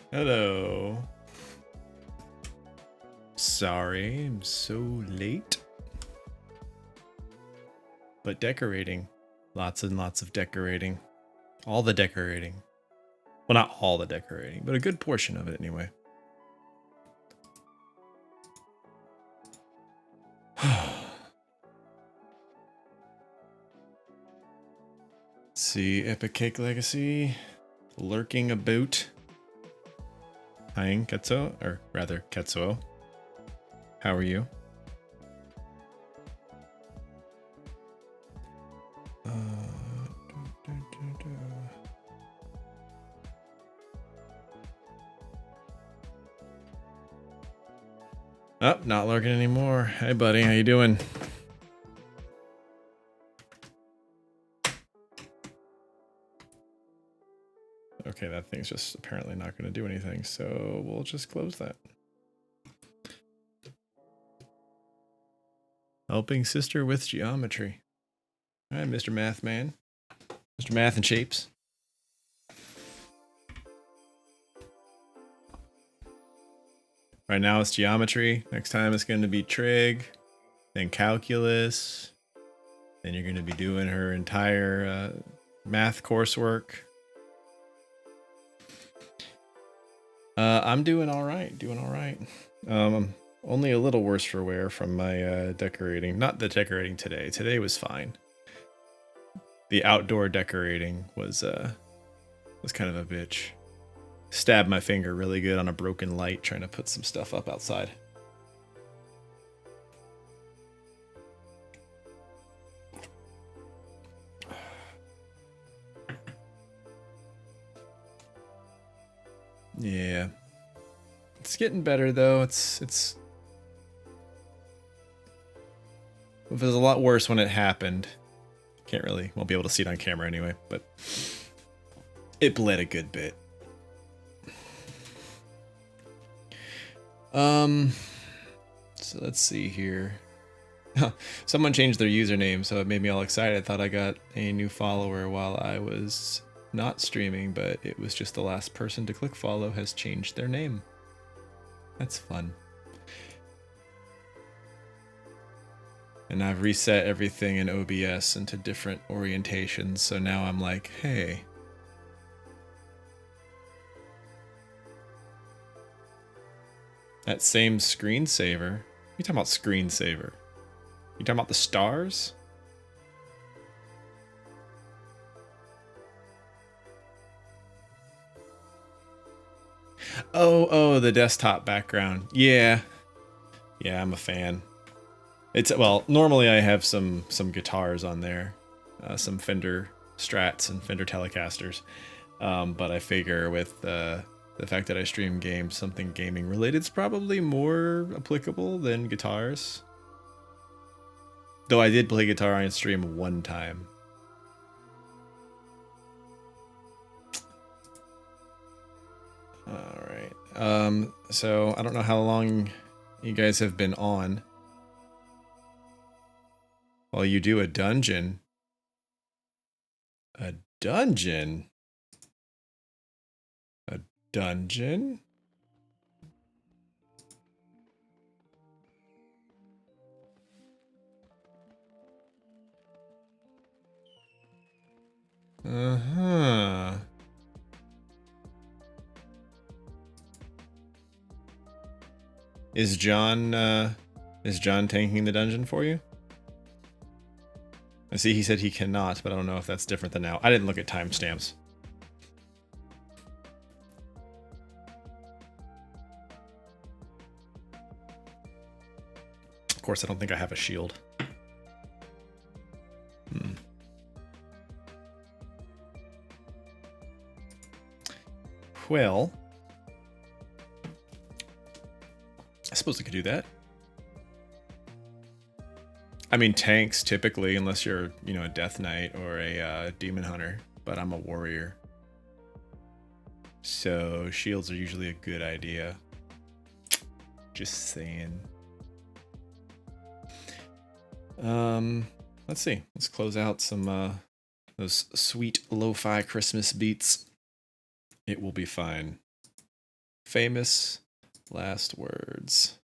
Hello. Sorry, I'm so late. But decorating. Lots and lots of decorating. All the decorating. Well, not all the decorating, but a good portion of it anyway. See, Epic Cake Legacy lurking about. Hi, Ketsuo, or rather Ketsuo. How are you? Oh, not lurking anymore. Hey, buddy, how you doing? Okay, that thing's just apparently not going to do anything, so we'll just close that. Helping sister with geometry. All right, Mr. Math Man. Mr. Math and Shapes. Right now it's geometry. Next time it's going to be trig, then calculus. Then you're going to be doing her entire math coursework. I'm doing all right. Only a little worse for wear from my decorating. Not the decorating today. Today was fine. The outdoor decorating was kind of a bitch. Stabbed my finger really good on a broken light trying to put some stuff up outside. Yeah. It's getting better though. It was a lot worse when it happened. Won't be able to see it on camera anyway, but it bled a good bit. So let's see here. Someone changed their username, so it made me all excited. I thought I got a new follower while I was not streaming, but it was just the last person to click follow has changed their name. That's fun. And I've reset everything in OBS into different orientations, so now I'm like, hey. That same screensaver? You talking about screensaver? You talking about the stars? Oh, the desktop background. Yeah. Yeah, I'm a fan. Well, normally I have some guitars on there, some Fender Strats and Fender Telecasters, but I figure with the fact that I stream games, something gaming related is probably more applicable than guitars. Though I did play guitar on stream one time. All right. So I don't know how long you guys have been on. While you do a dungeon. A dungeon? A dungeon? Uh-huh. Is John tanking the dungeon for you? I see he said he cannot, but I don't know if that's different than now. I didn't look at timestamps. Of course, I don't think I have a shield. quill. I suppose I could do that. I mean, tanks typically, unless you're, you know, a Death Knight or a Demon Hunter, but I'm a warrior. So shields are usually a good idea. Just saying. Let's see. Let's close out some those sweet lo-fi Christmas beats. It will be fine. Famous last words.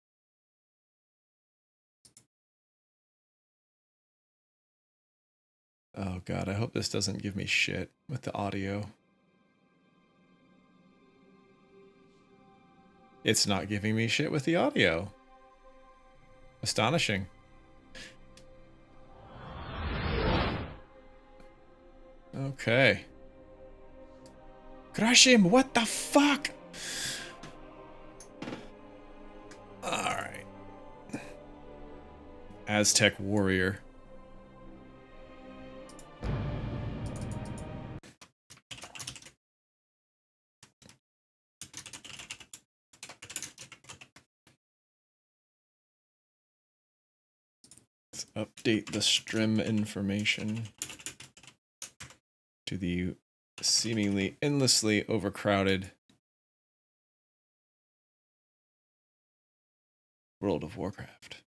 Oh god, I hope this doesn't give me shit with the audio. It's not giving me shit with the audio. Astonishing. Okay. Crush him, what the fuck? Alright. Aztec warrior. Let's update the stream information to the seemingly endlessly overcrowded World of Warcraft.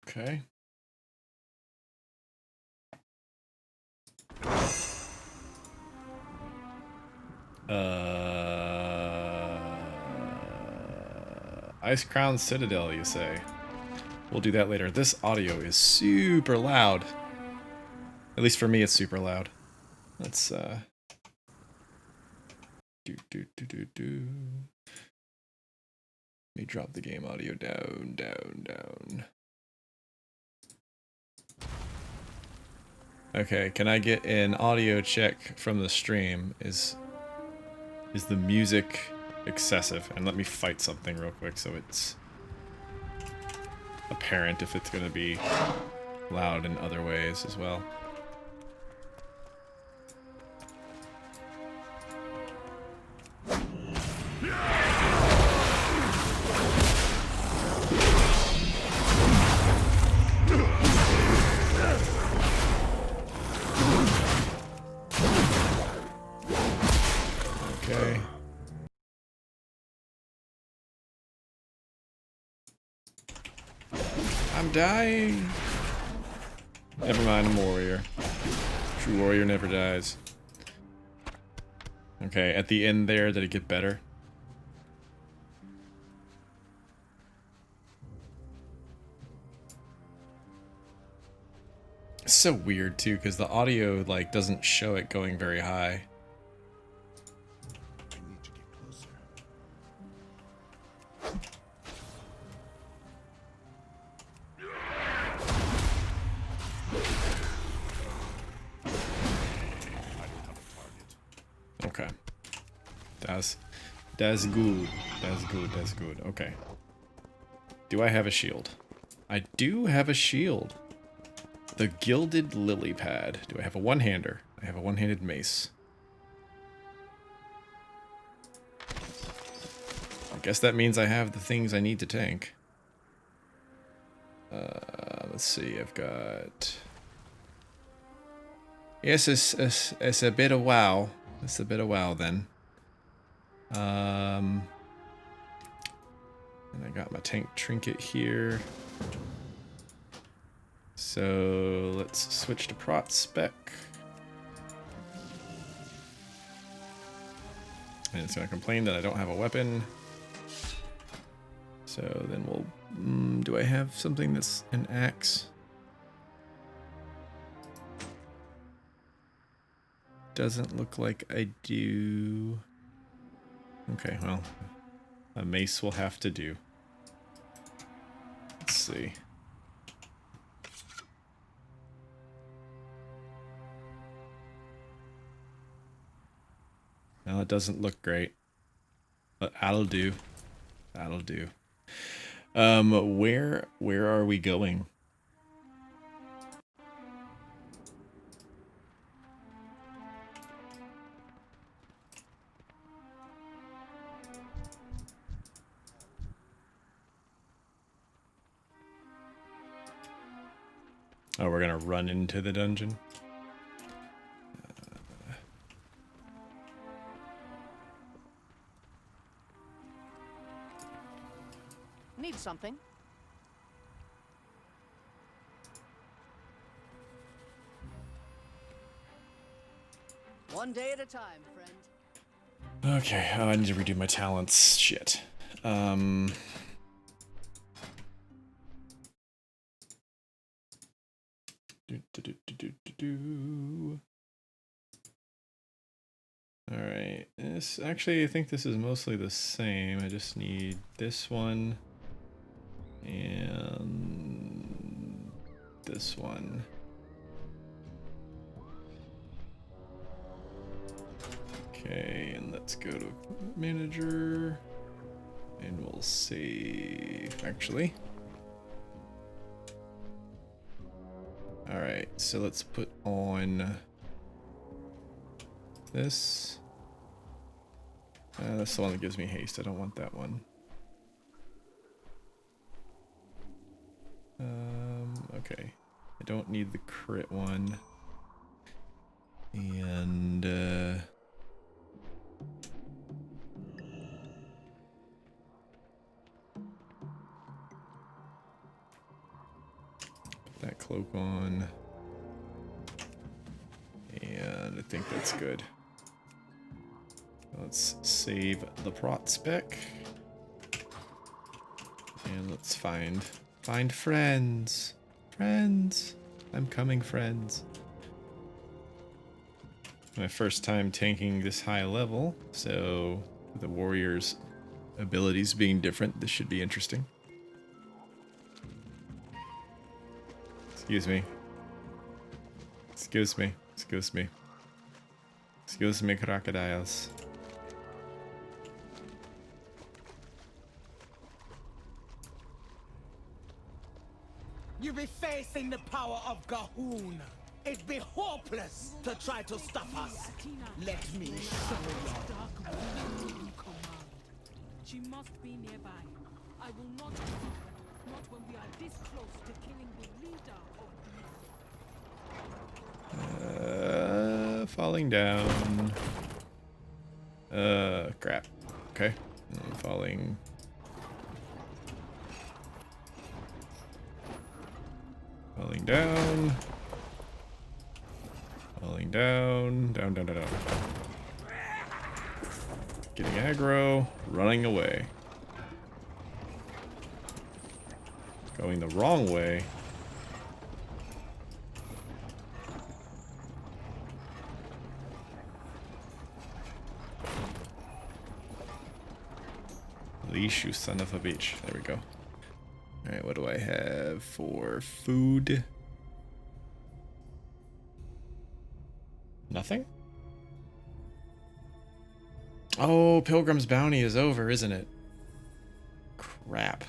Okay. Ice Crown Citadel, you say? We'll do that later. This audio is super loud. At least for me, it's super loud. Let's, Let me drop the game audio down, down. Okay, can I get an audio check from the stream? Is the music excessive? And let me fight something real quick so it's apparent if it's going to be loud in other ways as well. Okay. I'm dying. Never mind, I'm a warrior. True warrior never dies. Okay, at the end there, did it get better? It's so weird too, because the audio like doesn't show it going very high. I need to get closer. I don't have a target. Okay. That's good. That's good. Okay. Do I have a shield? I do have a shield. The Gilded Lily Pad. Do I have a one-hander? I have a one-handed mace. I guess that means I have the things I need to tank. Let's see, I've got... Yes, it's a bit of WoW. It's a bit of WoW then. And I got my tank trinket here. So let's switch to prot spec. And it's going to complain that I don't have a weapon. So then we'll... do I have something that's an axe? Doesn't look like I do. Okay, well, a mace will have to do. Let's see. Well, it doesn't look great, but that'll do. That'll do. Where are we going? Oh, we're gonna run into the dungeon? Need something? One day at a time, friend. Okay, oh, I need to redo my talents. Shit. Alright, this actually I think this is mostly the same. I just need this one and this one. Okay, and let's go to manager and we'll save actually. Alright, so let's put on this. That's the one that gives me haste. I don't want that one. Okay. I don't need the crit one. And put that cloak on. And I think that's good. Let's save the prot spec. And let's find friends. Friends. I'm coming, friends. My first time tanking this high level, so the warrior's abilities being different, this should be interesting. Excuse me. Excuse me. Excuse me. Excuse me, crocodiles. You be facing the power of Gahoon. It'd be hopeless to try to stop us. Let me show you. She must be nearby. I will not give her. Not when we are this close to killing the leader of Falling down. Crap. Okay. I'm falling. Falling down. Falling down. Down, down, down, down. Getting aggro. Running away. Going the wrong way. Leash, you son of a bitch. There we go. Alright, what do I have for food? Nothing? Oh, Pilgrim's Bounty is over, isn't it? Crap.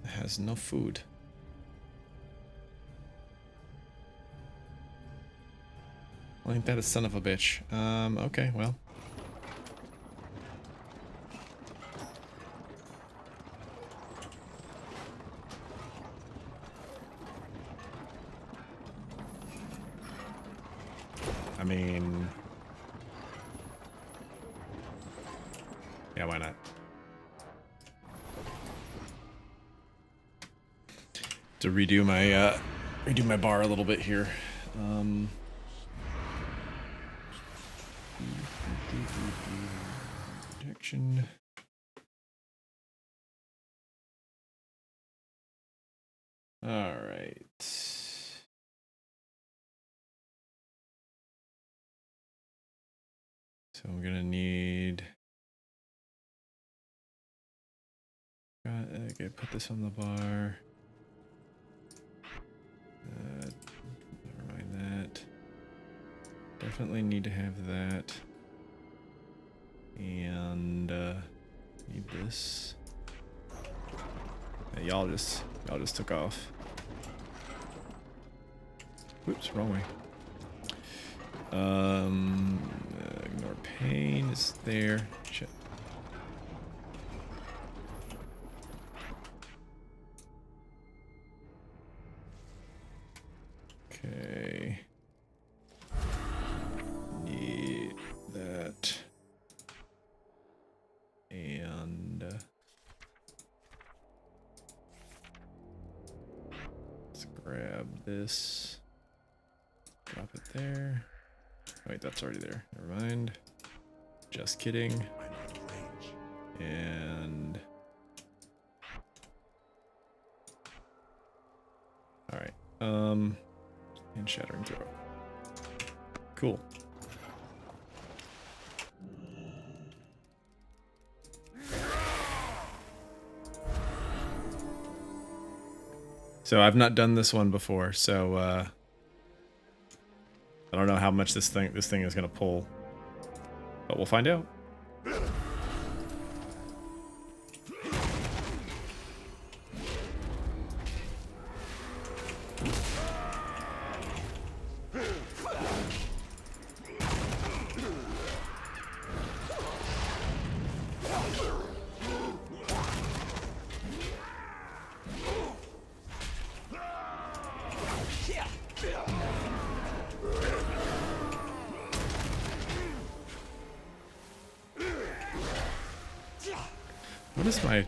It has no food. Well, ain't that a son of a bitch? Okay, well. I mean... yeah, why not? To redo my bar a little bit here. Protection. All right. So I'm gonna need. Okay, put this on the bar. Never mind that. Definitely need to have that. And need this. Yeah, y'all just took off. Oops, wrong way. Ignore pain is there. Shit. Okay. Need that. And let's grab this. Drop it there. Wait, that's already there. Never mind. Just kidding. I'm out of range. And all right. And shattering throw. Cool. So I've not done this one before, so I don't know how much this thing is gonna pull, but we'll find out. What is my...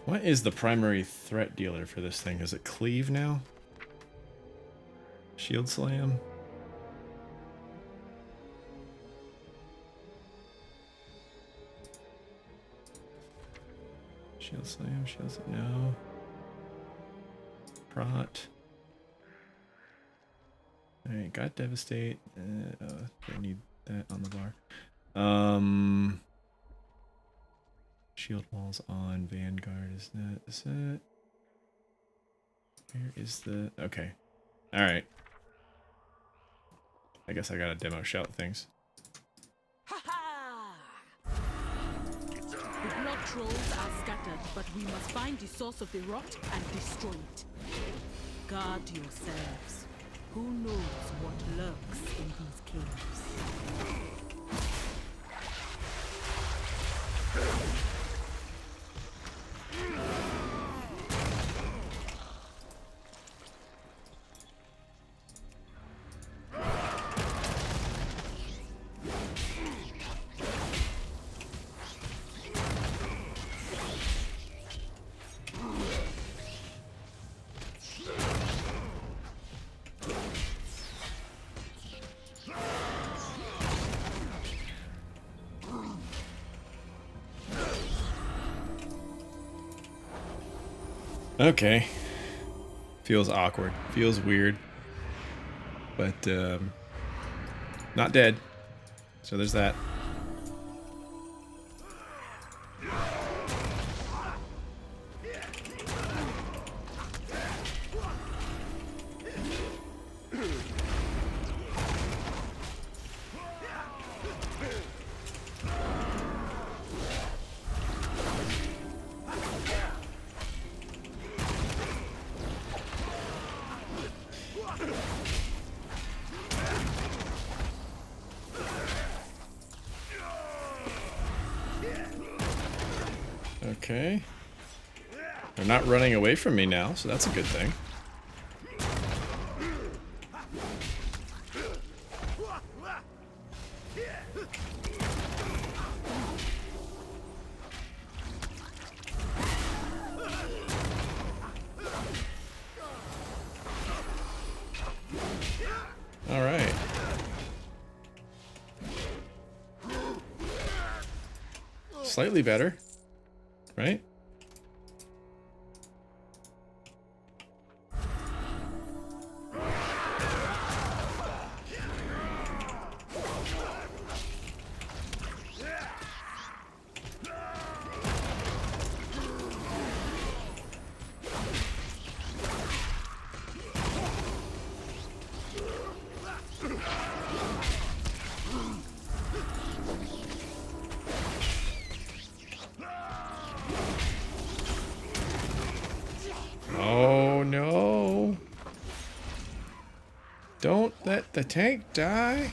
What is the primary threat dealer for this thing? Is it cleave now? Shield slam? Shield slam, no. Prot. Alright, got devastate. I need that on the bar. Shield walls on Vanguard. Is that? Where is the? Okay. All right. I guess I gotta demo shout things. The blood trolls are scattered, but we must find the source of the rot and destroy it. Guard yourselves. Who knows what lurks in these caves? Okay. Feels awkward. Feels weird. But, not dead. So there's that. Okay. They're not running away from me now, so that's a good thing. All right. Slightly better, right? Oh no. Don't let the tank die.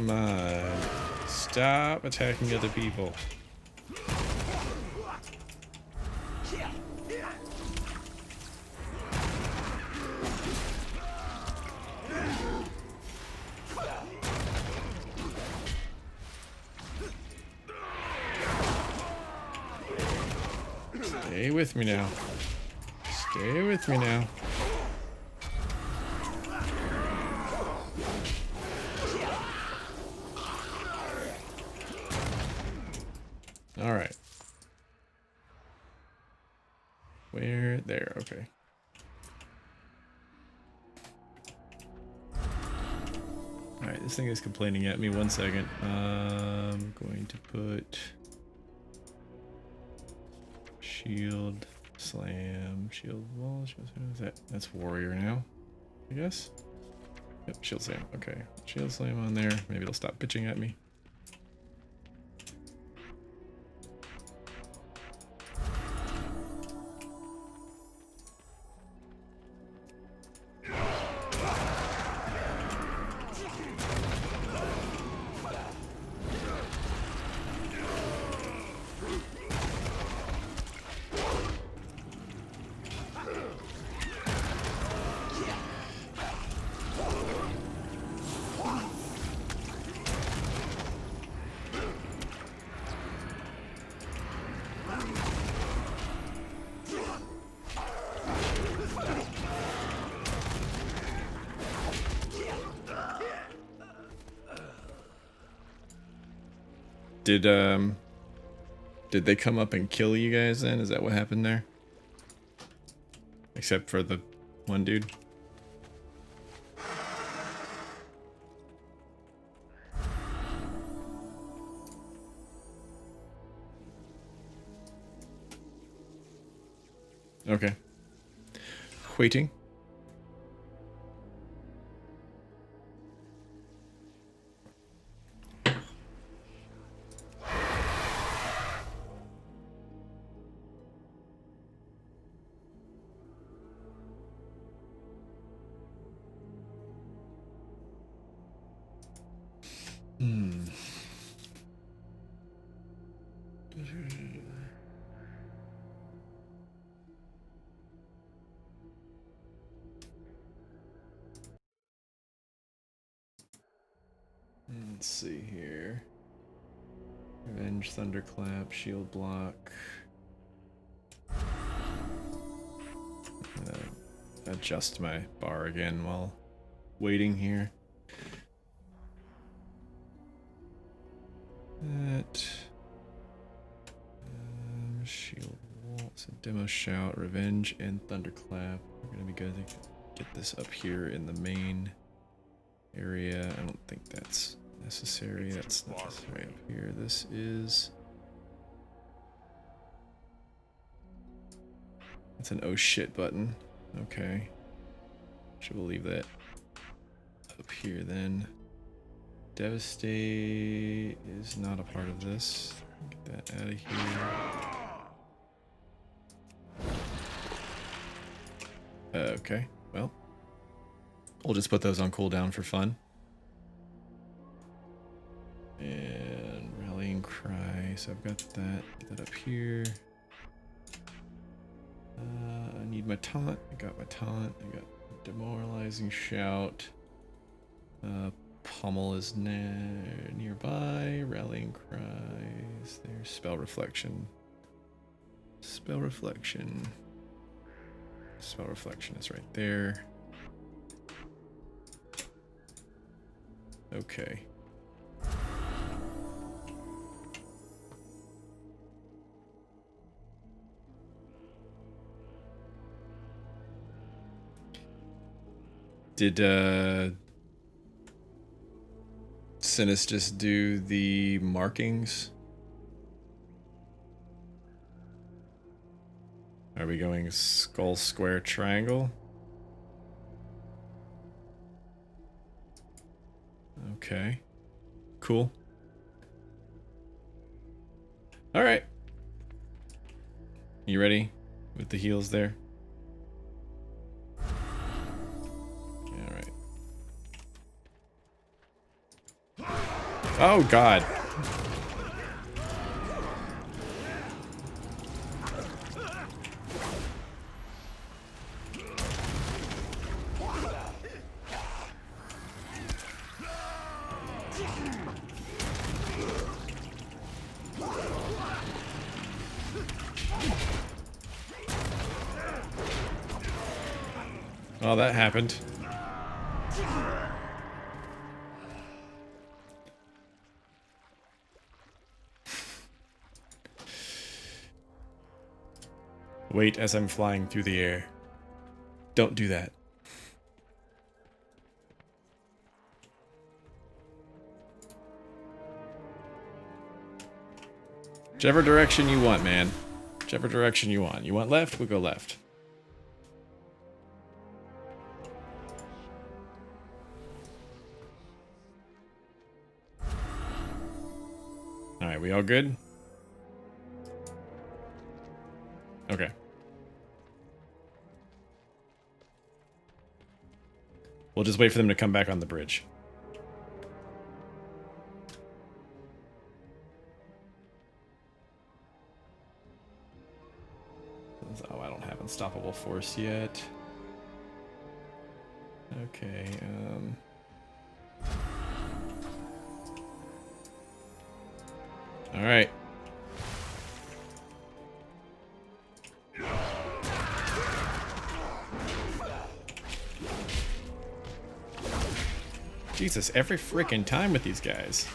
Come on. Stop attacking other people. Stay with me now. Stay with me now. All right. Where? There. Okay. All right. This thing is complaining at me. 1 second. I'm going to put shield slam, shield wall. Shield slam. Is that? That's warrior now, I guess. Yep. Shield slam. Okay. Shield slam on there. Maybe it'll stop bitching at me. Did they come up and kill you guys then? Is that what happened there? Except for the one dude? Okay. Waiting. Let's see here. Revenge, Thunderclap, Shield Block. Adjust my bar again while waiting here. That. Shield Wall. So Demo Shout, Revenge, and Thunderclap. We're gonna be good to get this up here in the main area. I don't think that's necessary. That's not necessary up here. This is. It's an oh shit button. Okay. Should we'll leave that up here then. Devastate is not a part of this. Get that out of here. Okay, well. We'll just put those on cooldown for fun. And Rallying Cry, so I've got that. Get that up here. I need my taunt. I got my taunt. I got Demoralizing Shout. Pommel is nearby. Rallying Cries. There's Spell Reflection. Spell Reflection. Spell Reflection is right there. Okay. Did Sinis just do the markings? Are we going skull, square, triangle? Okay. Cool. All right. You ready with the heals there? All right. Oh god. Well, that happened. Wait as I'm flying through the air. Don't do that. Whichever direction you want, man. Whichever direction you want. You want left? We'll go left. Alright, we all good? Okay. We'll just wait for them to come back on the bridge. Oh, I don't have unstoppable force yet. Okay, Alright. Jesus, every frickin' time with these guys.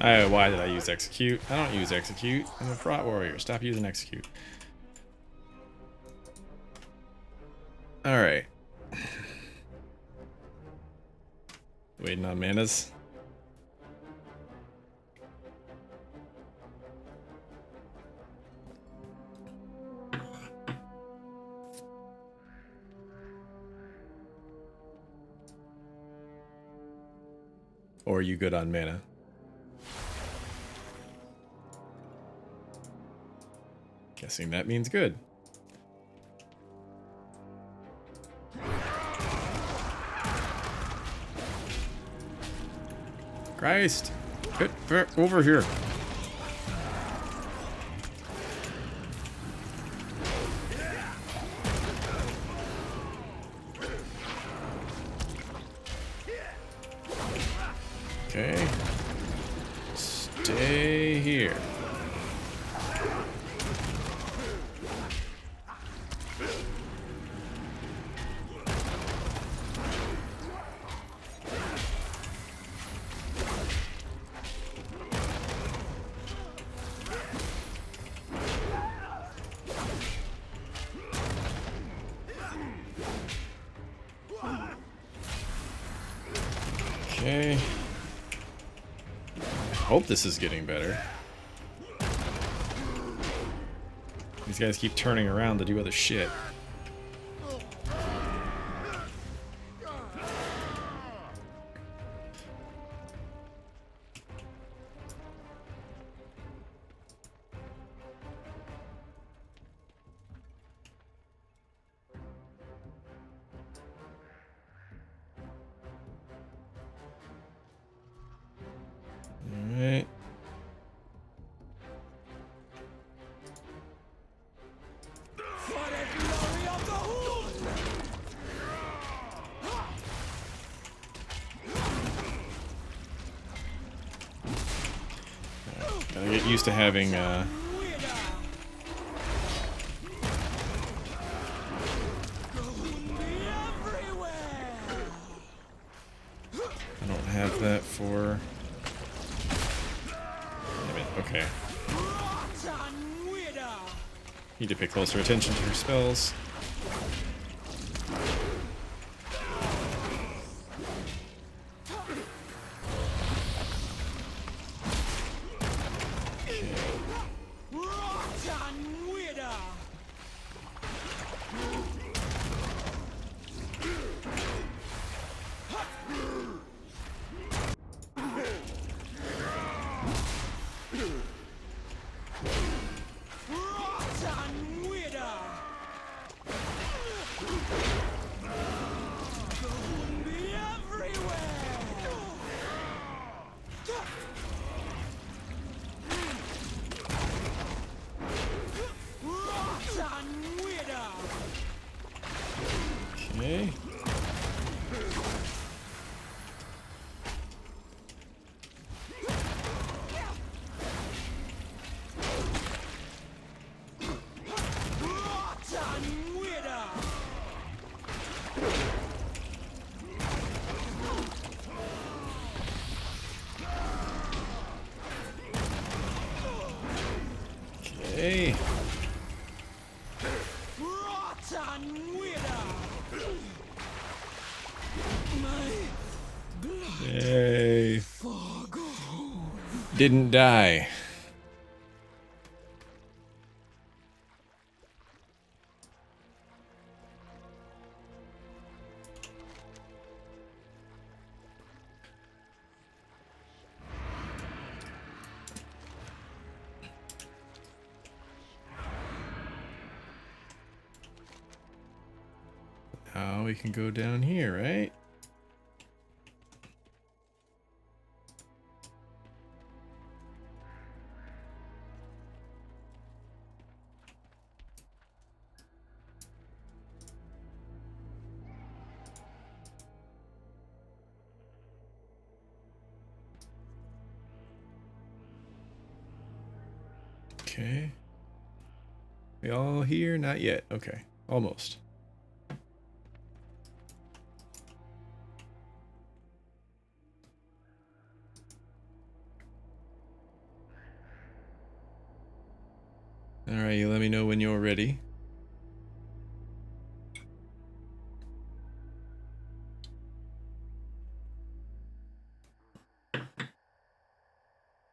Oh, why did I use execute? I don't use execute. I'm a fraught warrior. Stop using execute. Alright. Waiting on manas. Or are you good on mana? Guessing that means good. Christ! Get over here. Okay. Stay here. Okay. I hope this is getting better. These guys keep turning around to do other shit. Alright. Gotta get used to having I don't have that for. Damn it. Okay. Need to pay closer attention to her spells. Rotten widow! Rotten widow! Gonna be everywhere! Rotten widow! Okay. Rotten widow! Okay. Rotten widow! My Yay. Didn't die. Now we can go down here, right? Okay. We all here? Not yet. Okay. Almost. Alright, you let me know when you're ready.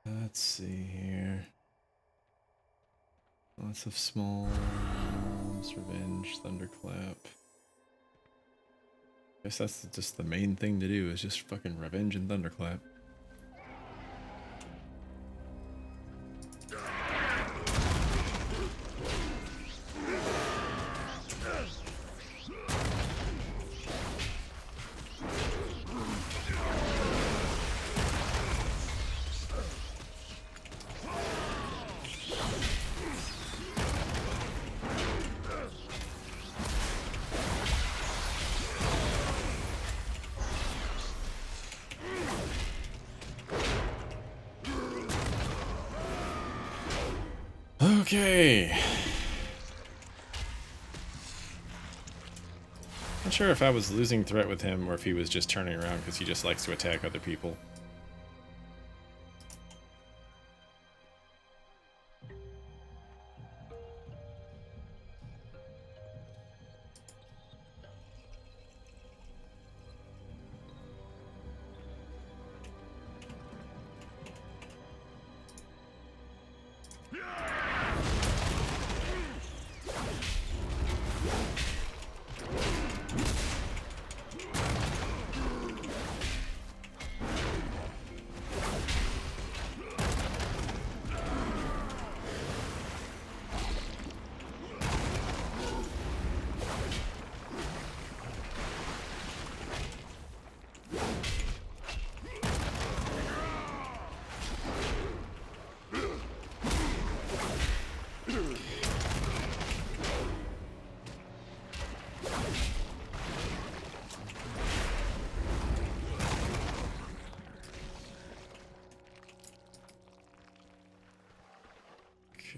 Let's see here. Lots of small arms, revenge, thunderclap. Guess that's just the main thing to do, is just fucking revenge and thunderclap. Okay. Not sure if I was losing threat with him or if he was just turning around because he just likes to attack other people.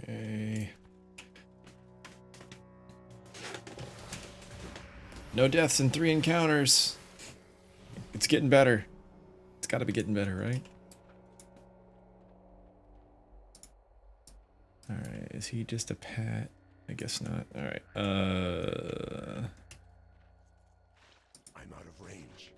Okay. No deaths in 3 encounters. It's getting better. It's got to be getting better, right? Alright, is he just a pet? I guess not. All right. I'm out of range.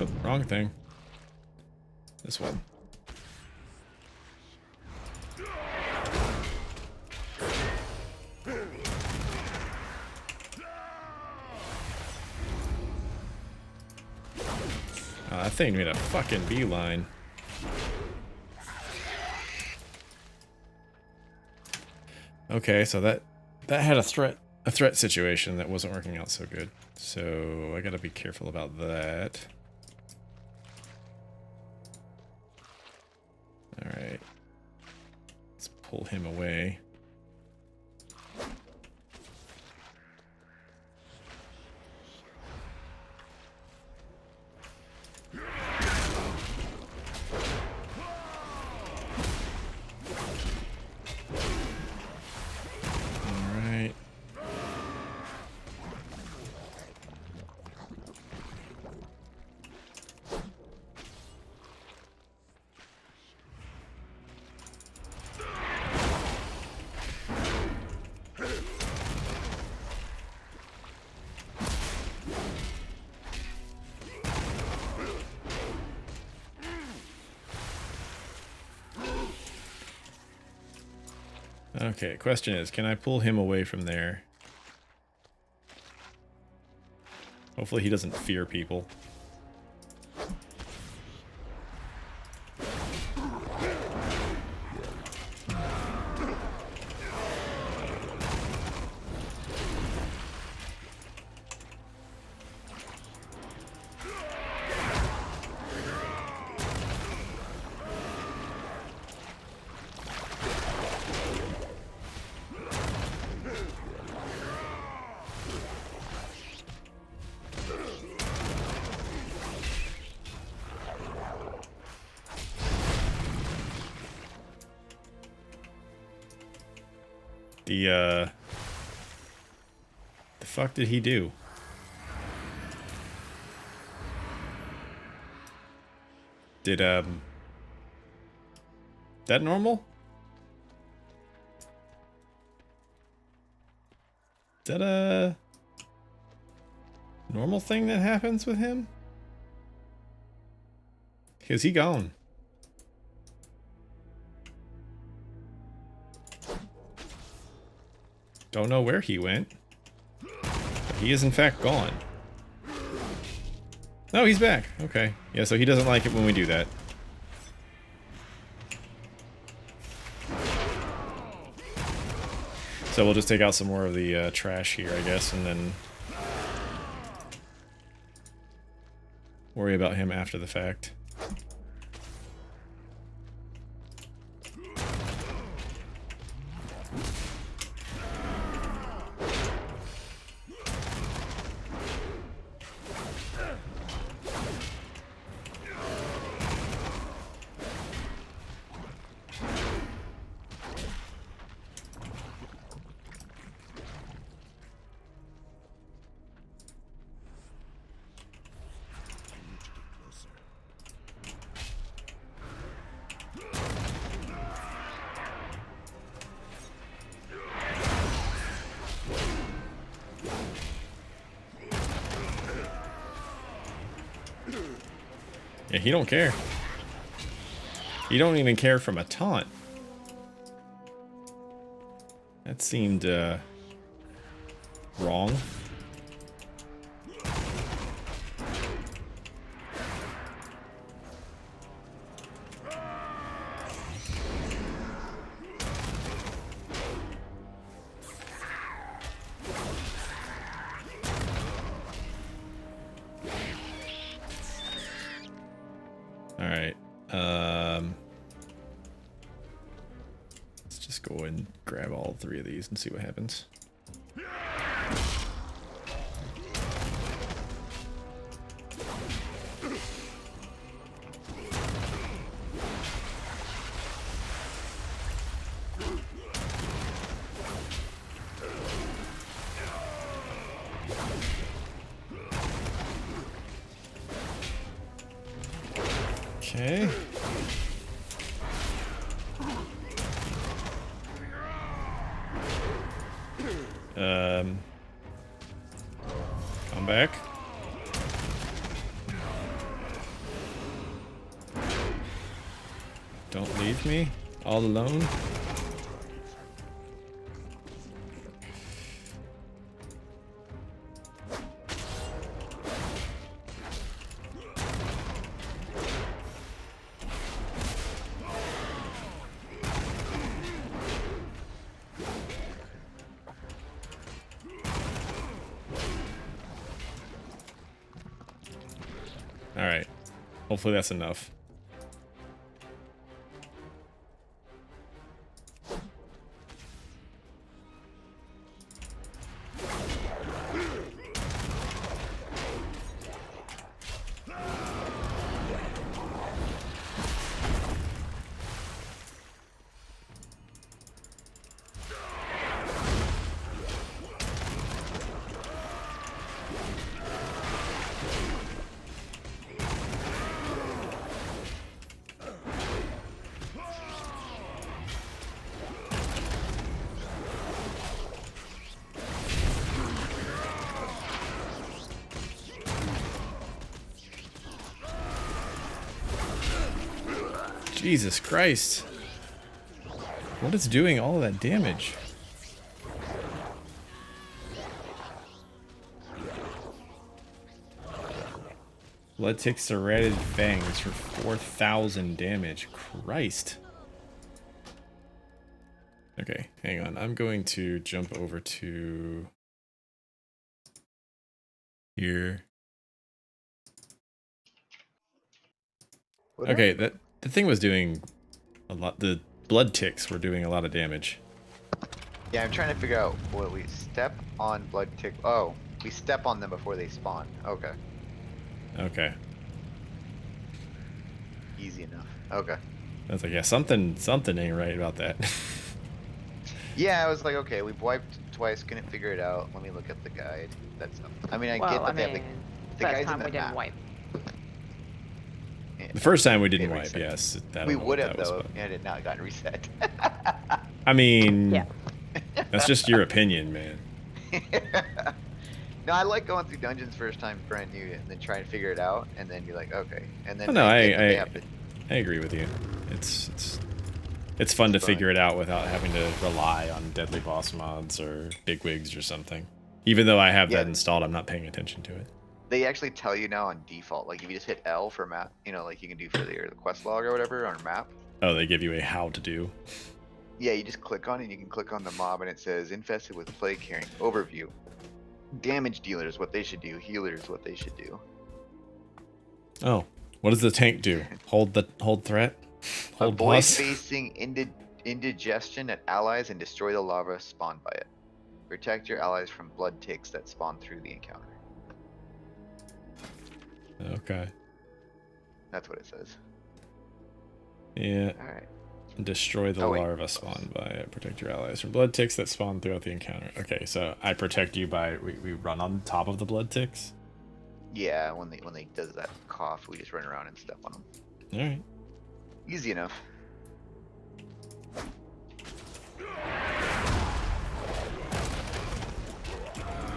Oh, wrong thing. This one. Oh, that thing made a fucking beeline. Okay, so that had a threat situation that wasn't working out so good. So I gotta be careful about that. Alright. Let's pull him away. Alright. Okay, question is, can I pull him away from there? Hopefully he doesn't fear people. The fuck did he do? Did, that normal? Is that a normal thing that happens with him? Is he gone? Don't know where he went. But he is in fact gone. No, he's back. Okay. Yeah, so he doesn't like it when we do that. So we'll just take out some more of the trash here, I guess, and then worry about him after the fact. Yeah, he don't care. He don't even care from a taunt. That seemed, wrong. All right. Let's just go and grab all 3 of these and see what happens. Okay. Come back. Don't leave me all alone. All right. Hopefully that's enough. Jesus Christ. What is doing all of that damage? Blood ticks serrated fangs for 4,000 damage. Christ. Okay, hang on. I'm going to jump over to here. Okay, that the thing was doing a lot. The blood ticks were doing a lot of damage. Yeah, I'm trying to figure out what we step on blood tick. Oh, we step on them before they spawn. Okay. Okay. Easy enough. Okay. I was like, yeah, something ain't right about that. Yeah, I was like, okay, we've wiped twice, couldn't figure it out. Let me look at the guide. That's. I mean, I get that they have the first guides time in we the didn't map. wipe. Yeah, The first time we didn't it wipe, reset. yes. I We don't know would what have that was, though, but- and it had not gotten reset. I mean, Yeah. that's just your opinion, man. No, I like going through dungeons first time brand new and then try and figure it out and then be like, okay. And then Oh, no, get that they have to- I agree with you. It's fun to fun. figure it out without having to rely on deadly boss mods or bigwigs or something. Even though I have Yeah. that installed, I'm not paying attention to it. They actually tell you now on default, like if you just hit L for map, you know, like you can do for the quest log or whatever on a map. Oh, they give you a how to do. Yeah, you just click on it, you can click on the mob and it says infested with plague carrying overview. Damage dealers, what they should do. Healers, what they should do. Oh, what does the tank do? Hold threat? Hold Avoid plus? facing indigestion at allies and destroy the lava spawned by it. Protect your allies from blood ticks that spawn through the encounter. Okay. That's what it says. Yeah. Alright. Destroy the Oh, wait. larva spawned by it. Protect your allies from blood ticks that spawn throughout the encounter. Okay, so I protect you by we run on top of the blood ticks. Yeah, when they does that cough, we just run around and step on them. All right. Easy enough.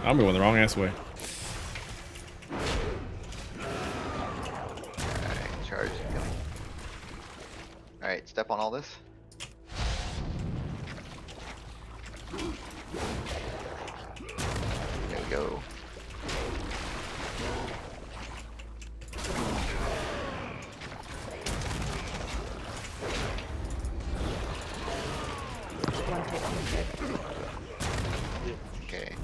I'm going the wrong ass way. Alright, charge. Alright, step on all this. There we go. One tick on the tick. Okay.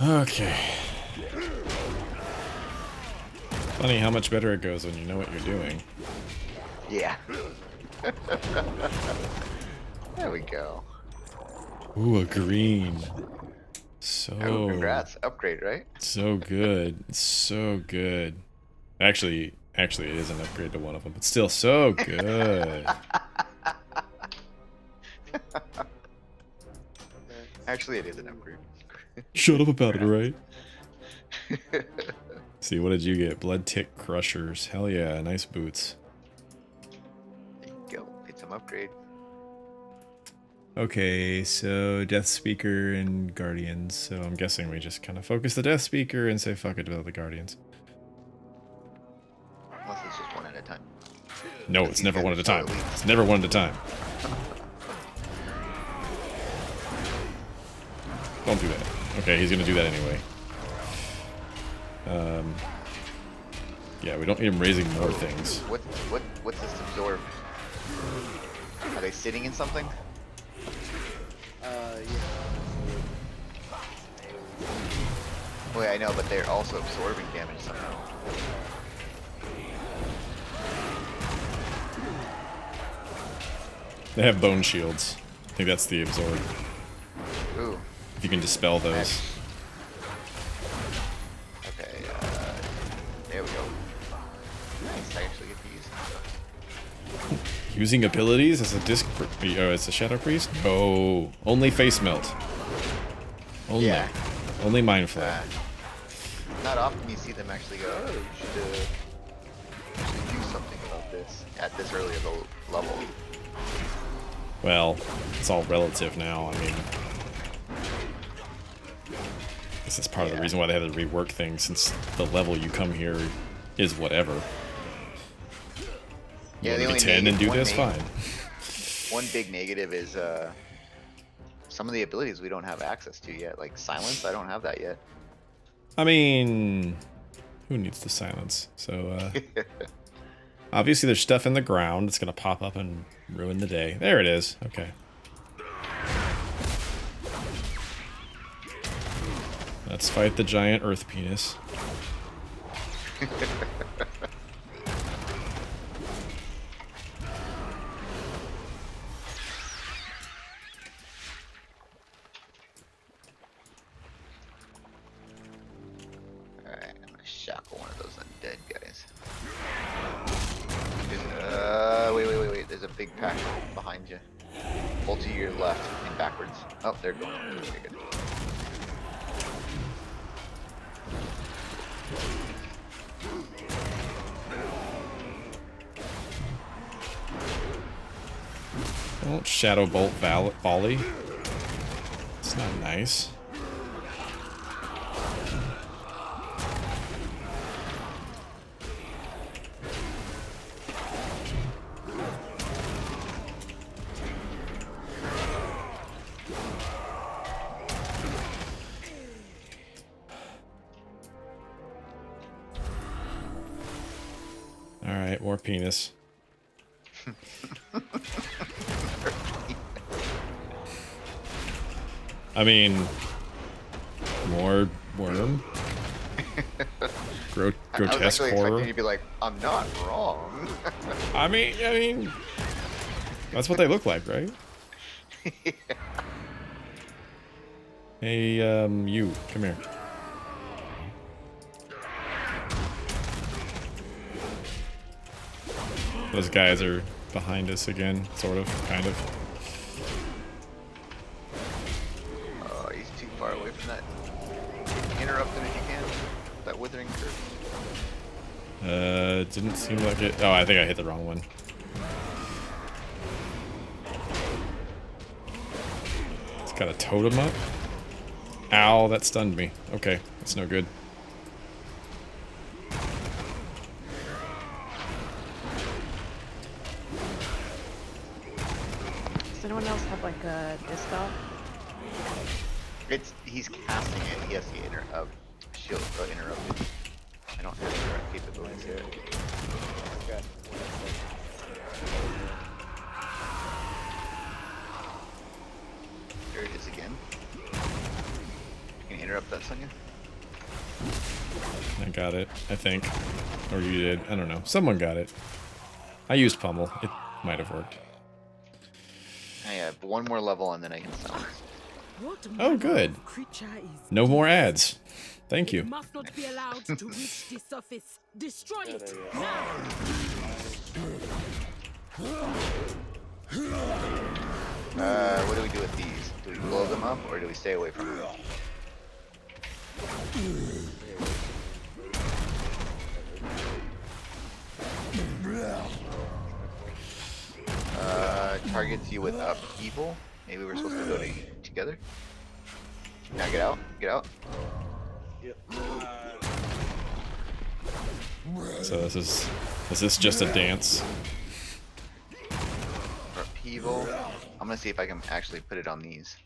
Okay. Funny how much better it goes when you know what you're doing. Yeah. There we go. Ooh, a green. Oh, So congrats. Upgrade, right? so good. So good. Actually, it is an upgrade to one of them, but still so good. Actually, it is an upgrade. Shut up about it, alright? See, what did you get? Blood Tick Crushers. Hell yeah, nice boots. There you go. Get some upgrade. Okay, so Death Speaker and Guardians. So I'm guessing we just kind of focus the Death Speaker and say fuck it to the Guardians. Unless it's just one at a time. No, it's never one at a time. It's never one at a time. Don't do that. Okay, he's gonna do that anyway. Yeah, we don't need him raising more things. What's this absorb? Are they sitting in something? Wait, I know, but they're also absorbing damage somehow. They have bone shields. I think that's the absorb. Ooh. If you can dispel those. Okay, there we go. Nice, I actually get to use them. Using abilities as a disc, as a shadow priest? No, only face melt. Only, Yeah. only mind flow. Not often you see them actually go, oh, you should actually do something about this at this early of a level. Well, it's all relative now. I mean, this is part of the reason why they had to rework things, since the level you come here is whatever. You Yeah, the want to only be 10 and do one this? neg- Fine. One big negative is some of the abilities we don't have access to yet. Like silence, I don't have that yet. I mean, who needs the silence? So, obviously there's stuff in the ground that's going to pop up and ruin the day. There it is. Okay. Let's fight the giant earth penis. Alright, I'm gonna shackle one of those undead guys. Wait. There's a big pack behind you. Pull to your left and backwards. Oh, they're going. Okay, good. Don't Shadow Bolt volley. It's not nice. Alright, more penis. I mean, more worm. I was Grotesque actually horror. expecting you to be like, I'm not wrong. I mean, that's what they look like, right? Yeah. Hey, you, come here. Those guys are behind us again, sort of, kind of. Oh, he's too far away from that. Interrupt him if you can. That withering curse. Didn't seem like it. Oh, I think I hit the wrong one. It's got a totem up. Ow, that stunned me. Okay, that's no good. Does anyone else have like a disc off? He's casting it. He has the shield interrupted. I don't have interrupt capabilities here. Okay. There it is again. You can interrupt that, Sonya? I got it, I think. Or you did. I don't know. Someone got it. I used pummel. It might have worked. I have one more level and then I can summon. What Oh, manner good. of creature is No more ads. Thank It you. must not be allowed to reach the surface. Destroy it Yeah. now. What do we do with these? Do we blow them up or do we stay away from them? Targets you with upheaval. Maybe we're supposed to go together. Now get out. Get out. Yep. So is this just a dance? For upheaval. I'm gonna see if I can actually put it on these.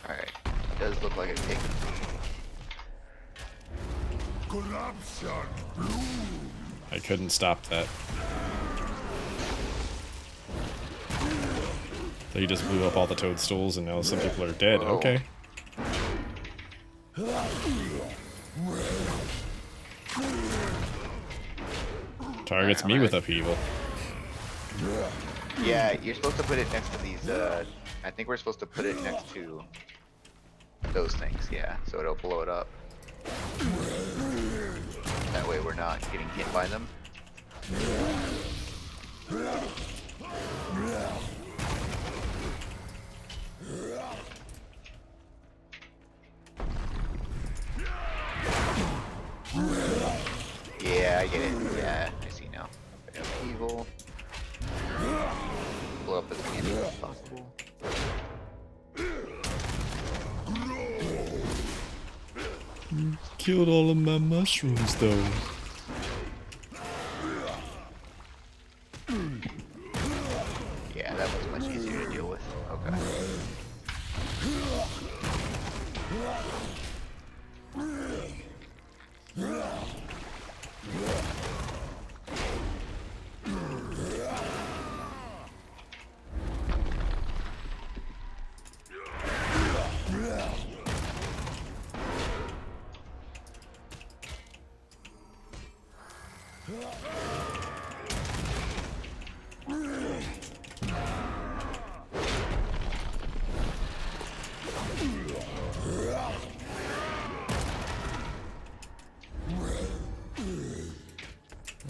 Alright. Does look like it's taken. Corruption. I couldn't stop that. So he just blew up all the toadstools and now some people are dead. Whoa. Okay. Targets me with upheaval. Yeah, you're supposed to put it next to these, I think we're supposed to put it next to those things, yeah, so it'll blow it up. That way we're not getting hit by them. Yeah, I get it. Yeah, I see now. Okay, upheaval. Blow up as many as possible. Killed all of my mushrooms though. Yeah, that was much easier to deal with. Okay.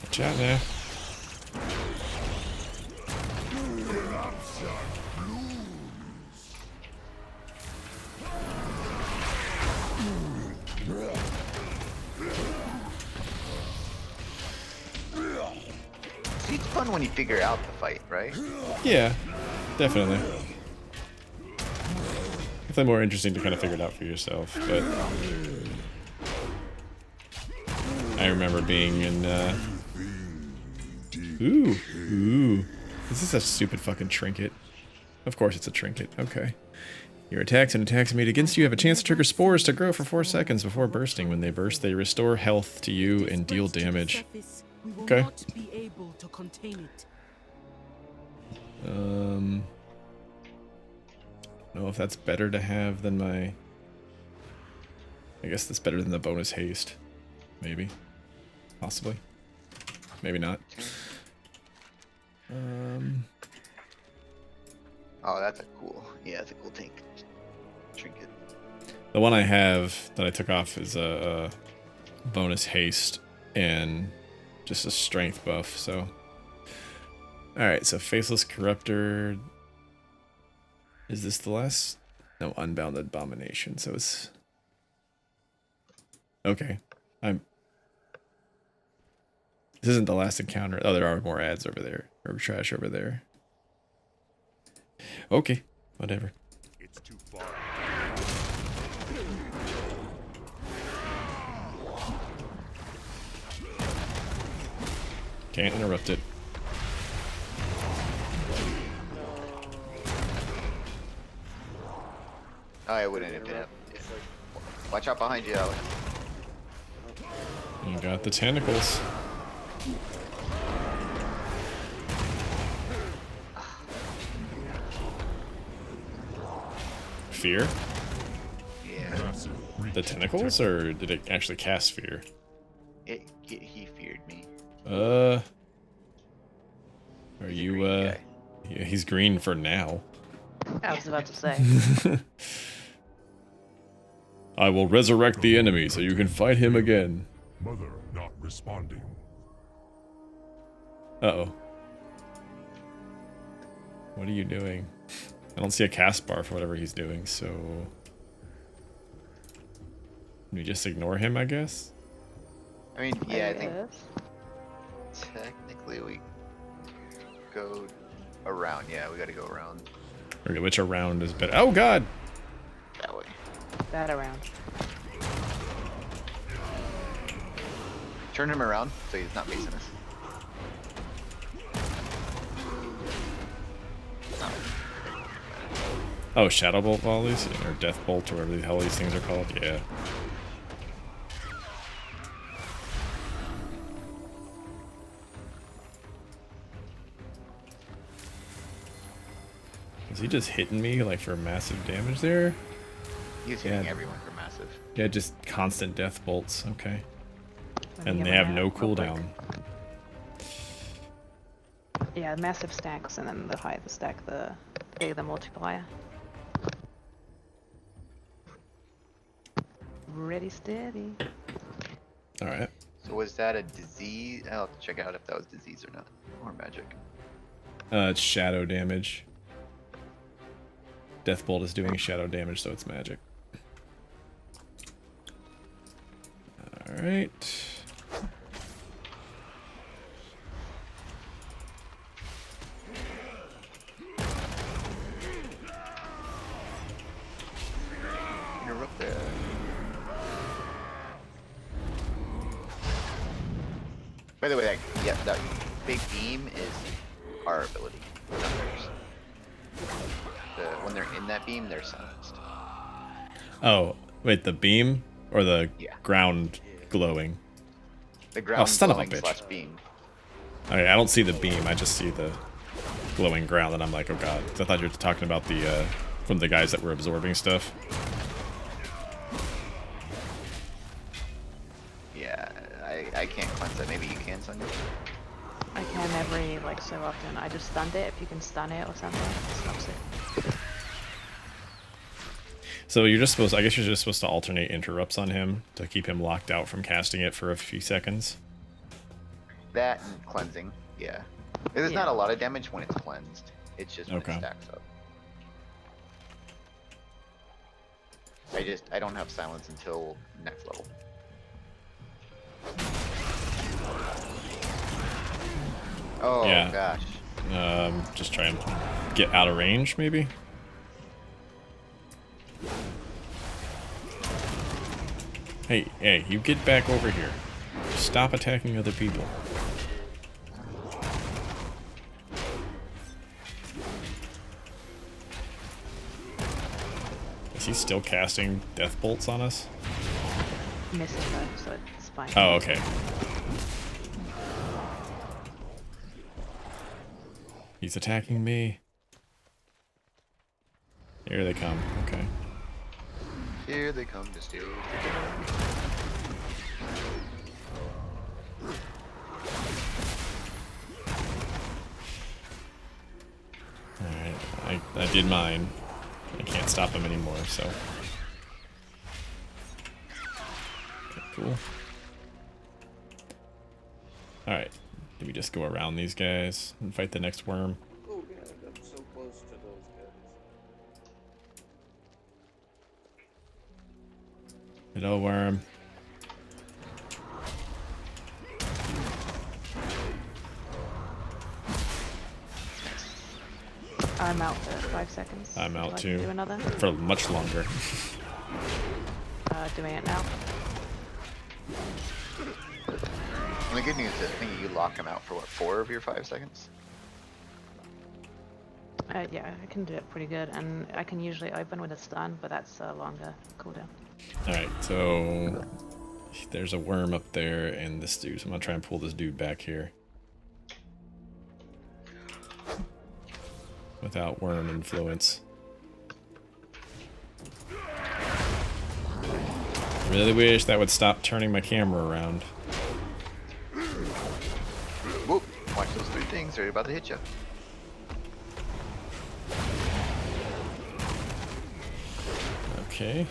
Watch out now. See, it's fun when you figure out the fight, right? Yeah, definitely. Definitely more interesting to kind of figure it out for yourself, but I remember being in Ooh. Is this a stupid fucking trinket? Of course it's a trinket. Okay. Your attacks and attacks made against you have a chance to trigger spores to grow for 4 seconds before bursting. When they burst, they restore health to you and deal damage. Okay. Not be able to contain it. I don't know if that's better to have than my... I guess that's better than the bonus haste. Maybe. Possibly. Maybe not. Oh, that's a cool. Yeah, that's a cool tank. Trinket. The one I have that I took off is a bonus haste and just a strength buff, so... Alright, so Faceless Corruptor... Is this the last? No, Unbounded Abomination, so it's... Okay. This isn't the last encounter. Oh, there are more ads over there. Or trash over there. Okay, whatever. It's too far. Can't interrupt it. Oh, I wouldn't have been up. Yeah. Watch out behind you, Alex. You got the tentacles. fear? Yeah. Massive The tentacles, or did it actually cast fear? He feared me. Are He's a you, green guy. yeah, he's green for now. I was about to say. I will resurrect the enemy so you can fight him again. mother not responding. Uh-oh. What are you doing? I don't see a cast bar for whatever he's doing, so... Can we just ignore him, I guess? I mean, yeah, I think Yes. technically we go around. Yeah, we gotta go around Or which around is better? Oh god! that way. That around. Turn him around so he's not facing us. Oh, Shadow Bolt volleys? Or Death Bolt, or whatever the hell these things are called? Yeah. Is he just hitting me, like, for massive damage there? He's hitting Yeah. everyone for massive. Yeah, just constant Death Bolts. Okay. Let me And get they my have map no real quick. cooldown. Yeah, massive stacks, and then the higher the stack, the bigger the multiplier. Ready, steady. Alright. So was that a disease? I'll have to check out if that was disease or not, or magic. It's shadow damage. Death Bolt is doing shadow damage, so it's magic. Alright. Interrupt that. By the way, that big beam is our ability, not theirs. When they're in that beam, they're silenced. Oh, wait, the beam? Or the Yeah. ground glowing? The ground son of a glowing bitch. slash beam. Okay, I don't see the beam, I just see the glowing ground, and I'm like, oh god. 'Cause I thought you were talking about the, from the guys that were absorbing stuff. Yeah, I can't cleanse that. Maybe you can, Sonya? I can every, like, so often. I just stunned it. If you can stun it or something, it stops it. So you're just supposed, I guess you're just supposed to alternate interrupts on him to keep him locked out from casting it for a few seconds. That and cleansing, yeah. There's not a lot of damage when it's cleansed. It's just when Okay. it stacks up. I don't have silence until next level. Oh Yeah. gosh. Just try and get out of range, maybe? Hey, you get back over here. Stop attacking other people. Is he still casting death bolts on us? Missing though, so it's fine. Oh, okay. He's attacking me. Here they come. Okay. Here they come to steal. Alright, I did mine. I can't stop him anymore, so. Okay, cool. Alright, do we just go around these guys and fight the next worm? Oh god, I'm so close to those guys. Hello, worm. I'm out for 5 seconds. I'm Would you out like too. to do another? For much longer. Doing it now. And the good news is I think you lock them out for what, 4 of your 5 seconds? Yeah, I can do it pretty good, and I can usually open with a stun, but that's a longer cooldown. Alright, so there's a worm up there and this dude. So I'm gonna try and pull this dude back here. Without worm influence. Really wish that would stop turning my camera around. Whoop! Watch those 3 things. They're about to hit you. Okay.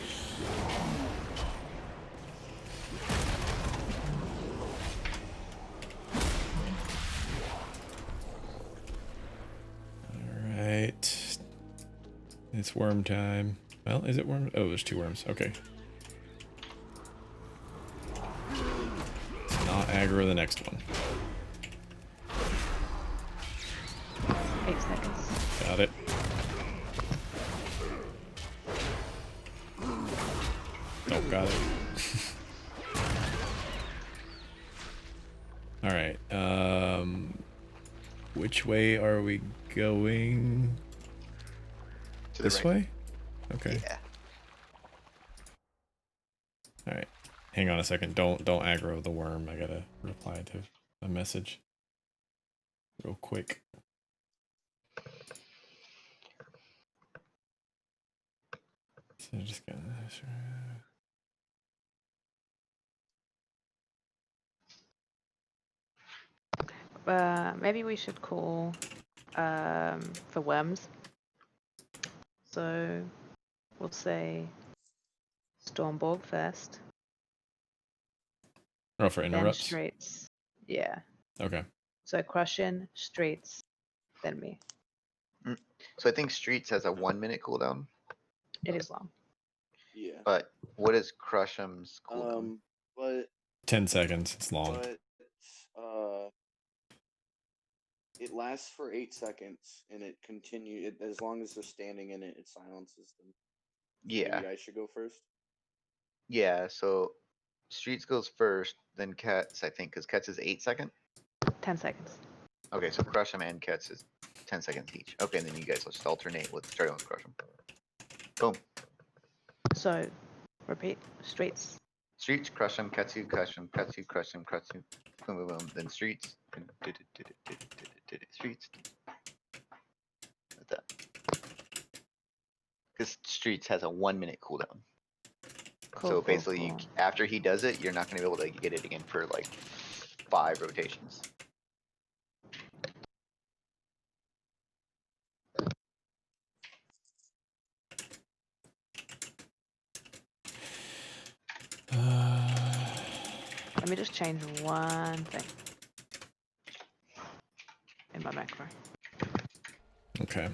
Alright. It's worm time. Well, is it worm? Oh, there's 2 worms. Okay. Let's not aggro the next one. 8 seconds. Got it. Oh, got it. Alright, which way are we going? To the This right. way? Okay. Yeah. Alright. Hang on a second. Don't aggro the worm. I gotta reply to a message. Real quick. So I just got this. Maybe we should call for worms. So we'll say Stormborg first. Oh, for Then interrupts? Straits. Yeah. Okay. So Crushing, Straits, then me. So I think Streets has a 1-minute cooldown. It is long. Yeah. But what is Crush'em's cooldown? But 10 seconds. It's long. It lasts for 8 seconds, and it continues as long as they're standing in it. It silences them. Yeah. Maybe I should go first. Yeah. So Streets goes first, then Cats. I think because Cats is 8 second. 10 seconds. Okay, so Crush'em and Cats is 10 seconds each. Okay, and then you guys will just alternate with starting with Crush'em. Boom. So repeat. Straits. Streets, Crush'em, Katsu, Crush'em, Katsu, Crush'em, Katsu. Boom, boom, boom. Then Streets. Streets. Like that. Because Streets has a 1-minute cooldown. Cool, So cool, basically, cool. after he does it, you're not going to be able to get it again for like 5 rotations. Let me just change one thing in my macro. Okay.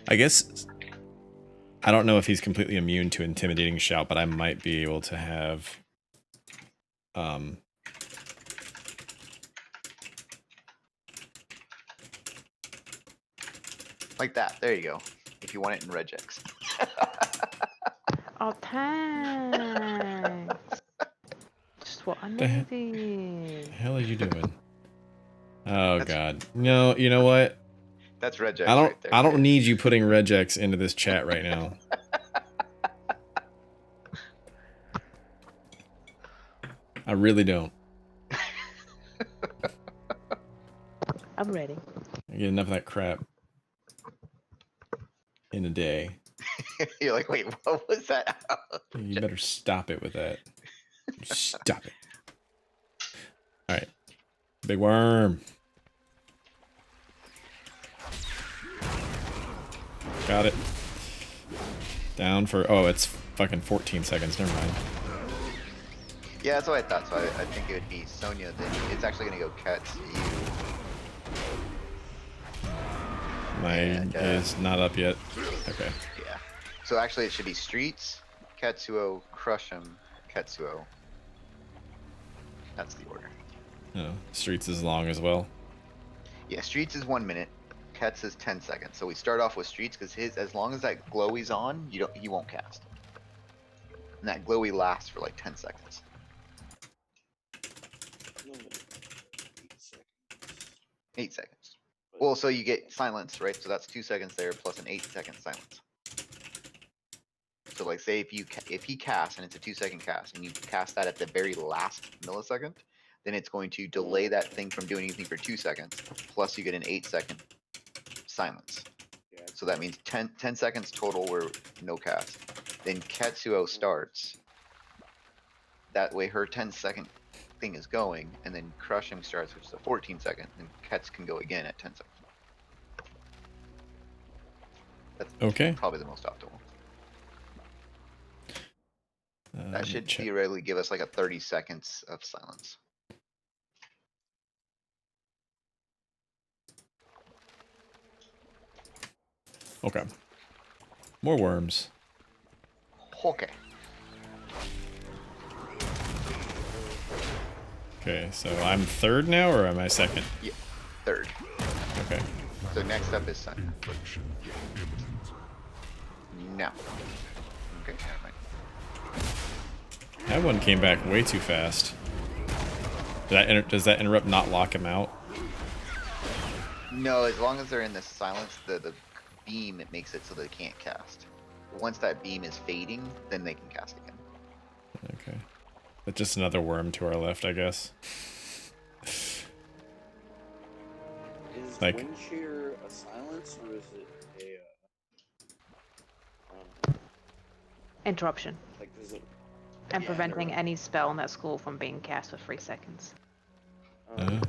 I guess I don't know if he's completely immune to intimidating shout, but I might be able to have Like that. There you go. If you want it in regex. Oh, thanks. Just what I The needed. hell are you doing? Oh god. No, you know what? That's regex I don't right there. I don't need you putting regex into this chat right now. I really don't. I'm ready. I get enough of that crap in a day. You're like, wait, what was that? You better stop it with that. Stop it. Alright. Big worm. Got it. Down for... Oh, it's fucking 14 seconds. Never mind. Yeah, that's what I thought. So I think it would be Sonya. Then it's actually going to go Cats, you. Mine is not up yet. Okay. Yeah. So actually it should be Streets, Katsuo, Crush'em, Katsuo. That's the order. Oh, Streets is long as well. Yeah, Streets is 1 minute. Cats is 10 seconds. So we start off with Streets because as long as that glowy's on, he won't cast. And that glowy lasts for like 10 seconds. No, 8 seconds. 8 seconds. Well, so you get silence, right? So that's 2 seconds there plus an 8-second silence. So like say if he casts and it's a 2-second cast and you cast that at the very last millisecond, then it's going to delay that thing from doing anything for 2 seconds. Plus you get an 8-second silence. Yeah, So that means 10 seconds total where no cast. then Katsuo starts. That way her 10-second thing is going, and then crushing starts, which is a 14-second, and Kets can go again at 10 seconds. That's Okay. probably the most optimal. That should check. theoretically give us like a 30 seconds of silence. Okay. More worms. Okay. Okay, so I'm third now, or am I second? Yeah. Third. Okay. So next up is Sun. Infection imminent. No. Okay, never mind. That one came back way too fast. Does that interrupt not lock him out? No, as long as they're in the silence, the beam, it makes it so they can't cast. Once that beam is fading, then they can cast again. Okay. But just another worm to our left, I guess. Is Like- wind shear a silence or is it Interruption. like does it? And Yeah, preventing never- any spell in that school from being cast for 3 seconds. Oh, okay.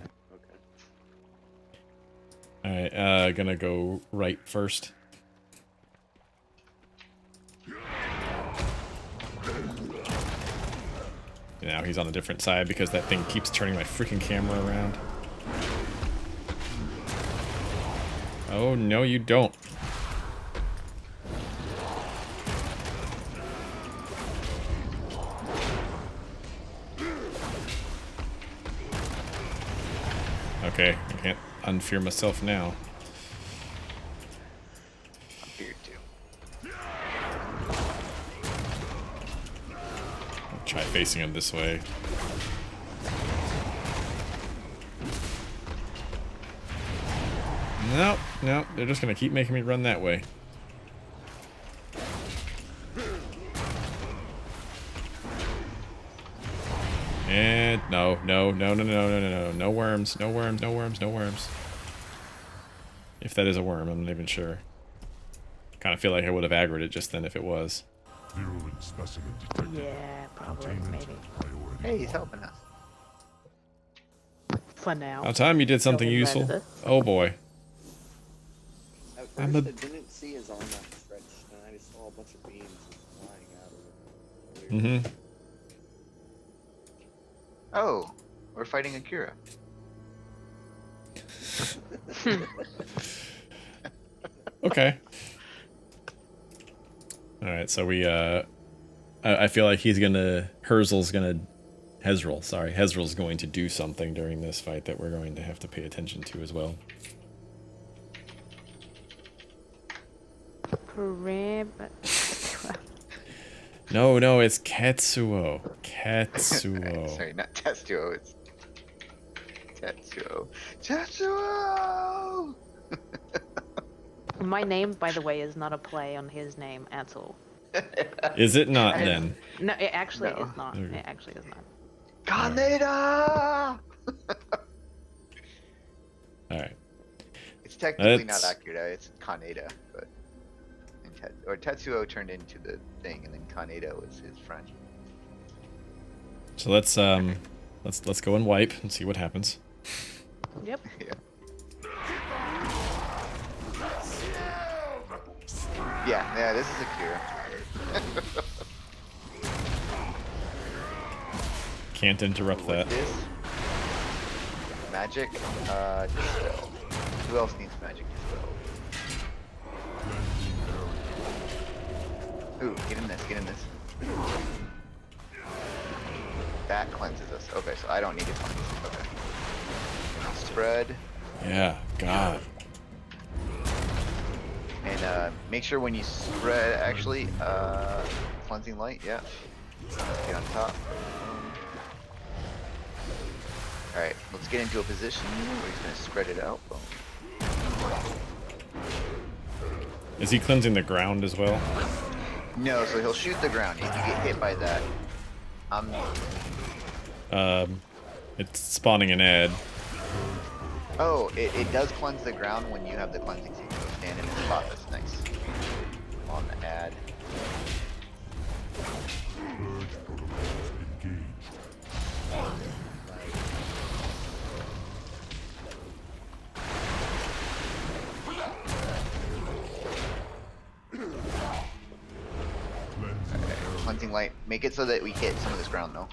Okay. Alright, gonna go right first. Now he's on a different side because that thing keeps turning my freaking camera around. Oh, no you don't. Okay, I can't unfear myself now. I'm feared too. I'll try facing him this way. Nope, nope, they're just gonna keep making me run that way. And no, no, no, no, no, no, no, no, no worms, no worms, no worms, no worms. If that is a worm, I'm not even sure. Kind of feel like I would have aggroed it just then if it was. Virulent specimen detected. Yeah, probably, Containment maybe. priority. Hey, he's helping us. For now. About time you did something Don't useful. regret Oh boy. At I'm first, a- I didn't see his arm outstretched, and I just saw a bunch of beams flying out of it. Weird. Mm-hmm. Oh, we're fighting Akira. Okay. Alright, so we, I feel like Hezral's going to do something during this fight that we're going to have to pay attention to as well. Crib. No, no, it's Katsuo. Katsuo. Sorry, not Tetsuo, it's Tetsuo. Tetsuo! My name, by the way, is not a play on his name at all. Is it not then? No, it actually No. is not. Okay. It actually is not. Kaneda! Alright. It's technically That's- not Akira, it's Kaneda, but Tetsuo turned into the thing, and then Kaneda was his friend. So let's go and wipe and see what happens. Yep. Yeah. Yeah, this is Akira. Can't interrupt that. What's this? Magic, dispel. Who else needs magic dispel? Ooh, get in this, get in this. That cleanses us. Okay, so I don't need to cleanse. Okay. Spread. Yeah, God. And make sure when you spread, actually, cleansing light, yeah. Get on top. Alright, let's get into a position where he's gonna spread it out. Boom. Is he cleansing the ground as well? No, so he'll shoot the ground. If you get hit by that, It's spawning an ad. oh, it does cleanse the ground when you have the cleansing seed. So stand in the spot that's nice. On the ad. Purge protocols engaged. Cleansing area. Cleansing light. Make it so that we hit some of this ground though.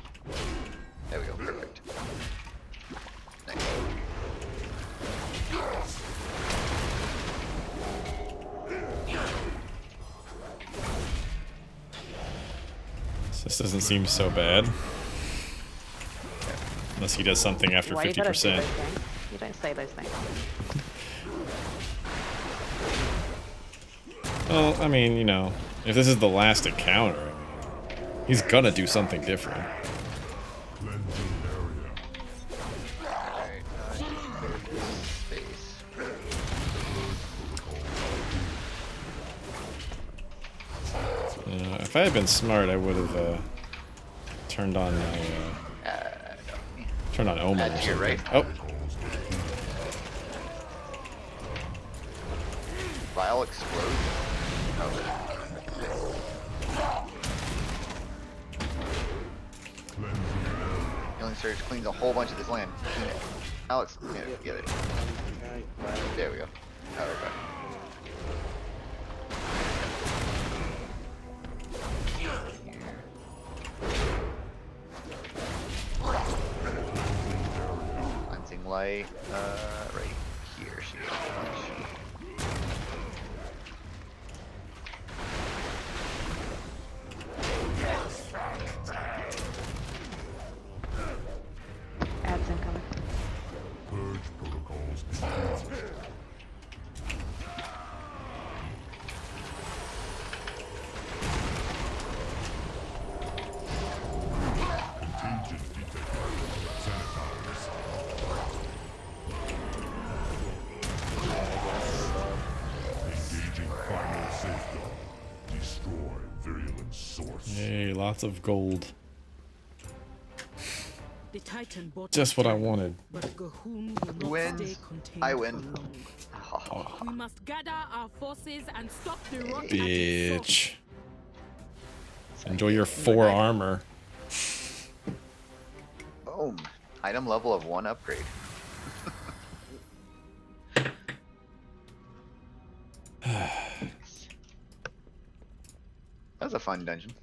There we go. Perfect. Nice. This doesn't seem so bad. Unless he does something after Why you gotta do 50%. those things? You don't say those things. Well, I mean, you know, if this is the last encounter, I mean, he's gonna do something different. Cleansing area. Alright, clear this space. If I had been smart, I would have turned on my turned on Omen or Add to your something. right. Oh, Vile explosion. Oh. Cleansing area. Healing Surge cleans a whole bunch of this land. Clean it. Alex, get it. There we go. Oh, okay. Cleansing light, right here. Should be a bunch. Ads incoming. Purge protocols engaged. Contagion detected. Sanitize. Engaging final safeguard. Destroy virulent source. yay, lots of gold. The Titan bought Just what I wanted. But Gahun will Who not wins? stay contained I for win. long. Oh, We must gather our forces and stop the rot at its source. Bitch. Enjoy your 4 armor. boom. Item level of 1 upgrade. That was a fun dungeon.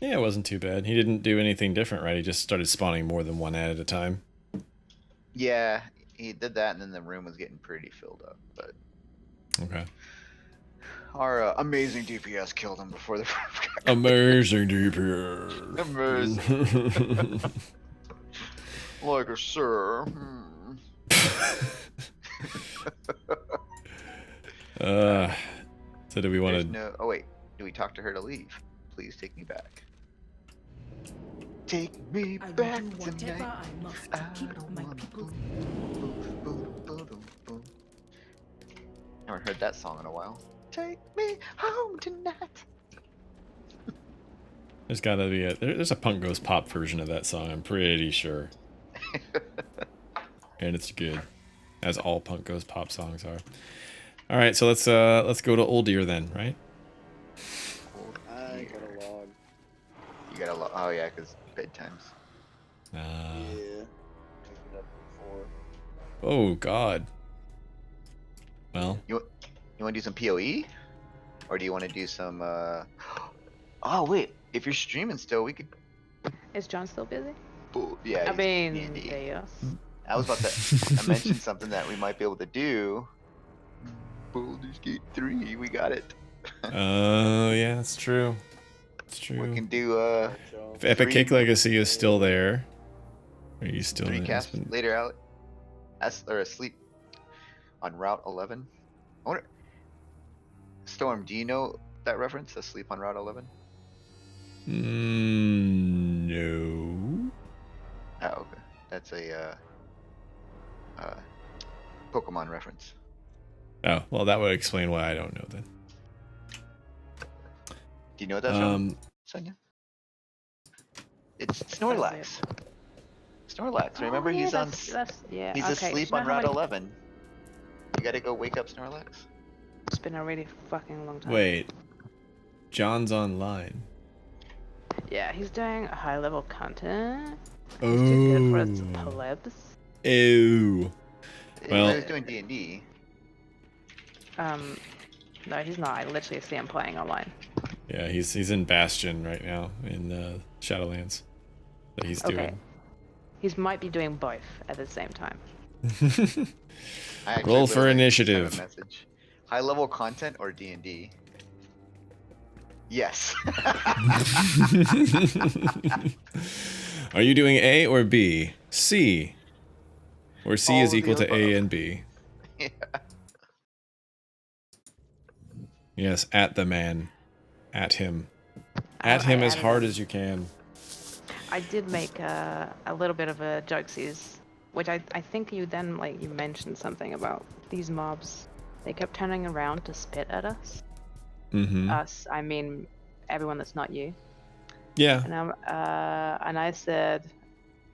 Yeah, it wasn't too bad. He didn't do anything different, right? He just started spawning more than one ad at a time. Yeah, he did that, and then the room was getting pretty filled up. But Okay. our amazing DPS killed him before the Amazing DPS. Amazing. Like a sir. So do we want There's to? no. Oh wait, do we talk to her to leave? Please take me back. Take me I will back do whatever tonight. I must I to keep don't my wanna people. boom. Haven't heard that song in a while. Take me home tonight. There's gotta be there's a Punk Goes Pop version of that song. I'm pretty sure, and it's good, as all Punk Goes Pop songs are. All right, so let's go to Old Deer then, right? I got a log. You gotta. Oh yeah, cause bedtimes. Yeah. Picked it up before. Oh God. Well, You want to do some PoE, or do you want to do some? Oh wait, if you're streaming still, we could. Is John still busy? Yeah. I he's mean, handy. yes. I was about to. I mentioned something that we might be able to do. Baldur's Gate 3, we got it. oh yeah, that's true. It's true. We can do If Epic 3 Cake Legacy is still there, are you still 3 there? casts later out. Or asleep on Route 11. I wonder. Storm, do you know that reference? Asleep on Route 11? No. Oh, okay. That's a Pokemon reference. Oh, well, that would explain why I don't know then. Do you know what that's from, Sonia? It's Snorlax. Snorlax. Remember, Oh, yeah, he's on. yeah. He's okay. asleep Do you on know how Route many- 11. You gotta go wake up Snorlax. It's been a really fucking long time. Wait. John's online. Yeah, he's doing high level content. He's too good for his plebs. Ew. When Well, he was doing D&D, No, he's not. I literally see him playing online. yeah, he's in Bastion right now in Shadowlands. That he's Okay. doing. He might be doing both at the same time. I actually Roll really for like this kind initiative. of message. High level content or D&D? Yes. Are you doing A or B? C. Where C All is of the equal to A above. and B. Yeah. Yes, at the man. At him. I At him as added hard him. as you can. I did make a little bit of a jokesies, which I think you then like you mentioned something about these mobs. They kept turning around to spit at us. Mm-hmm. Us, I mean everyone that's not you. Yeah. And I said,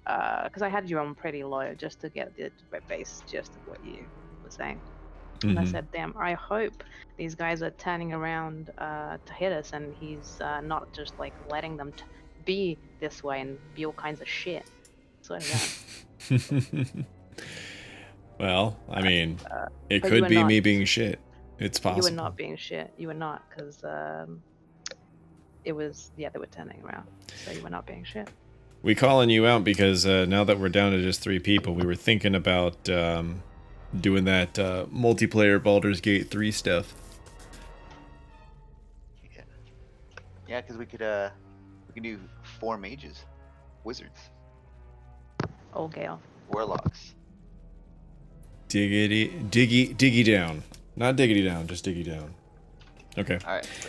because I had you on pretty low just to get the base gist of what you were saying. And I Mm-hmm. said, damn, I hope these guys are turning around to hit us and he's not just like letting them be this way and be all kinds of shit. Swear to God. Well, I mean, it But you could were be not. me being shit. It's possible. You were not being shit. You were not, because it was, yeah, they were turning around. So you were not being shit. We calling you out because now that we're down to just 3 people, we were thinking about doing that multiplayer Baldur's Gate 3 stuff. Yeah. Yeah, because we can do 4 mages, wizards, Old Gale. warlocks. Diggy down. Not diggity down, just diggy down. Okay. All right. So,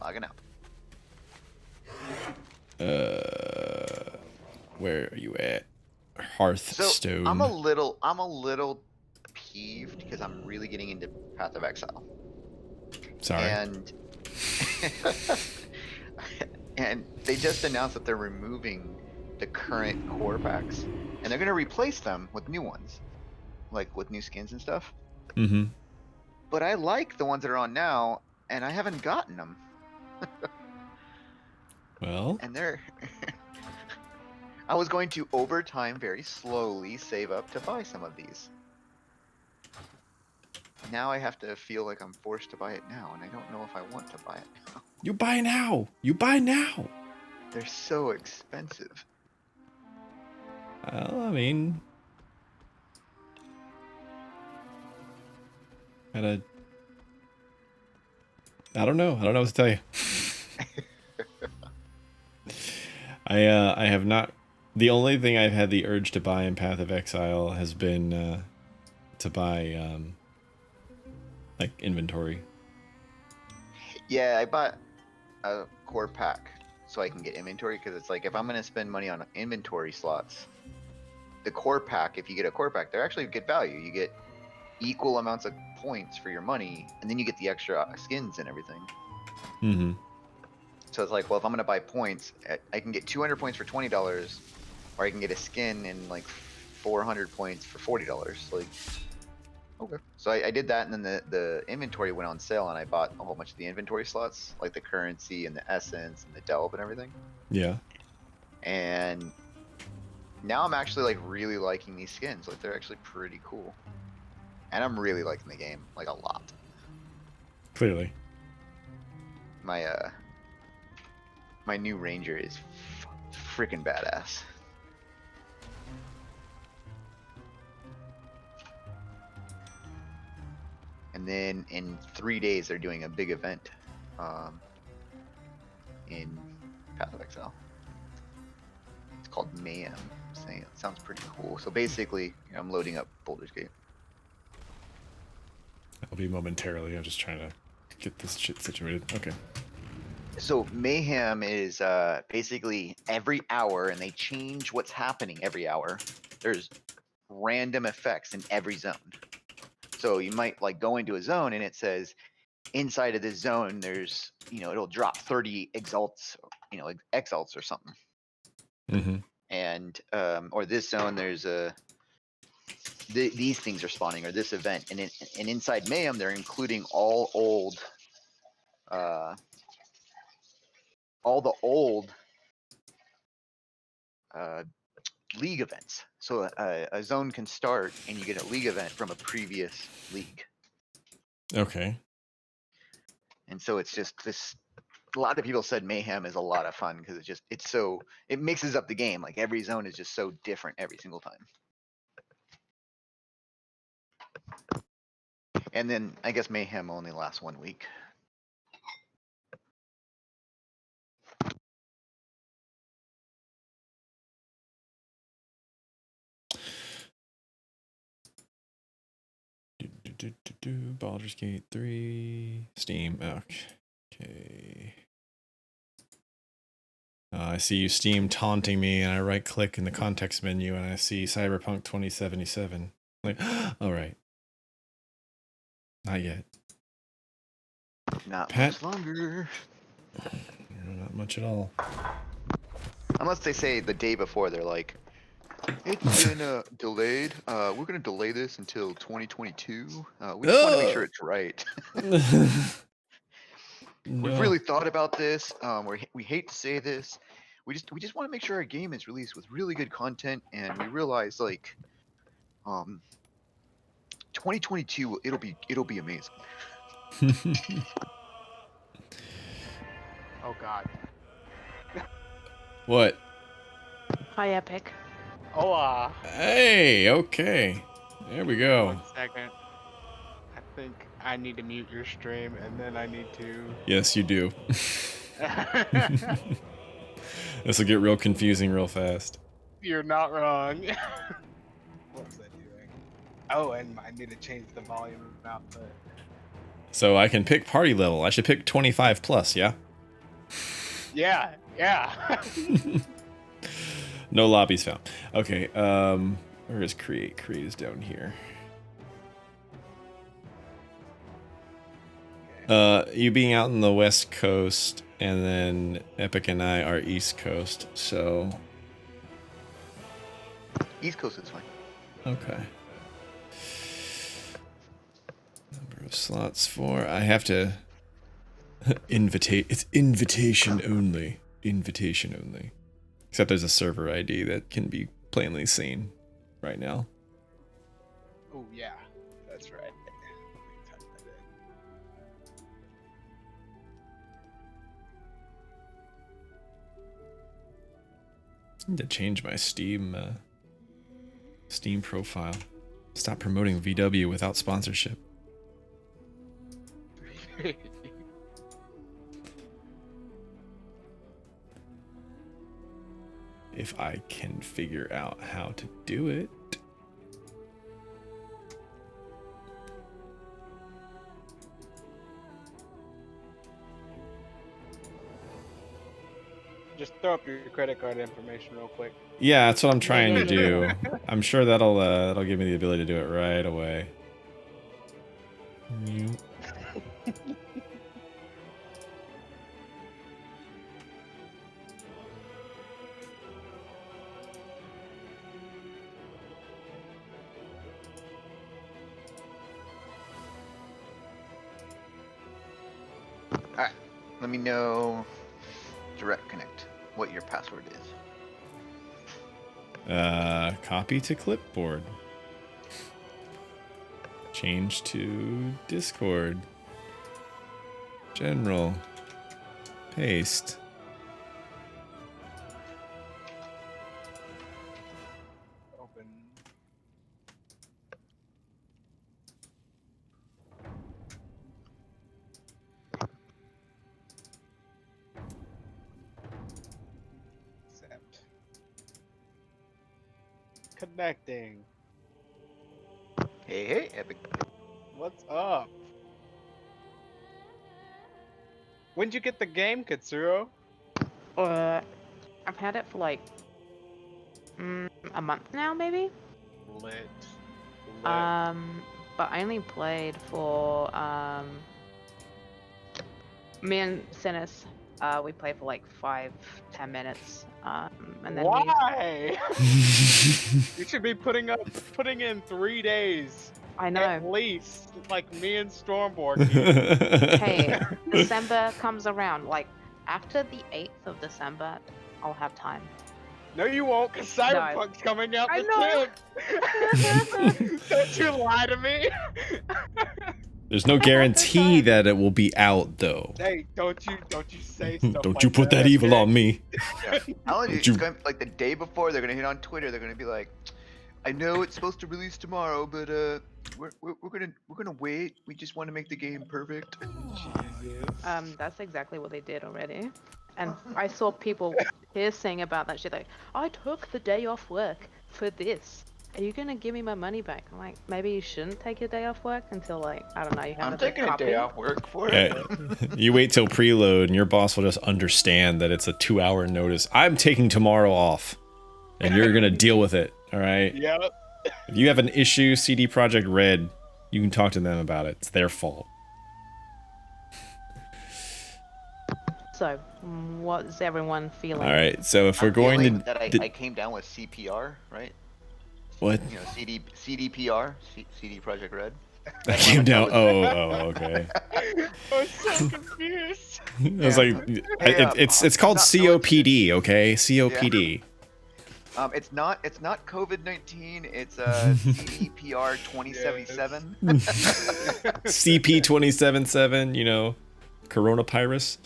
logging out. Where are you at? Hearthstone. So I'm a little peeved because I'm really getting into Path of Exile. Sorry. And and they just announced that they're removing the current core packs and they're gonna replace them with new ones, like with new skins and stuff. Mm-hmm. But I like the ones that are on now, and I haven't gotten them. Well, And they're I was going to over time very slowly save up to buy some of these. Now I have to feel like I'm forced to buy it now, and I don't know if I want to buy it now. you buy now. You buy now. They're so expensive. Well, I mean, I don't know. I don't know what to tell you. I have not. The only thing I've had the urge to buy in Path of Exile has been to buy like inventory. Yeah, I bought a core pack so I can get inventory, because it's like if I'm gonna spend money on inventory slots, the core pack, if you get a core pack, they're actually good value. You get equal amounts of points for your money, and then you get the extra skins and everything. Mm-hmm. So it's like, well, if I'm gonna buy points, I can get 200 points for $20, or I can get a skin and like 400 points for $40. Like, okay. So I did that, and then the inventory went on sale, and I bought a whole bunch of the inventory slots, like the currency and the essence and the delve and everything. Yeah. And now I'm actually like really liking these skins. Like, they're actually pretty cool, and I'm really liking the game like a lot. Clearly. My new ranger is freaking badass. And then in 3 days, they're doing a big event in Path of Exile. It's called Mayhem. Saying it sounds pretty cool. So basically, I'm loading up Baldur's Gate. I'll be momentarily. I'm just trying to get this shit situated. Okay. So Mayhem is basically every hour, and they change what's happening every hour. There's random effects in every zone. So you might like go into a zone and it says inside of this zone there's, it'll drop 30 exalts, exalts or something. Mm-hmm. And or this zone there's these things are spawning, or this event, and inside Mayhem they're including all old all the old league events. So a zone can start and you get a league event from a previous league. Okay. And so it's just this. A lot of people said Mayhem is a lot of fun because it mixes up the game. Like every zone is just so different every single time. And then I guess Mayhem only lasts 1 week. Baldur's Gate 3, Steam. Okay. I see you Steam taunting me, and I right click in the context menu, and I see Cyberpunk 2077. Like, all right. Not yet. Not Pat? much longer. Not much at all. Unless they say the day before, they're like, it's been delayed. We're going to delay this until 2022. We just want to make sure it's right. We've really thought about this. We hate to say this. We just want to make sure our game is released with really good content, and we realize like 2022 it'll be amazing. Oh God. What? Hi, Epic. Oh, Hey, okay. There we go. 1 second. I think I need to mute your stream, and then I need to. Yes, you do. This will get real confusing real fast. You're not wrong. What was I doing? Oh, and I need to change the volume output. So I can pick party level. I should pick 25 plus, yeah? Yeah, yeah. No lobbies found. Okay, where is create? Create is down here. You being out in the West Coast, and then Epic and I are East Coast, so... East Coast is fine. Okay. Number of slots for... I have to... It's invitation only. Invitation only. Except there's a server ID that can be plainly seen right now. Oh yeah, that's right. Let me type that in. I need to change my Steam profile. Stop promoting VW without sponsorship. If I can figure out how to do it. Just throw up your credit card information real quick. Yeah, that's what I'm trying to do. I'm sure that'll give me the ability to do it right away. Mute. Alright, let me know, direct connect, what your password is. Copy to clipboard. Change to Discord. General. Paste. Open. Accept. Connecting. Hey, Epic. What's up? When'd you get the game, Katsuro? I've had it for like a month now, maybe. Lit. But I only played for me and Sinis. We played for like 5-10 minutes. And then Why? You should be putting in 3 days. I know. At least, like me and Stormborg. Hey, December comes around. Like After the 8th of December, I'll have time. No, you won't, because Cyberpunk's coming out I the know. 10th. Don't you lie to me. There's no guarantee that it will be out, though. Hey, don't you say stuff Don't like you put that evil okay? on me. Yeah. Telling you, Don't you- it's going like the day before. They're gonna hit on Twitter. They're gonna be like, "I know it's supposed to release tomorrow, but we're gonna wait. We just want to make the game perfect." Jesus. That's exactly what they did already. And I saw people hissing about that shit. Like, I took the day off work for this. Are you gonna give me my money back? I'm like, maybe you shouldn't take your day off work until like, I don't know, you have I'm a good taking a copy. day off work for it. Yeah, you wait till preload, and your boss will just understand that it's a 2-hour notice. I'm taking tomorrow off, and you're gonna deal with it. All right. Yep. If you have an issue, CD Projekt Red, you can talk to them about it. It's their fault. So, what's everyone feeling? All right. So if we're I'm going feeling to, that I came down with CPR, right? what? You know, CDPR, CD Project Red. That came down. Oh, okay. I'm so confused. I was like, it's called COPD, okay? COPD. It's not COVID-19. It's CDPR 2077. CP277. You know, coronavirus.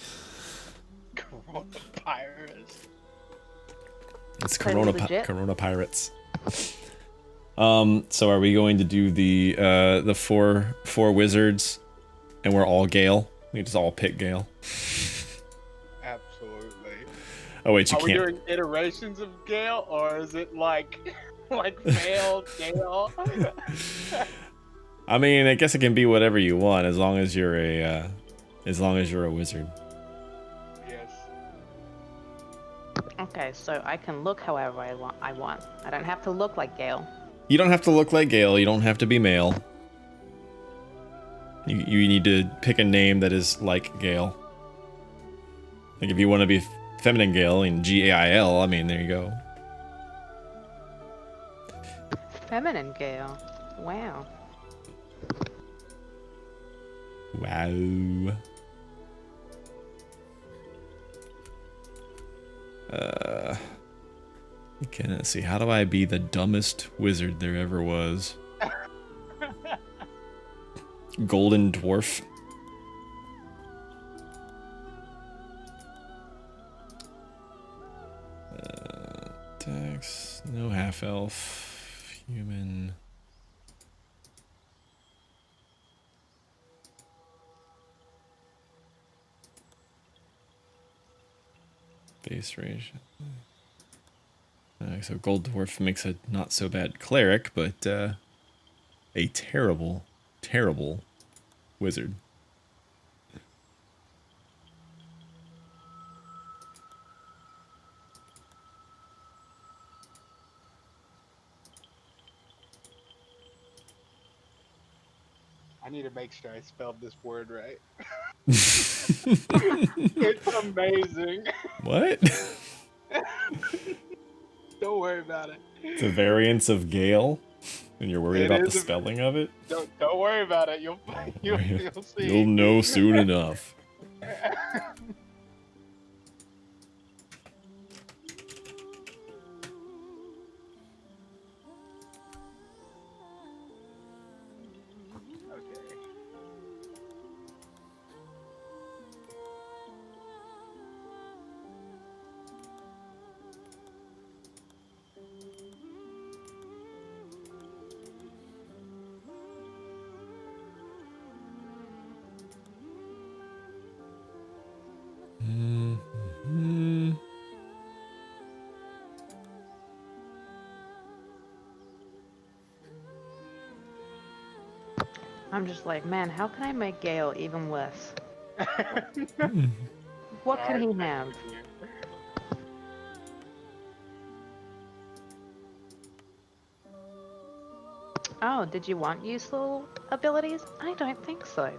Coronavirus. It's Totally legit. Corona Pirates. So are we going to do the four wizards, and we're all Gale? We just all pick Gale. Absolutely. Oh wait, you Are we can't. doing iterations of Gale, or is it like male Gale? I mean, I guess it can be whatever you want as long as you're a wizard. Yes. Okay, so I can look however I want. I don't have to look like Gale. You don't have to look like Gale. You don't have to be male. You need to pick a name that is like Gale. Like if you want to be feminine Gale and Gail, I mean, there you go. Feminine Gale. Wow. Wow. Okay, let's see. How do I be the dumbest wizard there ever was? Golden dwarf. Dex. No half elf. Human. Base range. So Gold Dwarf makes a not so bad cleric, but a terrible, terrible wizard. I need to make sure I spelled this word right. It's amazing. What? Don't worry about it. It's a variance of Gale, and you're worried It about the is a- spelling of it? Don't worry about it. You'll see. You'll know soon enough. Okay. I'm just like, man, how can I make Gale even worse? What can he have? Oh, did you want useful abilities? I don't think so.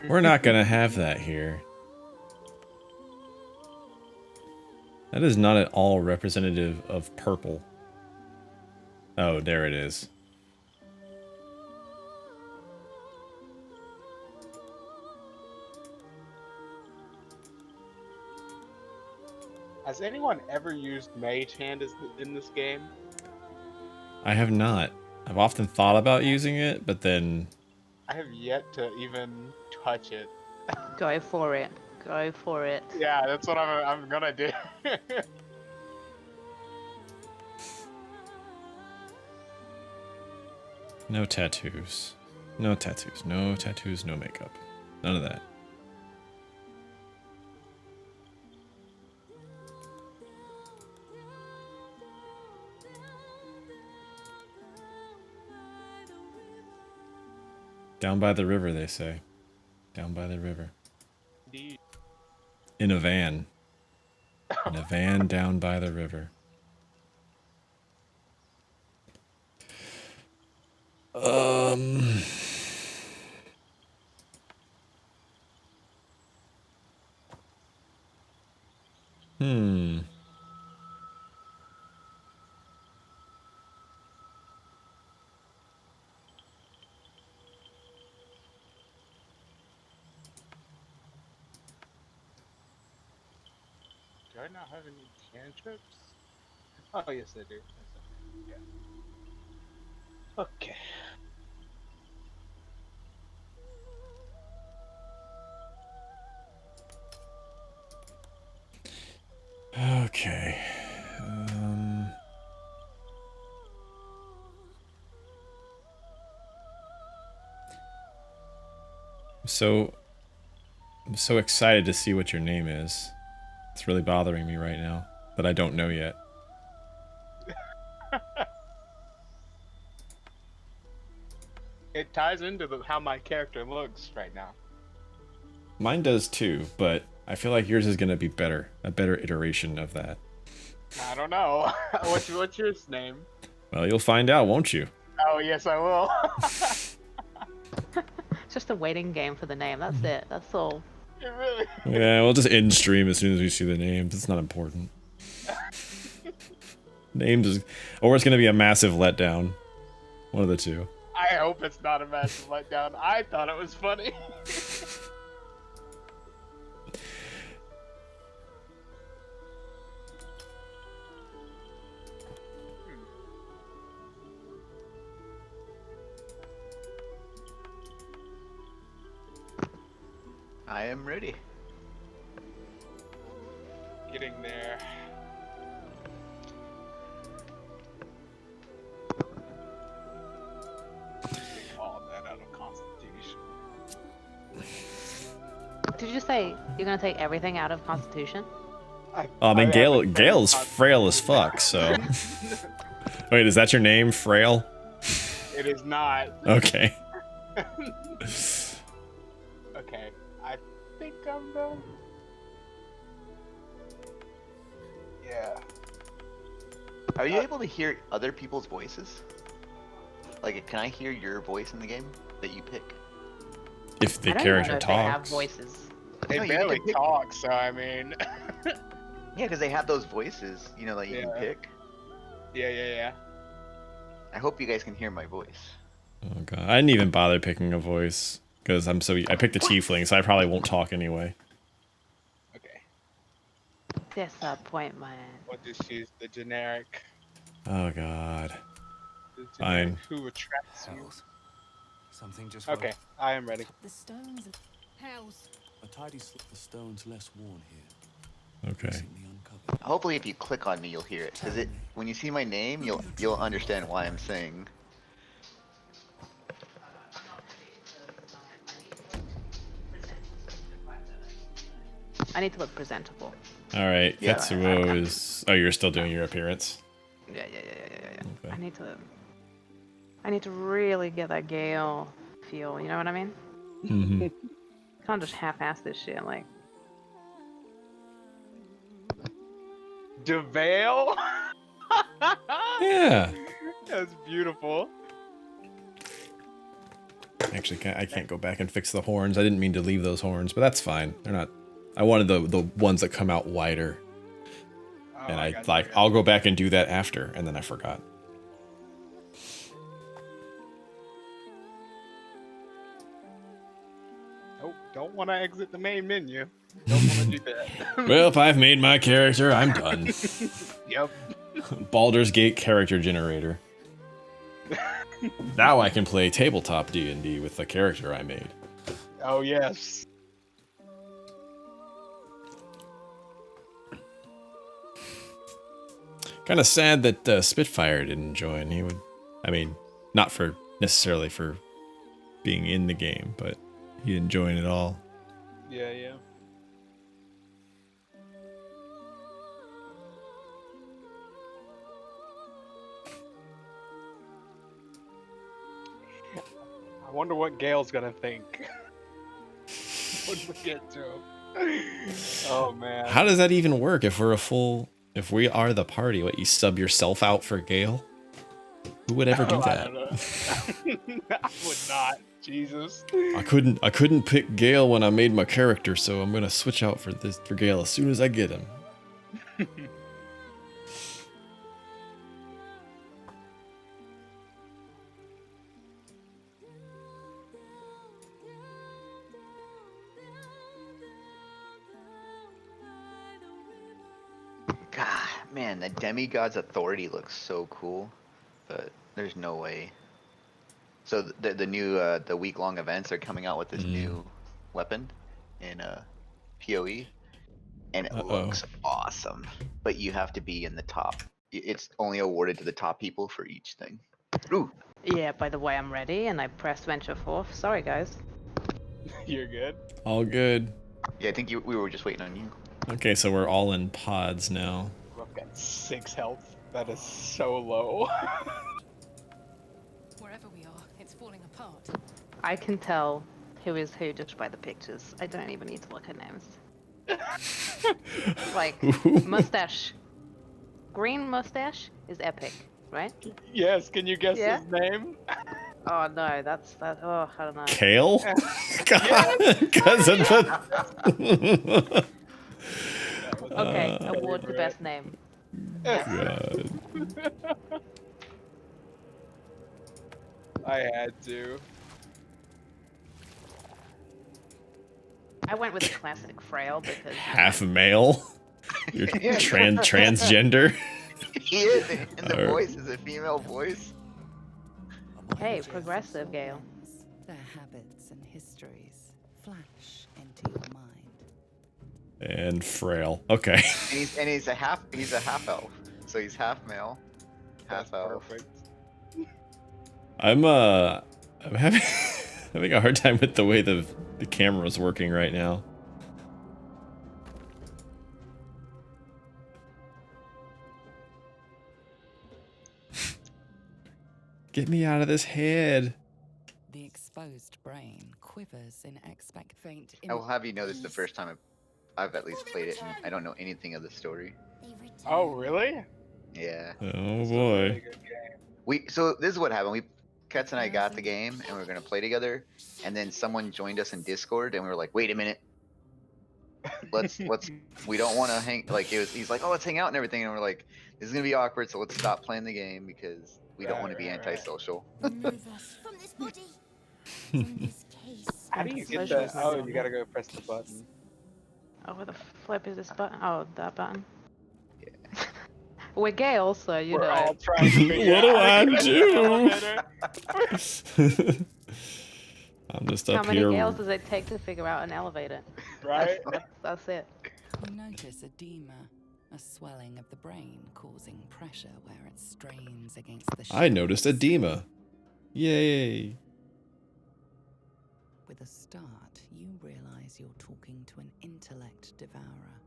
We're not gonna have that here. That is not at all representative of purple. Oh, there it is. Has anyone ever used Mage Hand in this game? I have not. I've often thought about using it, but then I have yet to even touch it. Go for it. Go for it. Yeah, that's what I'm gonna do. no tattoos. No tattoos. No tattoos, no makeup. None of that. Down by the river, they say. Down by the river. Indeed. In a van. In a van down by the river. Um... Hmm. Do I not have any cantrips? Oh, yes, I do. Yes, I do. Yeah. Okay. Okay. So I'm so excited to see what your name is. It's really bothering me right now, but I don't know yet. It ties into how my character looks right now. Mine does too, but I feel like yours is gonna be better. A better iteration of that. I don't know. What's your name? Well, you'll find out, won't you? Oh, yes, I will. It's just a waiting game for the name. That's it. That's all. It really. Yeah, we'll just end stream as soon as we see the names. It's not important. Names is, or it's gonna be a massive letdown. One of the two. I hope it's not a massive letdown. I thought it was funny. I am ready. Getting there. Take all that out of Constitution. Did you just say you're gonna take everything out of Constitution? Oh, I mean, have a Gale's Constitution. frail as fuck, so... Wait, is that your name, Frail? It is not. Okay. Okay, I think I'm done. Yeah. Are you able to hear other people's voices? Like, can I hear your voice in the game that you pick? If the I don't character know if they have talks. voices. They No, you barely can pick- talk, so I mean. Yeah, because they have those voices, you know, that you can Yeah. pick. Yeah. I hope you guys can hear my voice. Oh god, I didn't even bother picking a voice because I picked a tiefling, so I probably won't talk anyway. Okay. Disappointment. We'll just use the generic. Oh god. The Fine. generic who attracts you. Hells. Something just Okay, I am ready. The stones. Hells. A tidy slip. The stone's less worn here. Okay. Recently uncovered. Hopefully, if you click on me, you'll hear it. Because when you see my name, you'll understand why I'm saying. I need to look presentable. All right, Yeah. Katsuo is. Oh, you're still doing your appearance. Yeah. Okay. I need to really get that Gale feel. You know what I mean? Mm-hmm. Can't just half-ass this shit. Like, DeVale? Yeah. That's beautiful. Actually, I can't go back and fix the horns. I didn't mean to leave those horns, but that's fine. They're not. I wanted the ones that come out wider, Oh, and I got like you. I'll go back and do that after, and then I forgot. Oh, don't want to exit the main menu. Don't want to do that. Well, if I've made my character, I'm done. Yep. Baldur's Gate character generator. Now I can play tabletop D&D with the character I made. Oh yes. Kind of sad that Spitfire didn't join. He would, I mean, not for necessarily for being in the game, but he didn't join at all. Yeah, yeah. I wonder what Gail's gonna think when we get to him. Oh man. How does that even work if we're if we are the party? What, you sub yourself out for Gale? Who would ever do I that? don't know. I would not. Jesus. I couldn't pick Gale when I made my character, so I'm gonna switch out for Gale as soon as I get him. God, man, the demigod's authority looks so cool, but there's no way. So the new the week-long events are coming out with this new weapon in PoE, and it looks awesome. But you have to be in the top. It's only awarded to the top people for each thing. Ooh, Yeah, by the way, I'm ready, and I pressed venture forth. Sorry, guys. You're good. All good. yeah, I think we were just waiting on you. Okay, so we're all in pods now. I've got 6 health. That is so low. Wherever we are, it's falling apart. I can tell who is who just by the pictures. I don't even need to look at names. Like, mustache. Green mustache is epic, right? Yes, can you guess Yeah? his name? Oh no, that's that. Oh, I don't know. Kale? Cousin. Okay, award the best name. God. I had to. I went with the classic frail because Half male. You're transgender. He is, and the Alright. voice is a female voice. hey, progressive Gale. Their habits and histories flash into your mind. And frail. Okay. And he's a half elf, so he's half male, half elf. Perfect. I'm having having a hard time with the way the camera's working right now. Get me out of this head. The exposed brain quivers in faint. I will have you know this is the first time I've at least played it, and I don't know anything of the story. Oh, really? Yeah. Oh Really boy. good game. So this is what happened. Katz and I got the game, and we were gonna play together, and then someone joined us in Discord, and we were like, wait a minute. Let's we don't want to hang, like, he's like, oh, let's hang out and everything, and we're like, this is gonna be awkward, so let's stop playing the game because we don't want to be Right. antisocial. Remove us from this body. From this case. How do you get Antisocial that? is Oh, not you gotta go press the button. Oh, where the flip is this button? Oh, that button. We're Gale, so you We're know. all trying to figure What do out I how to get do? better. I'm just How up many here. Gales does it take to figure out an elevator? Right? That's it. You notice edema, a swelling of the brain causing pressure where it strains against the I noticed shins. edema. Yay. With a start, you realize you're talking to an intellect devourer.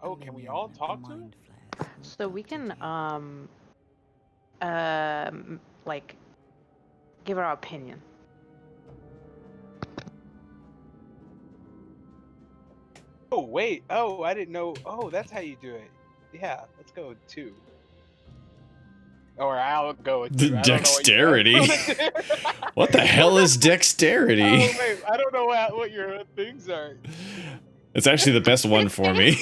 Oh, can we all talk to him? So we can like give our opinion. Oh, wait. Oh, I didn't know. Oh, that's how you do it. Yeah, let's go with 2. Or I'll go with 2. I don't know what you Dexterity? guys wanna do. What the hell is dexterity? Oh, wait. I don't know what your things are. It's actually the best one for me.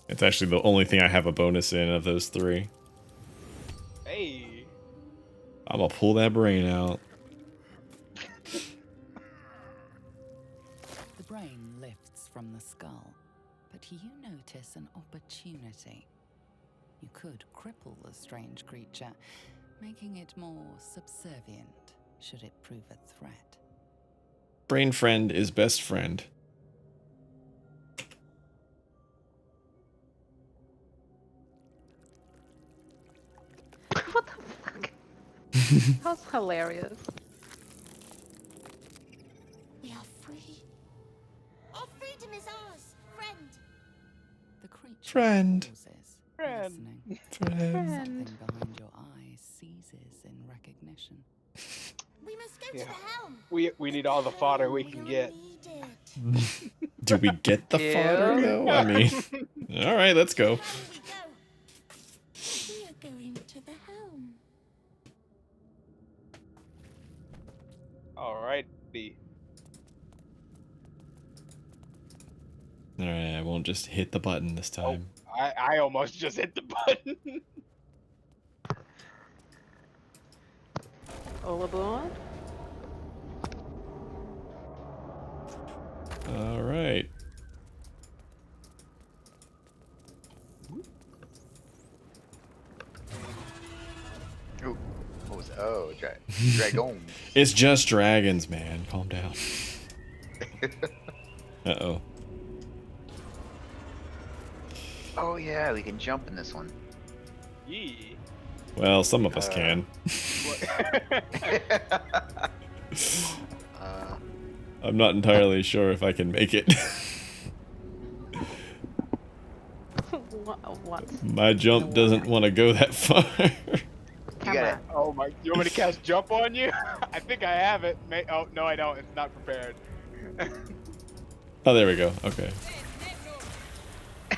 It's actually the only thing I have a bonus in of those 3. Hey. I'm gonna pull that brain out. from the skull, but you notice an opportunity. You could cripple the strange creature, making it more subservient should it prove a threat. Brain friend is best friend. What the fuck? That's hilarious. We are free. Our freedom is ours, friend. The creature Friend. pauses, Friend. listening. Friend. Something behind your eyes seizes in recognition. We must go Yeah. to the helm. We need all the fodder we can are get. needed. Do we get the fodder though? I mean, all right, let's go. How will we go? We are going to the helm. Alrighty. All right, I won't just hit the button this time. I almost just hit the button. All aboard? All right. Ooh, what was that? Oh, dragon. It's just dragons, man. Calm down. Uh-oh. Oh yeah, we can jump in this one. Yee. Well, some of us can. I'm not entirely sure if I can make it. What? My jump doesn't want to go that far. You got it. Oh my! You want me to cast jump on you? I think I have it. Oh no, I don't. It's not prepared. Oh, there we go. Okay.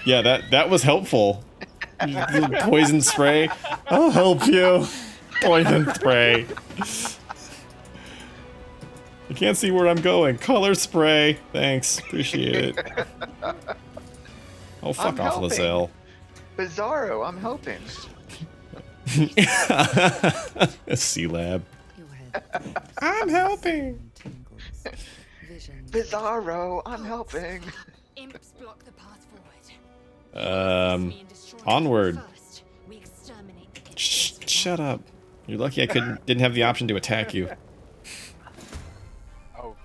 Yeah, that was helpful. Poison spray. I'll help you. Poison spray. I can't see where I'm going. Color spray. Thanks. Appreciate it. Oh, fuck I'm off, helping. Lizelle. Bizarro, I'm helping. A C-Lab. Your head I'm helping. tingles. Visions Bizarro, I'm helping. Imps block the path forward. Me and destroy Onward. them first. We exterminate the imps. Shut up. You're lucky I didn't have the option to attack you. Oh,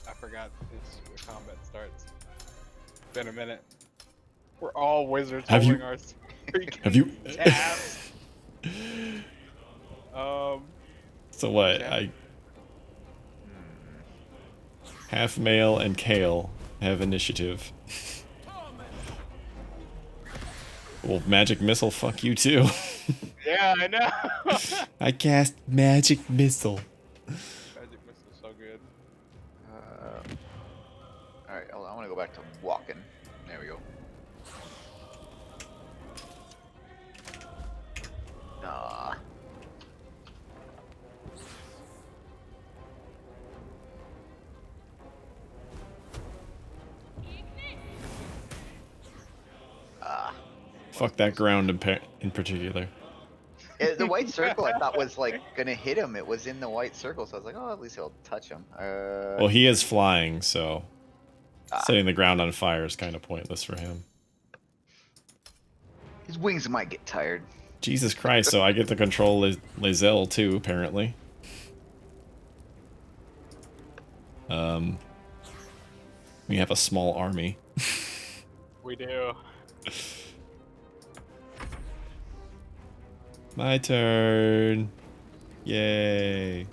I forgot. It's where combat starts. Been a minute. We're all wizards Have you- holding our freaking have you- tabs. So what? Okay. Half male and Kale have initiative. Well, magic missile, fuck you too. Yeah, I know. I cast magic missile. Magic missile's so good. Alright, I want to go back to walking. There we go. Ah. Fuck that ground in particular. The white circle I thought was like gonna hit him. It was in the white circle, so I was like, oh, at least he'll touch him. Well, he is flying, so setting the ground on fire is kind of pointless for him. His wings might get tired. Jesus Christ, so I get to control Lizelle too, apparently. We have a small army. We do. My turn. Yay.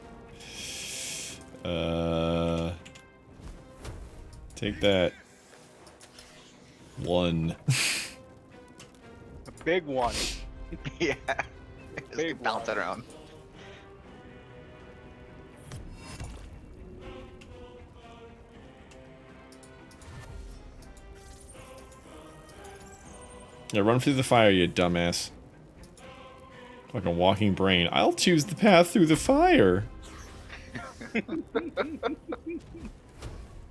Take that. One. A big one. Yeah. Just Big bounce it around. Yeah, run through the fire, you dumbass. Like a walking brain. I'll choose the path through the fire.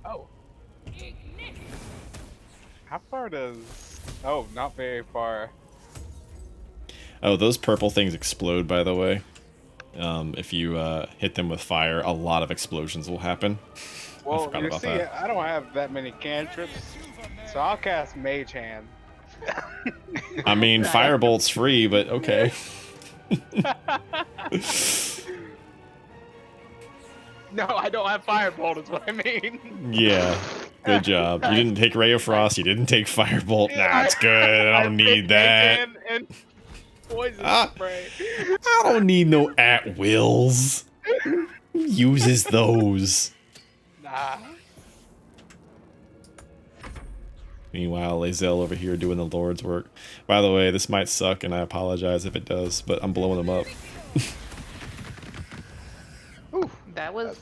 Oh. How far does... Oh, not very far. Oh, those purple things explode, by the way. if you hit them with fire, a lot of explosions will happen. I Well, forgot you about see, that. I don't have that many cantrips, so I'll cast Mage Hand. I mean, Firebolt's free, but okay. No, I don't have Firebolt, is what I mean. Yeah, good job. You didn't take Ray of Frost, you didn't take Firebolt. Nah, it's good. I don't need that. And poison spray. I don't need no at-wills. Who uses those? Nah. Meanwhile, Lae'zel over here doing the Lord's work. By the way, this might suck, and I apologize if it does, but I'm blowing them up. That was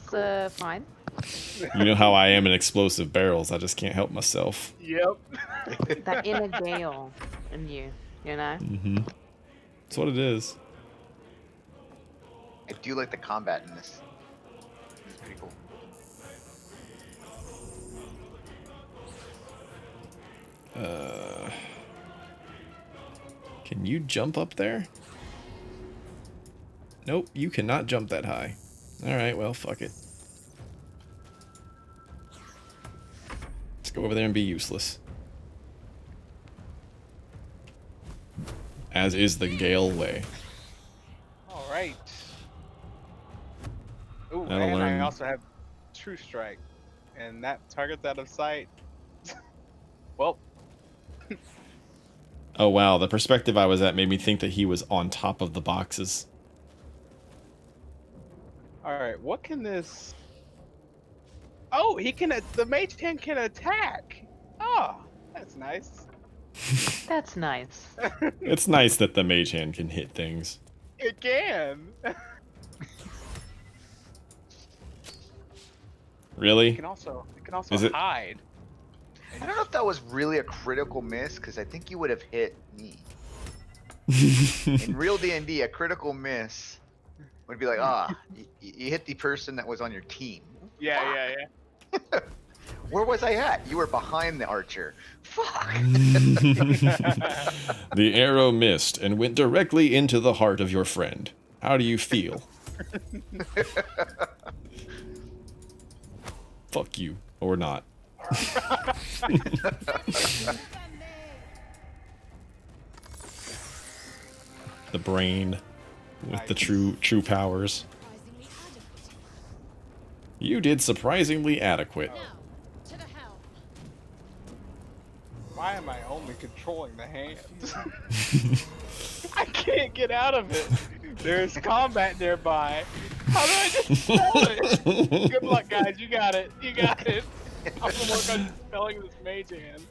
fine. You know how I am in explosive barrels. I just can't help myself. Yep. That inner Gale in you, you know? Mm-hmm. That's what it is. I do like the combat in this. It's pretty cool. Can you jump up there? Nope, you cannot jump that high. Alright, well, fuck it. Let's go over there and be useless. As is the Gale way. Alright. Ooh, That'll and learn. I also have True Strike. And that target's out of sight. Well. Oh wow, the perspective I was at made me think that he was on top of the boxes. Alright, what can this... Oh, he can... The Mage Hand can attack! Oh, that's nice. That's nice. It's nice that the Mage Hand can hit things. It can! Really? It can also Is it- hide. I don't know if that was really a critical miss, because I think you would have hit me. In real D&D, a critical miss would be like, you hit the person that was on your team. Yeah. Where was I at? You were behind the archer. Fuck. The arrow missed and went directly into the heart of your friend. How do you feel? Fuck you. Or not. The brain with the true powers. You did surprisingly adequate. Why am I only controlling the hands? I can't get out of it. There's combat nearby. How do I just spell it? Good luck, guys. You got it. You got it. I'm gonna work on spelling this Mage Hand.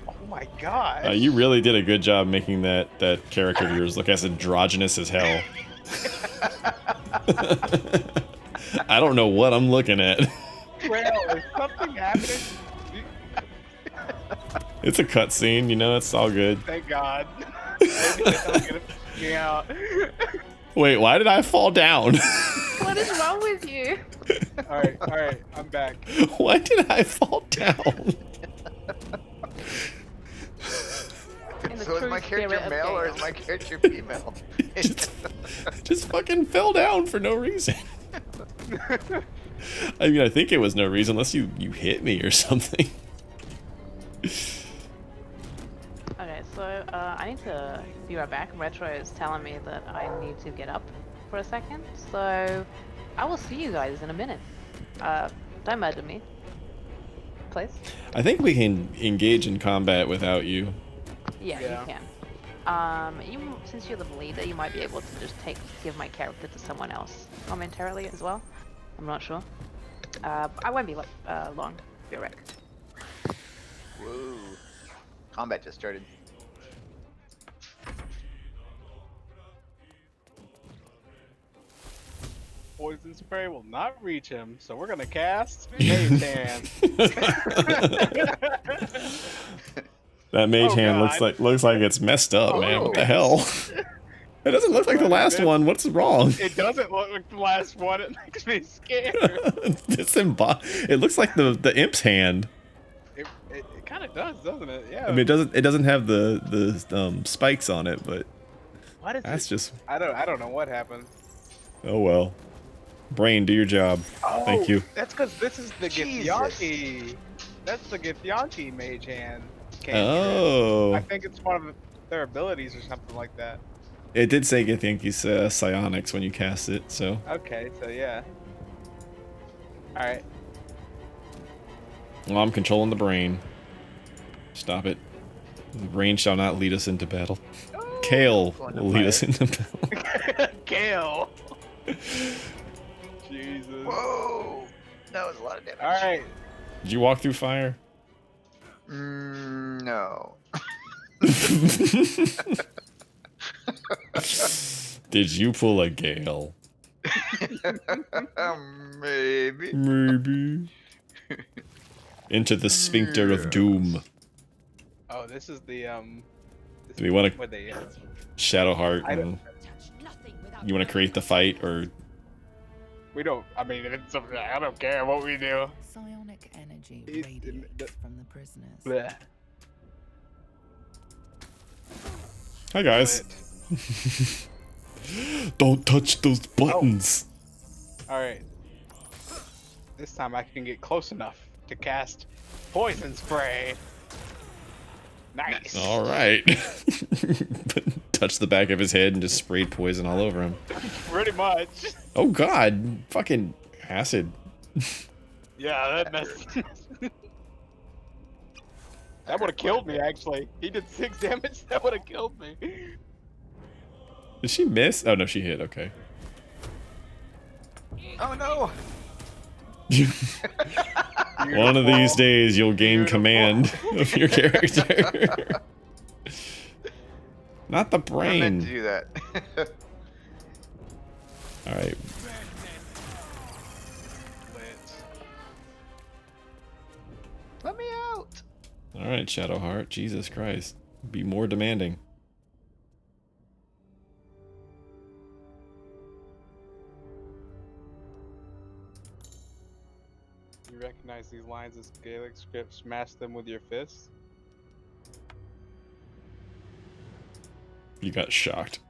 Oh my god. You really did a good job making that character of yours look as androgynous as hell. I don't know what I'm looking at. Well, is something happening? It's a cutscene, you know, it's all good. Thank God. Maybe they'll get me out. Wait, why did I fall down? What is wrong with you? Alright, I'm back. Why did I fall down? So is my character male or is my character female? just fucking fell down for no reason. I mean, I think it was no reason unless you hit me or something. Okay, so I need to be right back. Retro is telling me that I need to get up for a second, so I will see you guys in a minute. Don't murder me, please. I think we can engage in combat without you. Yeah, you can. Since you're the leader, you might be able to just give my character to someone else momentarily as well. I'm not sure. I won't be long. Be right back. Whoa. Combat just started. Poison spray will not reach him, so we're gonna cast Mage Hand. That Mage Oh, Hand God. looks like it's messed up, man. What the Oh. hell? It doesn't look like the last one. What's wrong? It doesn't look like the last one. It makes me scared. It looks like the imp's hand. It kind of does, doesn't it? Yeah. I mean, it doesn't have the spikes on it, but What is That's it? just. I don't know what happened. Oh well. Brain, do your job. Oh, Thank you. that's because this is the Jesus. Githyanki. That's the Githyanki mage hand cantrip. I Oh. think it's one of their abilities or something like that. It did say Githyanki's psionics when you cast it, so. Okay, so yeah. Alright. Well, I'm controlling the brain. Stop it. The brain shall not lead us into battle. Kale Going to will lead fire. us into battle. Gale! Jesus. Whoa! That was a lot of damage. Alright. Did you walk through fire? No. Did you pull a Gale? Maybe. Maybe. Into the sphincter of doom. Oh, this is the Do we want to what they Shadowheart I and you want to create the fight, or we don't. I mean, it's I don't care what we do. Psionic energy It- radiates from the prisoners. Bleh. hi guys. Don't touch those buttons. All right. This time I can get close enough to cast poison spray. Nice. All right. Touch the back of his head and just sprayed poison all over him. Pretty much. Oh god, fucking acid. Yeah, that messed. That would have killed me, actually. He did 6 damage. That would have killed me. Did she miss? Oh no, she hit. Okay. Oh no! One of these days you'll gain command of your character. Not the I meant brain. to do that. All right. Let me out. All right, Shadowheart. Jesus Christ. Be more demanding. You recognize these lines as Gaelic script, smash them with your fists? You got shocked.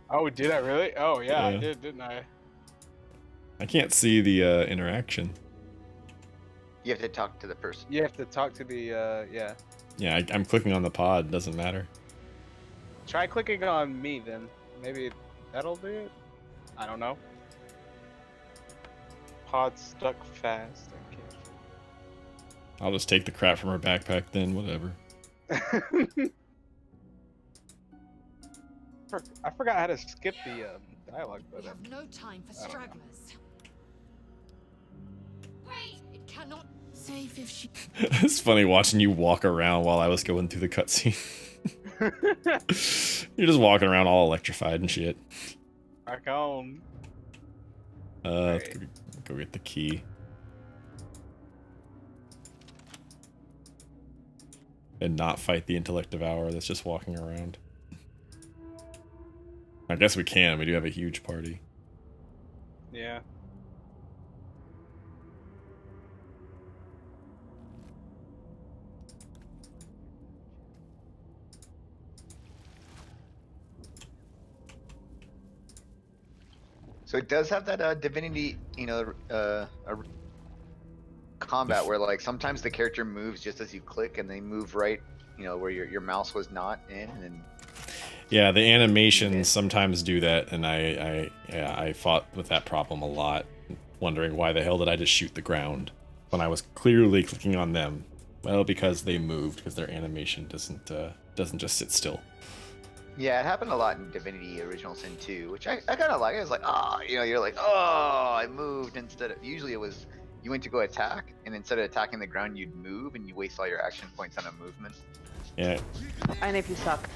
Oh, did I really? Oh, yeah, I Yeah. did, didn't I? I can't see the interaction. You have to talk to the person. You have to talk to the, yeah. Yeah, I'm clicking on the pod. Doesn't matter. Try clicking on me then. Maybe that'll do it? I don't know. Pod stuck fast. I I'll just take the crap from her backpack then. Whatever. can't. I forgot how to skip the dialogue We button. have no time for I don't know. stragglers. Wait! It cannot save if she. It's funny watching you walk around while I was going through the cutscene. You're just walking around all electrified and shit. Back on. Let's go get the key. And not fight the intellect devourer that's just walking around. I guess we can. We do have a huge party. Yeah. So it does have that divinity, combat where like sometimes the character moves just as you click, and they move right, where your mouse was not in, and Yeah, the animations sometimes do that, and I fought with that problem a lot, wondering why the hell did I just shoot the ground when I was clearly clicking on them. Well, because they moved, because their animation doesn't just sit still. yeah, it happened a lot in Divinity Original Sin 2, which I kind of like. I was like, you're like, oh, I moved instead of. Usually it was you went to go attack, and instead of attacking the ground, you'd move, and you waste all your action points on a movement. Yeah. And if you suck.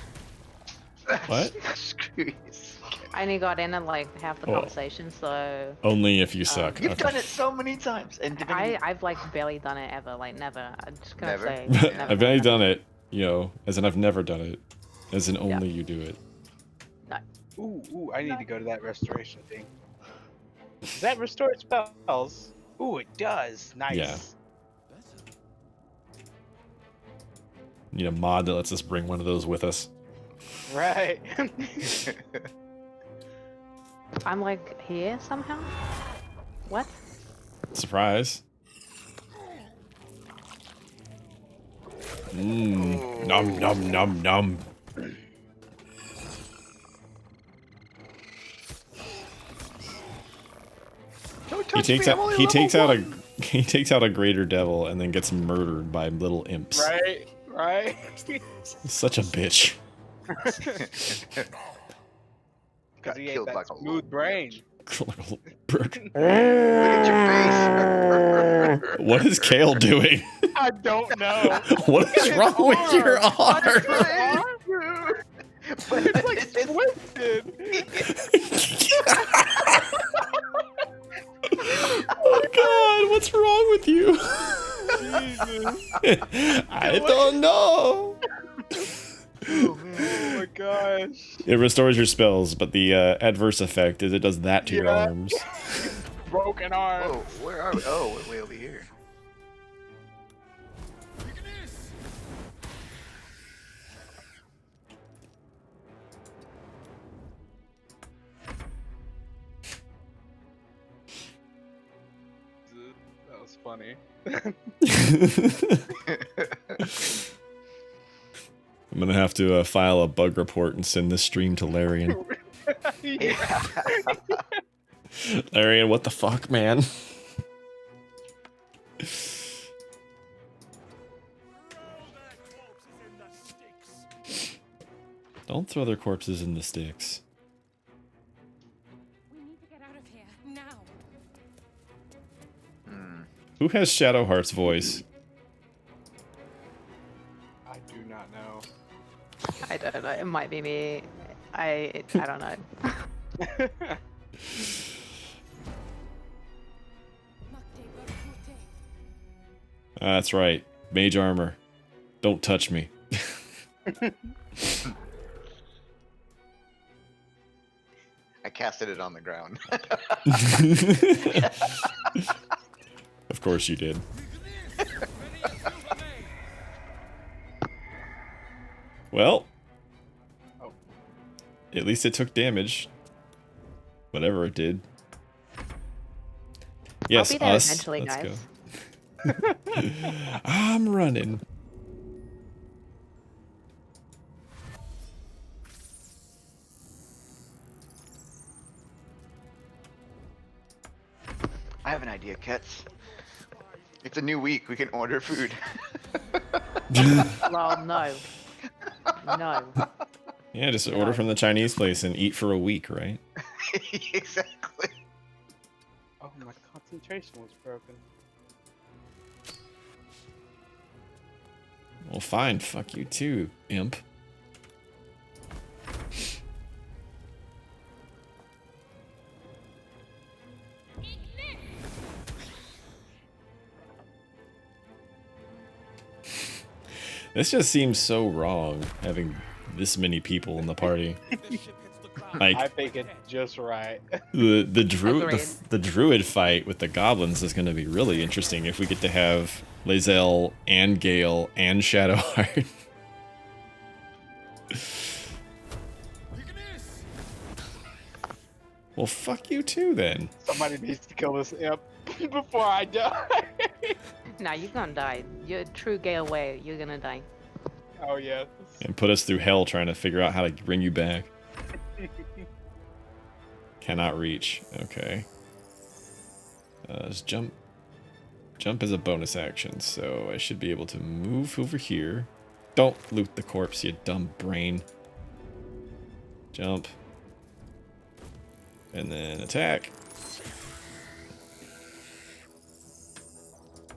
What? Screw you. I only got in at like half the Oh. conversation, so Only if you suck. You've Okay. done it so many times, and Divinity. I've like barely done it ever, like never. I'm just gonna Never? say Yeah. I've only done it, as in I've never done it, as in only you do it. Ooh, I need to go to that restoration thing. Does that restore spells? Ooh, it does. Nice. Yeah. Need a mod that lets us bring one of those with us. Right. I'm like here somehow? What? Surprise. Mmm. Nom nom nom nom. Don't He touch takes me, I'm out only he level takes out a 1. he takes out a greater devil and then gets murdered by little imps. Right. Right. He's such a bitch. Because he ate killed that like a smooth little brain. Look at your face. What is Kale doing? I don't know. What is His wrong with your arm. arm? It's like twisted. Oh God, what's wrong with you? Jesus. I don't know. Oh my gosh. It restores your spells, but the adverse effect is it does that to your arms. Broken arm. Whoa, where are we? Oh, we're way over here. That was funny. I'm gonna have to file a bug report and send this stream to Larian. Yeah. Larian, what the fuck, man? Don't throw their corpses in the sticks. We need to get out of here now. Who has Shadowheart's voice? I do not know. I don't know. It might be me. I don't know. That's right. Mage armor. Don't touch me. I casted it on the ground. Of course you did. Well, at least it took damage. Whatever it did. Yes, I'll be there us. eventually, Let's guys. go. I'm running. I have an idea, Kets. It's a new week. We can order food. Well, no. No. Yeah, just order from the Chinese place and eat for a week, right? Exactly. Oh, my concentration was broken. Well, fine. Fuck you too, imp. This just seems so wrong, having this many people in the party. I Like think it's just right. the Agreed. druid fight with the goblins is going to be really interesting if we get to have Lae'zel and Gale and Shadowheart. Well, fuck you too then. Somebody needs to kill this imp before I die. No, you're gonna die. You're a true Gale way. You're gonna die. Oh, yes. And put us through hell trying to figure out how to bring you back. Cannot reach. Okay. Just jump. Jump is a bonus action, so I should be able to move over here. Don't loot the corpse, you dumb brain. Jump. And then attack.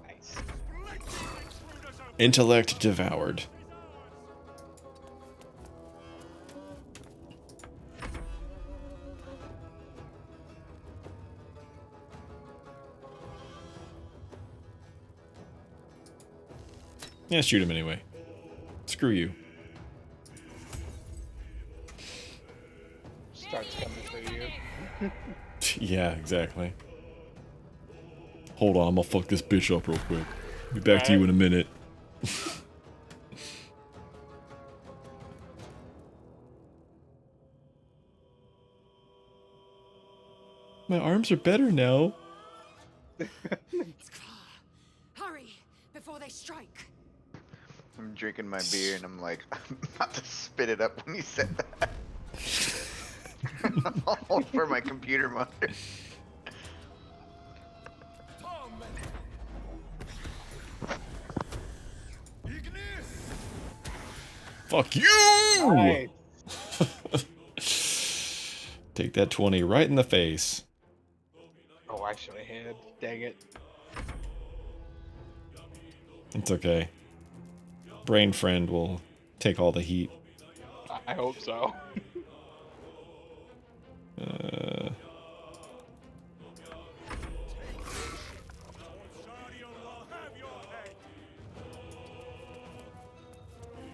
Nice. Intellect devoured. Yeah, shoot him anyway. Screw you. Starts coming for you. Yeah, exactly. Hold on, I'm gonna fuck this bitch up real quick. Be back to you in a minute. My arms are better now. Hurry before they strike. I'm drinking my beer and I'm like, I'm about to spit it up when you said that. All over my computer monitor. Fuck you! Nice. Take that 20 right in the face. Oh, I should have had. Dang it. It's okay. Brain friend will take all the heat. I hope so.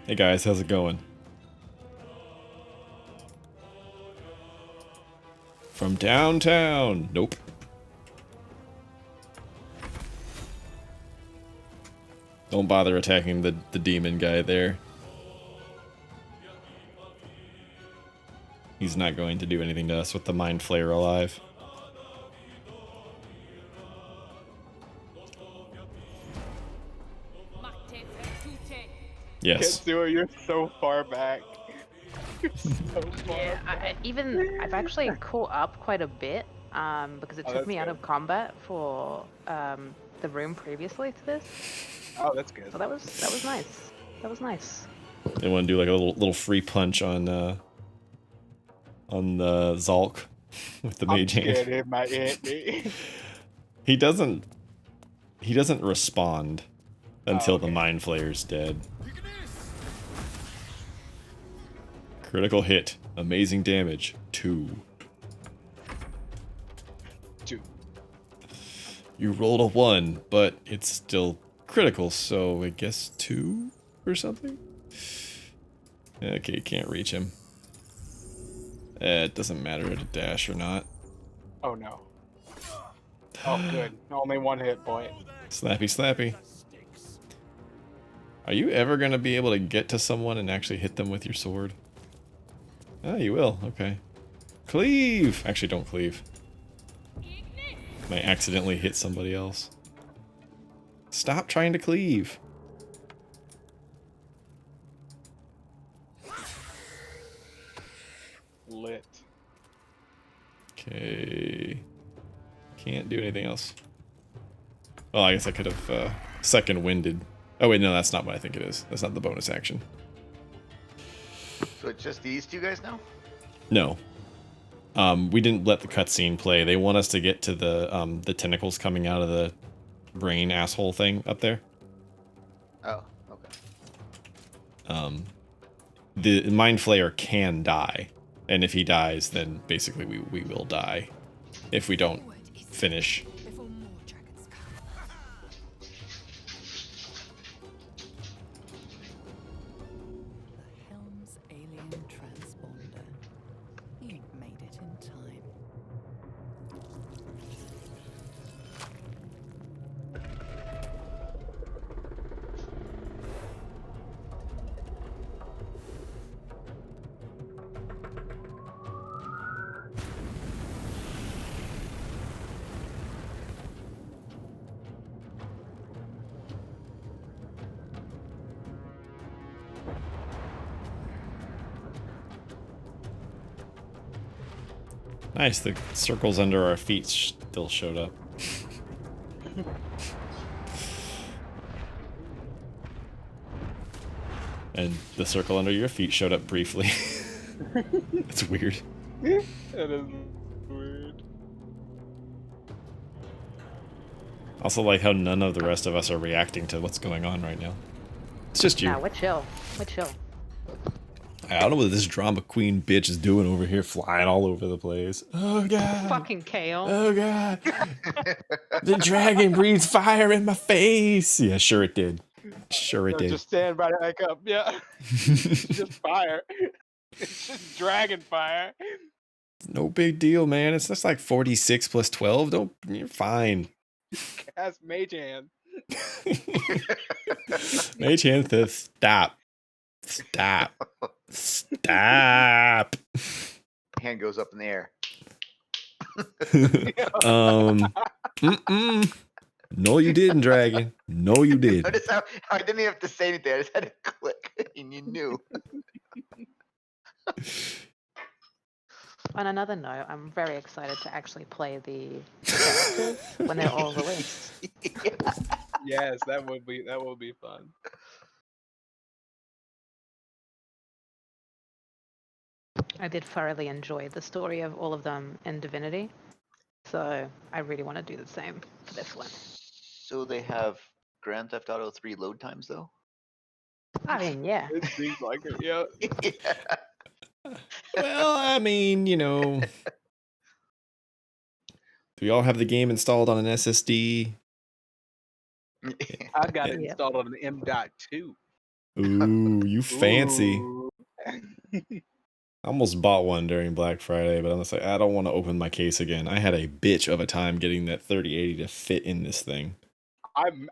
Hey guys, how's it going? From downtown. Nope. Don't bother attacking the demon guy there. He's not going to do anything to us with the Mind Flayer alive. Yes. Ketsua, you're so far back. You're so far Yeah, back. I've actually caught up quite a bit because it Oh, took that's me out good. of combat for the room previously to this. Oh, that's good. So that was nice. That was nice. They want to do like a little free punch on the Zalk with the I'm mage hand. scared it might hit me. He doesn't respond until the okay. Mind Flayer's dead. Critical hit. Amazing damage. 2. 2. You rolled a 1, but it's still critical, so I guess 2 or something? Okay, can't reach him. It doesn't matter at a dash or not. Oh no. Oh good. Only 1 hit point. Slappy slappy. Are you ever going to be able to get to someone and actually hit them with your sword? Ah, you will. Okay. Cleave! Actually, don't cleave. Might accidentally hit somebody else. Stop trying to cleave. Lit. Okay. Can't do anything else. Well, I guess I could have second winded. Oh wait, no, that's not what I think it is. That's not the bonus action. So it's just these two guys now? No. We didn't let the cutscene play. They want us to get to the tentacles coming out of the brain asshole thing up there. Oh, okay. The Mind Flayer can die. And if he dies, then basically we will die. If we don't finish. Before more dragons come. The Helm's alien transponder. You'd made it in time. Nice, the circles under our feet still showed up. And the circle under your feet showed up briefly. It's weird. That is weird. Also like how none of the rest of us are reacting to what's going on right now. It's just you. Nah, we're chill. We're chill. I don't know what this drama queen bitch is doing over here, flying all over the place. Oh god. Fucking Kale. Oh god. The dragon breathes fire in my face. Yeah, sure it did. Sure it No, did. just stand right back up. Yeah. It's just fire. It's just dragon fire. No big deal, man. It's just like 46 plus 12. You're fine. Cast mage hand. Mage hand says stop. Stop. Stop. Hand goes up in the air. Mm-mm. No, you didn't, Dragon. No, you didn't. Notice how I didn't even have to say anything. I just had to click, and you knew. On another note, I'm very excited to actually play the characters when they're all released. Yes, that would be fun. I did thoroughly enjoy the story of all of them in Divinity, so I really want to do the same for this one. So they have Grand Theft Auto 3 load times though. I mean, yeah. It seems like it. Yeah. Yeah. Well, I mean, you know, do we all have the game installed on an SSD? I got it Yeah. installed on an M.2. Ooh, you fancy. Ooh. I almost bought one during Black Friday, but I'm just like, I don't want to open my case again. I had a bitch of a time getting that 3080 to fit in this thing.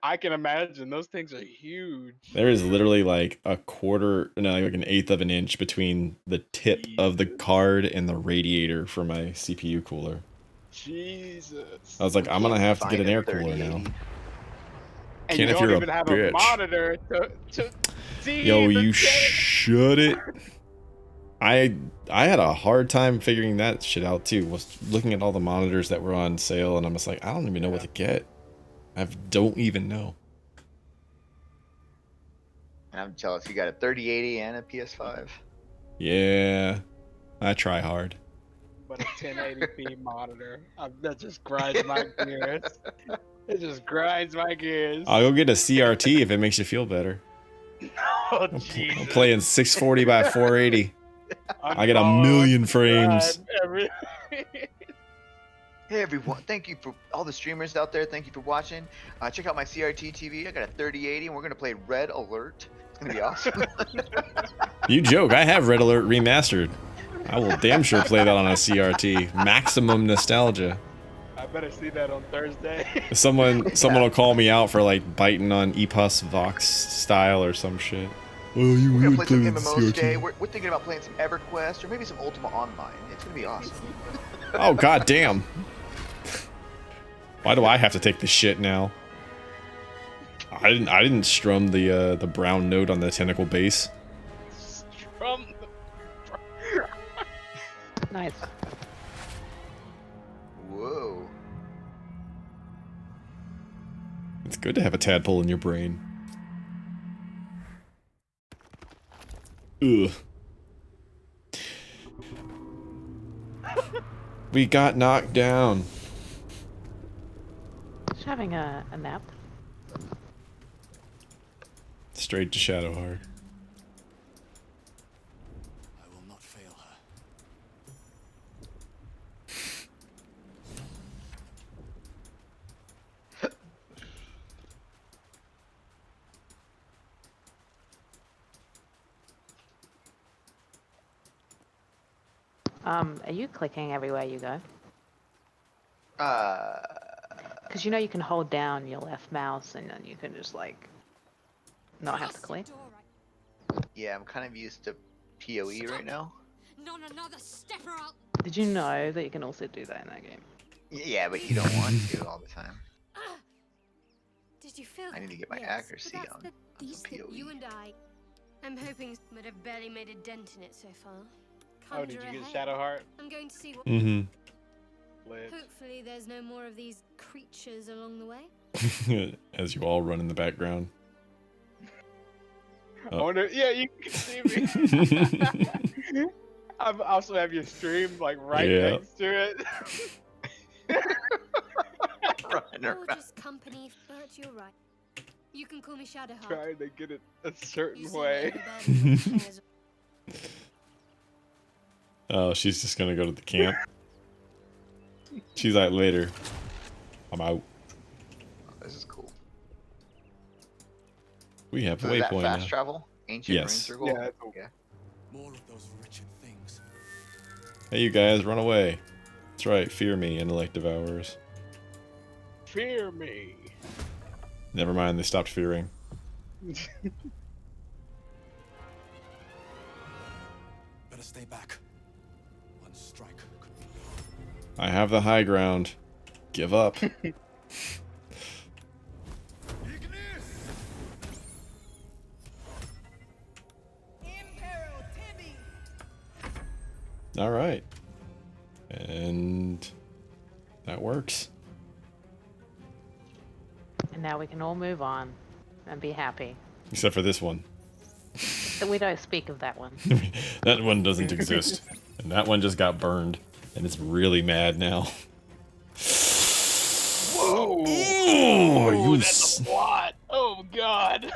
I can imagine those things are huge. There is literally like a quarter, no, like an eighth of an inch between the tip of the card and the radiator for my CPU cooler. Jesus. I was like, I'm gonna have to get an air cooler now. And Can't you if don't you're even a have bitch. a monitor to see. Yo, the you game. should it. I had a hard time figuring that shit out too. Was looking at all the monitors that were on sale, and I'm just like, I don't even know what to get. I don't even know. And I'm jealous. You got a 3080 and a PS5. Yeah, I try hard. But a 1080p monitor. That just grinds my gears. It just grinds my gears. I'll go get a CRT if it makes you feel better. Oh, I'm Jesus. playing 640 by 480. I get a Unfollow, million frames. subscribe, Hey everyone, thank you for all the streamers out there. Thank you for watching. Check out my CRT TV. I got a 3080 and we're going to play Red Alert. It's going to be awesome. You joke, I have Red Alert remastered. I will damn sure play that on a CRT. Maximum nostalgia. I better see that on Thursday. Someone will call me out for like biting on EPUS Vox style or some shit. Oh, you We're going to would play play some with MMOs today. CRT. We're thinking about playing some EverQuest or maybe some Ultima Online. It's going to be awesome. Oh god damn. Why do I have to take this shit now? I didn't strum the brown note on the tentacle base. Strum Nice. Whoa. It's good to have a tadpole in your brain. Ugh. We got knocked down. Just having a nap. Straight to Shadowheart. I will not fail her. Are you clicking everywhere you go? Uh, Because you know you can hold down your left mouse and then you can just like not have to click. yeah, I'm kind of used to PoE right now. Not another stepper out. Did you know that you can also do that in that game? Yeah, but you don't want to all the time. Did you feel? I need to get my Yes, accuracy but that's on the some beast that PoE. you and I. I'm hoping, but I've barely made a dent in it so far. Oh, did you Conjure get ahead. Shadowheart? I'm going to see what. Mm-hmm. Lit. Hopefully, there's no more of these creatures along the way. As you all run in the background. I wonder, yeah, you can see me. I also have your stream like right Yeah. next to it. Running around. Gorgeous company, but you're right. You can call me Shadowheart. Trying to get it a certain You seem way. like you're better than shares. Oh, she's just gonna go to the camp. She's like, later. I'm out. This is cool. We have So a is that waypoint fast now. travel? Ancient Marine Yes. Circle? Yeah, that's cool. Okay. More of those wretched things. Hey, you guys, run away. That's right, fear me, intellect devourers. Fear me. Never mind, they stopped fearing. Better stay back. One strike could be I have the high ground. Give up. All right. And that works. And now we can all move on and be happy. Except for this one. That we don't speak of that one. That one doesn't exist. And that one just got burned. And it's really mad now. Whoa! Oh, you That's a lot. Oh god.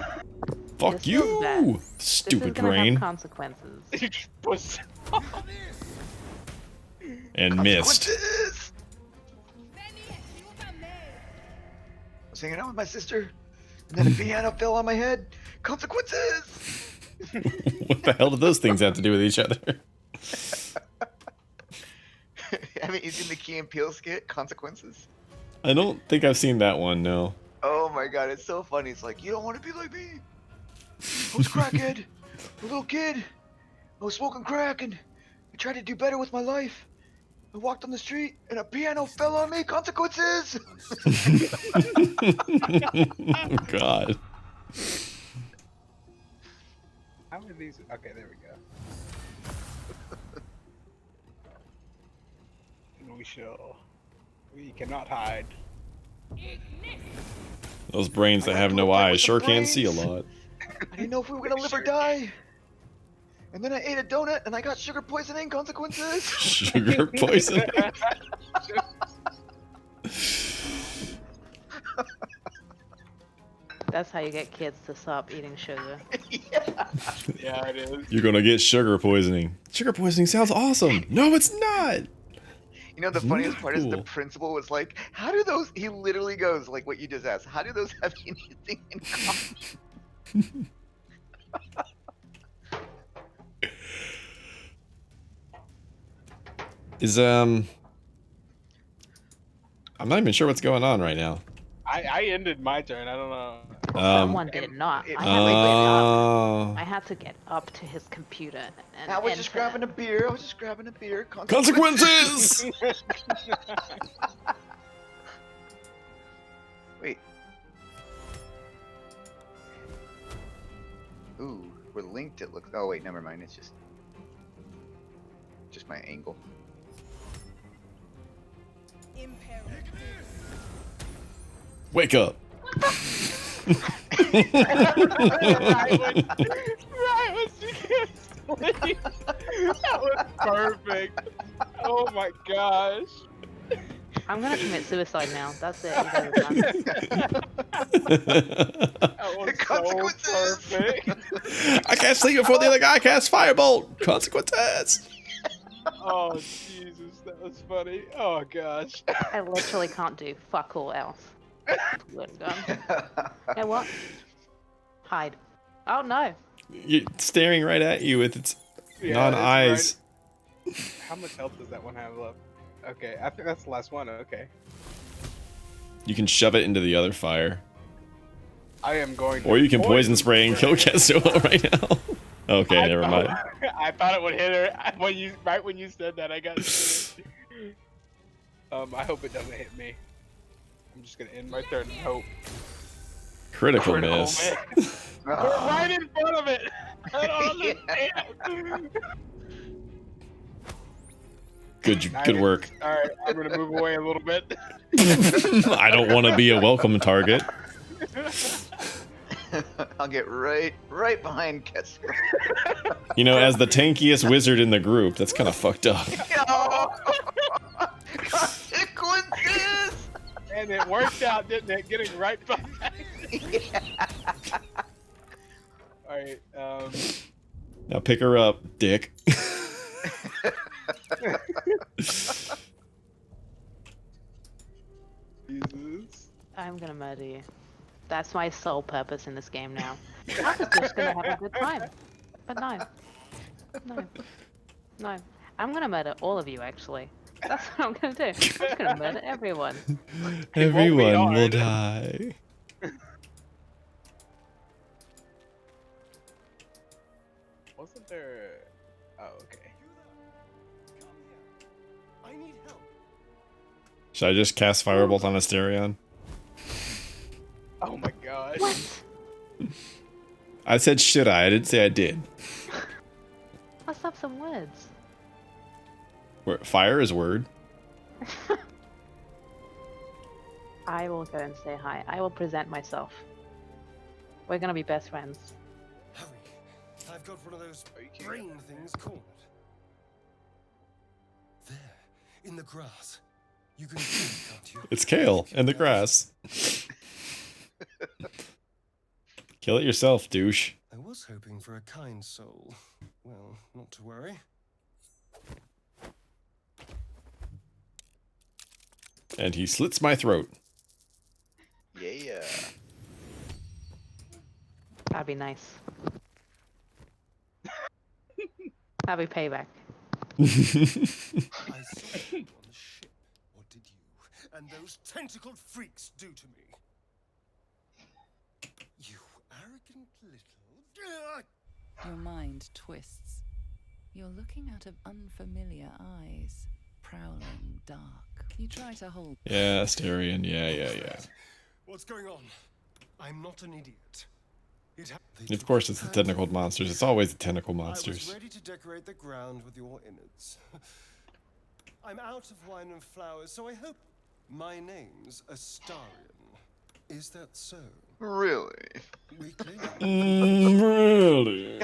Fuck This feels bad. you, This is stupid gonna brain. have consequences. And missed. Consequences! I was hanging out with my sister, and then a piano fell on my head. Consequences! What the hell do those things have to do with each other? Haven't you seen the Key and Peele skit, Consequences? I don't think I've seen that one, no. Oh my god, it's so funny. It's like, you don't want to be like me. I was a crackhead, a little kid. I was smoking crack, and I tried to do better with my life. I walked on the street, and a piano fell on me. Consequences! Oh god. How are these? Okay, there we go. We cannot hide. Those brains that have no eyes sure can see a lot. I didn't know if we were gonna live or die. And then I ate a donut and I got sugar poisoning. Consequences. Sugar poisoning. That's how you get kids to stop eating sugar. Yeah, it is. You're gonna get sugar poisoning. Sugar poisoning sounds awesome. No, it's not. You know, the funniest part is the cool. principal was like, how do those, he literally goes, like what you just asked, how do those have anything in common? Is I'm not even sure what's going on right now. I ended my turn. I don't know. Someone did not. I had to get up to his computer and I was just enter. grabbing a beer. I was just grabbing a beer. Consequences! Wait. Ooh, we're linked. It looks. Oh wait, never mind. It's just my angle. Wake up. Right when she gets asleep. That was perfect. Oh my gosh. I'm gonna commit suicide now. That's it. You guys are done. That was so perfect. I can't sleep before the other guy casts firebolt. Consequences. Oh Jesus, that was funny. Oh gosh. I literally can't do fuck all else. Good gun. You know what? Hide. Oh no. You're staring right at you with its Yeah, non-eyes. right. How much health does that one have left? Okay, I think that's the last one. Okay. You can shove it into the other fire. I am going to Or you can poison spray and kill Ketsuo right now. Okay, never mind. I thought it would hit her right when you said that. I got scared. I hope it doesn't hit me. I'm just gonna end my turn and hope. Critical miss. We're right in front of it. I don't understand. Good work. All right, I'm gonna move away a little bit. I don't want to be a welcome target. I'll get right behind Kessler. You know, as the tankiest wizard in the group, that's kind of fucked up. Consequences! And it worked out, didn't it? Getting right behind. All right. Now pick her up, dick. Jesus. I'm gonna murder you. That's my sole purpose in this game now. I was just gonna have a good time. But no. No. No. I'm gonna murder all of you, actually. That's what I'm gonna do. I'm just gonna murder everyone. Everyone will die. Wasn't there? Oh, okay. I need help. Should I just cast Firebolt on Asterion? Oh my god. What? I said should I didn't say I did. Let's have some words. Fire is word. I will go and say hi. I will present myself. We're gonna be best friends. Hurry. I've got one of those brain things cornered. There, in the grass. You can see it, can't you? It's Kale in the grass. Kill it yourself, douche. I was hoping for a kind soul. Well, not to worry. And he slits my throat. Yeah. That'd be nice. That'd be payback. I saw you on the ship. What did you and those tentacled freaks do to me? You arrogant little... Your mind twists. You're looking out of unfamiliar eyes, prowling dark. You try to hold. Yeah, Asterion. Yeah. What's going on? I'm not an idiot. Of course, it's the tentacled monsters. It's always the tentacled I monsters. was ready to decorate the ground with your innards. I'm out of wine and flowers, so I hope my name's Astarion. Is that so? Really? Weakling? Really?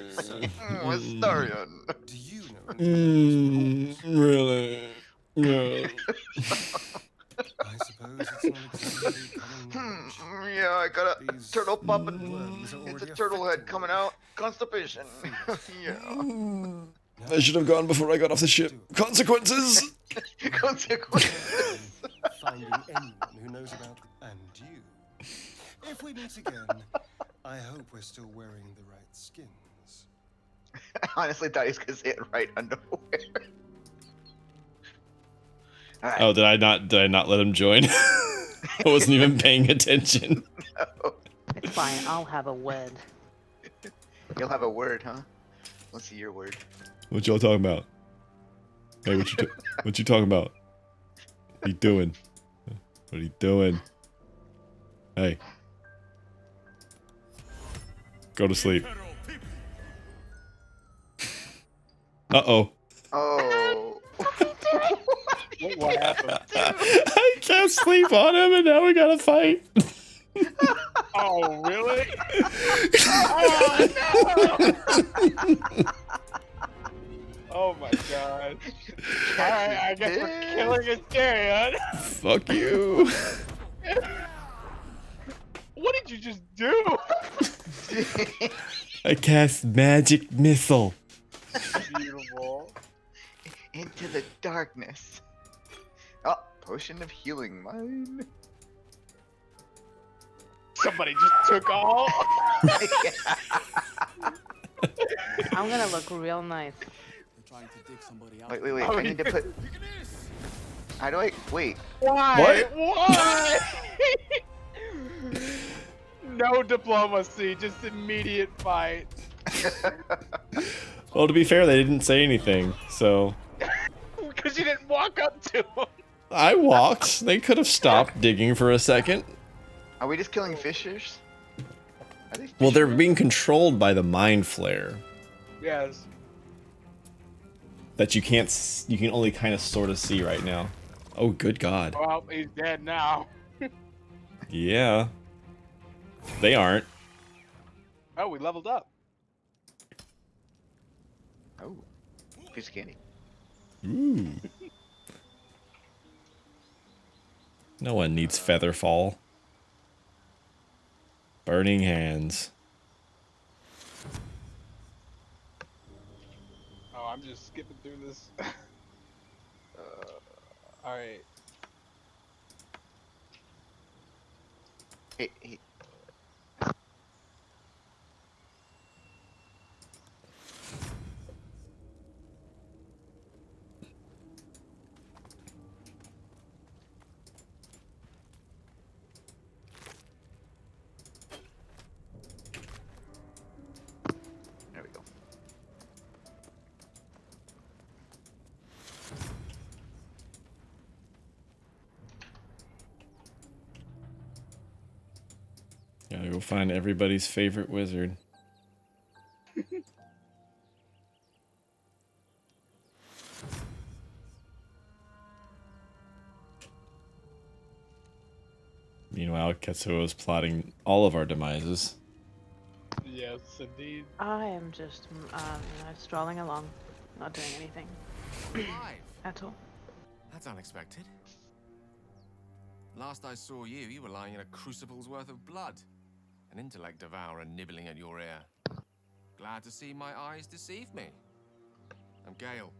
Astarion. Do you know? Really? Yeah. I suppose it's not exactly common knowledge. Yeah, I got a These turtle pup and worms are it's a already turtle head affecting coming me. out. Constipation. Yeah. I should have gone before I got off the ship. Consequences! Consequences. Finding anyone who knows about and you. If we meet again, I hope we're still wearing the right skins. I honestly thought he was gonna say it right underwear. Alright. Oh, did I not let him join? I wasn't even paying attention. No. It's fine. I'll have a word. You'll have a word, huh? Let's see your word. What y'all talking about? Hey, what you talking about? What you doing? What are you doing? Hey. Go to sleep. Uh-oh. Oh. What happened? I can't sleep on him and now we gotta fight. Oh, really? Oh, no! Oh my god. Alright, I guess we're killing Asterion. Fuck you. What did you just do? I cast magic missile. Beautiful. Into the darkness. Oh, potion of healing mine. Somebody just took all. I'm gonna look real nice. Trying to dig somebody out. Wait. I need to put. How do I wait? Why? Why? No diplomacy, just immediate fight. Well, to be fair, they didn't say anything, so... Because you didn't walk up to him. I walked. They could have stopped digging for a second. Are we just killing fishers? Are they Well, they're fishermen? being controlled by the mind flare. Yes. That you can't... You can only kind of sort of see right now. Oh, good God. Well, he's dead now. Yeah. They aren't. Oh, we leveled up. Oh, piece of candy. Ooh. No one needs Featherfall. Burning hands. Oh, I'm just skipping through this. Alright. Hey. There we go. Gotta go find everybody's favorite wizard. Meanwhile, Ketsuo is plotting all of our demises. Yes, indeed. I am just, strolling along, not doing anything at all. That's unexpected. Last I saw you, you were lying in a crucible's worth of blood. An intellect devourer nibbling at your ear. Glad to see my eyes deceive me. I'm Gale.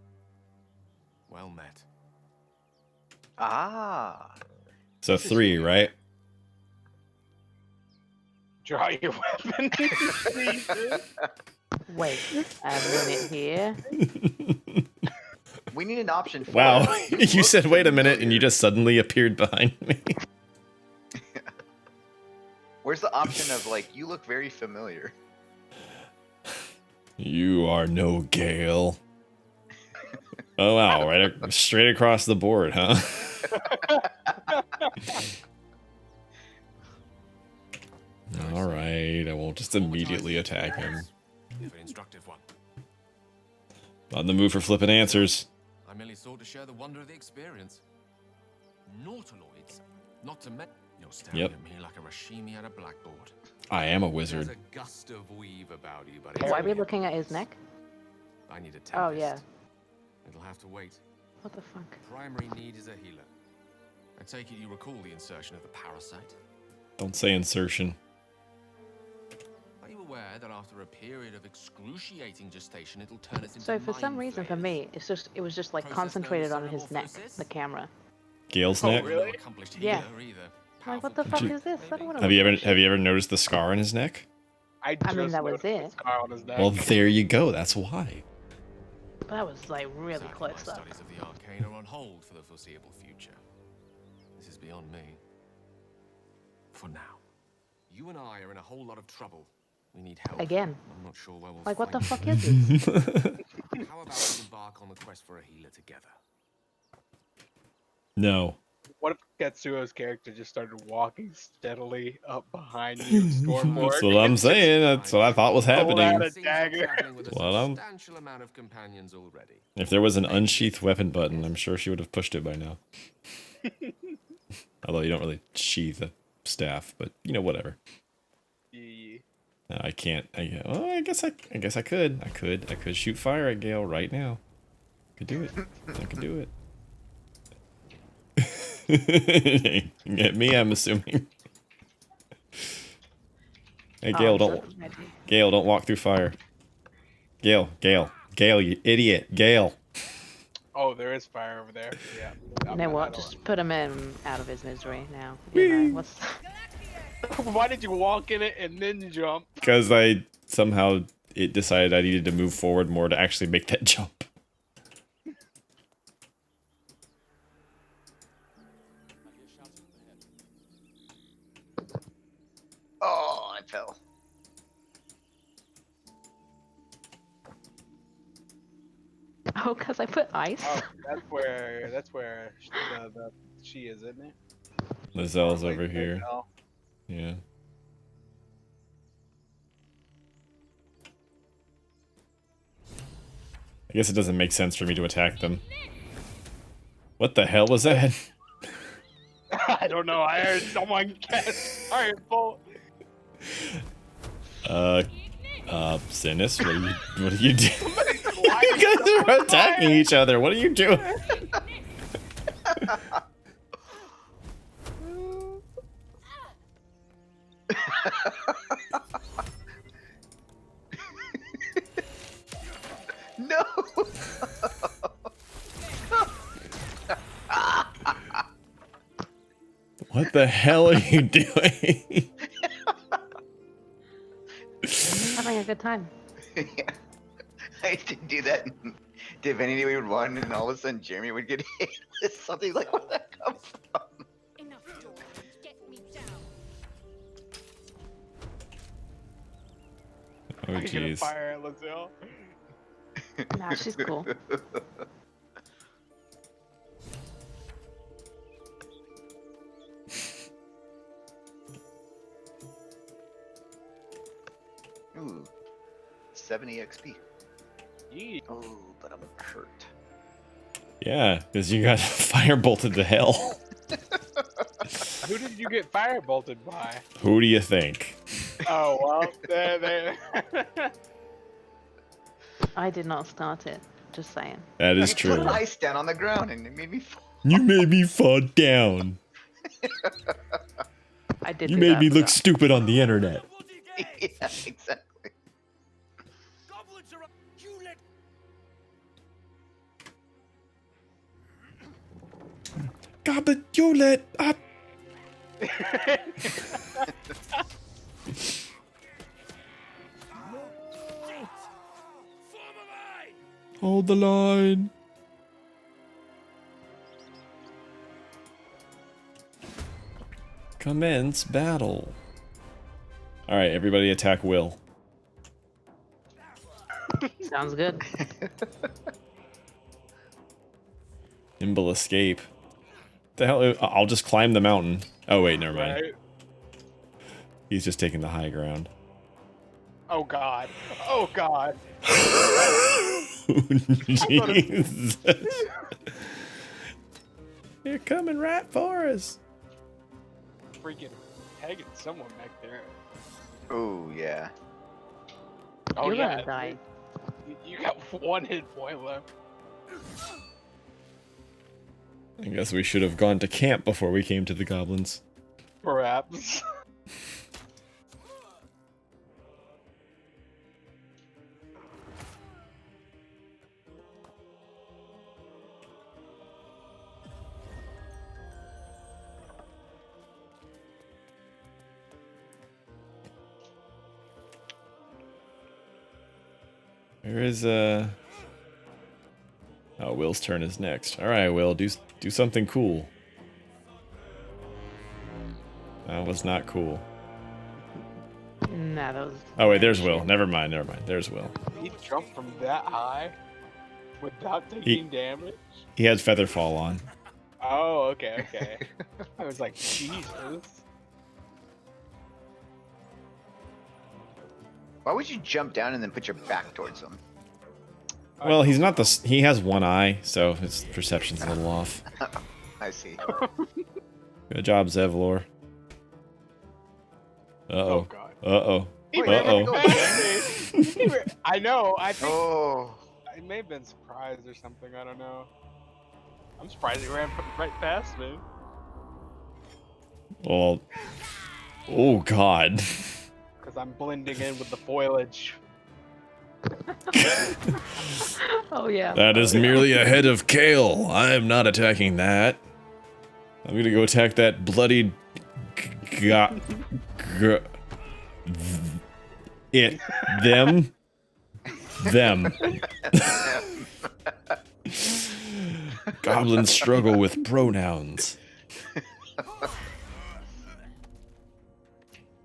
Well met. Ah. So 3, right? Draw your weapon. Wait a minute here. We need an option for Wow, it. you said wait a minute and you just suddenly appeared behind me. Where's the option of like, you look very familiar? You are no Gale. Oh wow, straight across the board, huh? Alright, I won't just immediately attack him. If an instructive one. On the move for flipping answers. I merely sought to share the wonder of the experience. Nautiloids, not to mention. You're staring Yep. at me like a Rashimi at a blackboard. I am a There's wizard. a gust of weave about you, but Why are we looking at his neck? I need a tempest. Oh, yeah. It'll have to wait. What the fuck? Primary need is a healer. I take it you recall the insertion of the parasite? Don't say insertion. Are you aware that after a period of excruciating gestation, it'll turn us into So for some mind reason, for flayers? me, it was just like Process concentrated known on as his neck, metamorphosis? the camera. Gale's Oh, neck? really? Accomplished Yeah. healer either. Like, what Powerful the fuck you- is this? I don't want to. Have you ever noticed the scar on his neck? I I mean, just that was noticed it. the scar on his neck. Well, there you go. That's why. But that was like really Sadly, close my up. studies of the arcane are on hold for the foreseeable future. This is beyond me. For now. You and I are in a whole lot of trouble. We need help. Again. I'm not sure where we'll Like, what the find fuck you. is this? How about we embark on the quest for a healer together? No. What if Ketsuo's character just started walking steadily up behind you, Stormborg? That's what I'm saying. That's what I thought was Pull out happening. a dagger. Traveling with a Well, substantial amount of companions already. If there was an unsheath weapon button, I'm sure she would have pushed it by now. Although you don't really sheath a staff, but you know, whatever. Yeah. No, I can't. I guess I could. I could shoot fire at Gale right now. Could do it. I could do it. Get me, I'm assuming. Hey, Gale, don't walk through fire. Gale, you idiot, Gale. Oh, there is fire over there. Yeah. You know what? Just put him out of his misery now. You know, what's... Why did you walk in it and then jump? Because it decided I needed to move forward more to actually make that jump. Oh, I fell. Oh, because I put ice? Oh, that's where she is, isn't it? Lazelle's over here. Lizelle. Yeah. I guess it doesn't make sense for me to attack them. What the hell was that? I don't know. I heard someone cast Firebolt. Sinis, what are you doing? You guys are attacking each other. What are you doing? No. What the hell are you doing? Having a good time. Yeah. I used to do that in Divinity. We would run, and all of a sudden Jeremy would get hit with something like, where that come from? Enough stories. Get me down. Oh I'm gonna jeez. fire at Lizelle. Nah, she's cool. Ooh, 70 XP. Yee. Oh, but I'm hurt. Yeah, because you got fire bolted to hell. Who did you get fire bolted by? Who do you think? Oh well, there. I did not start it. Just saying. That is You true. put ice down on the ground and it made me fall. You made me fall down. I did. You do made that, me but look that- stupid on the internet. Yeah, exactly. God, but you let up. Hold the line. Commence battle. All right, everybody attack Will. Sounds good. Nimble escape. The hell? I'll just climb the mountain. Oh wait, never mind. Right? He's just taking the high ground. Oh god. Oh god. Jesus. You're coming right for us. Freaking tagging someone back there. Oh, yeah. Oh You're yeah. gonna die. You got 1 hit point left. I guess we should have gone to camp before we came to the goblins. Perhaps. Where is Oh, Will's turn is next. All right, Will, do something cool. That was not cool. Nah, that was. Oh wait, there's Will. Never mind. There's Will. He jumped from that high without taking damage. He had feather fall on. Oh, okay. I was like, Jesus. Why would you jump down and then put your back towards them? Well, he's not he has one eye, so his perception's a little off. I see. Good job, Zevlor. Oh god. Uh-oh. He Wait, ran Uh-oh. past me. I know. I think Oh. I may have been surprised or something. I don't know. I'm surprised he ran right past me. Well, oh god. Because I'm blending in with the foliage. Oh yeah. That is merely a head of kale. I am not attacking that. I'm gonna go attack that bloodied them. Goblins struggle with pronouns.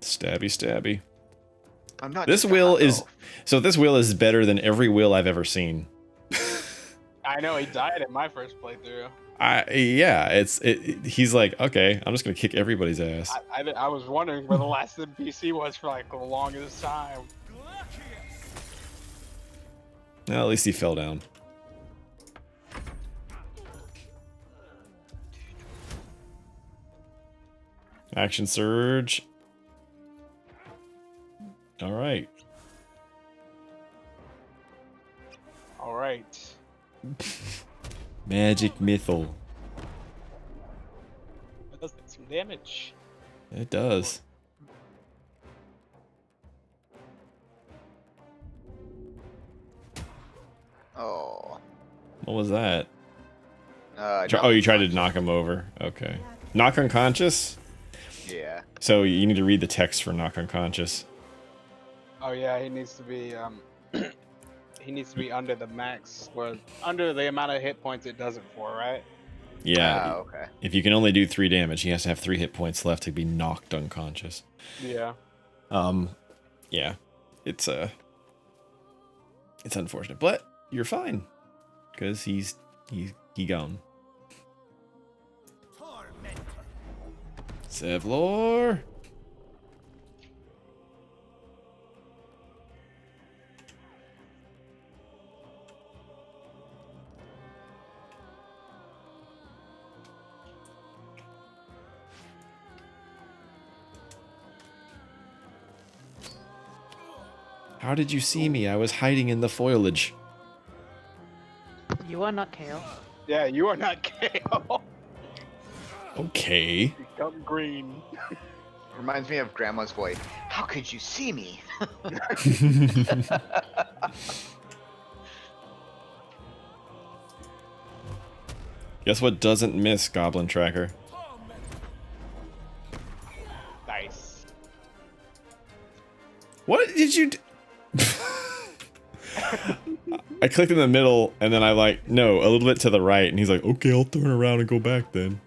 Stabby. I'm not. This just will a is hot so. This will is better than every will I've ever seen. I know he died in my first playthrough. He's like, okay, I'm just gonna kick everybody's ass. I was wondering where the last NPC was for like the longest time. Well, at least he fell down. Action surge. All right. All right. Magic missile. That does take some damage. It does. Oh. What was that? Oh, You tried to knock him over. Okay. Knock unconscious? Yeah. So you need to read the text for knock unconscious. Oh yeah, he needs to be he needs to be under the max, or under the amount of hit points it does it for, right? Yeah. Oh, okay. If you can only do 3 damage, he has to have 3 hit points left to be knocked unconscious. Yeah. Yeah. It's unfortunate, but you're fine. Because he gone. Zevlor. How did you see me? I was hiding in the foliage. You are not Kale. Yeah, you are not Kale. Okay. Become green. Reminds me of Grandma's voice. How could you see me? Guess what doesn't miss, Goblin Tracker? Nice. What did you do? I clicked in the middle, and then I like, no, a little bit to the right, and he's like, okay, I'll turn around and go back then.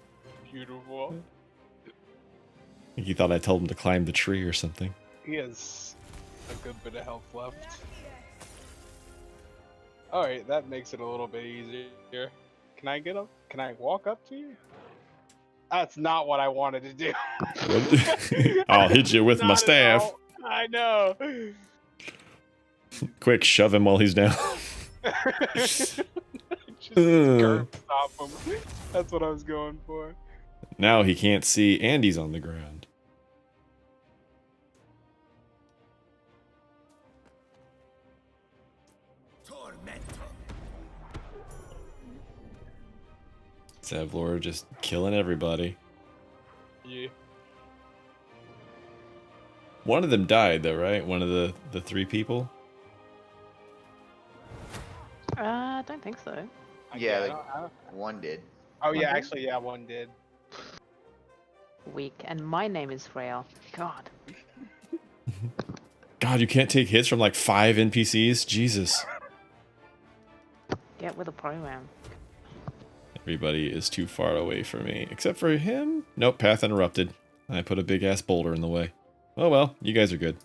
Beautiful. I think he thought I told him to climb the tree or something. He has a good bit of health left. Alright, that makes it a little bit easier. Can I get up? Can I walk up to you? That's not what I wanted to do. I'll hit you with my Not at staff. all. I know. Quick, shove him while he's down. Just curb stop him. That's what I was going for. Now he can't see, and he's on the ground. Zevlor just killing everybody. Yeah. One of them died though, right? One of the three people? I don't think so. Yeah, I like, don't- one did. Oh yeah, One did? actually, yeah, one did. Weak. And my name is Frail. God. God, you can't take hits from like 5 NPCs? Jesus. Get with the program. Everybody is too far away from me. Except for him? Nope, path interrupted. I put a big ass boulder in the way. Oh well, you guys are good.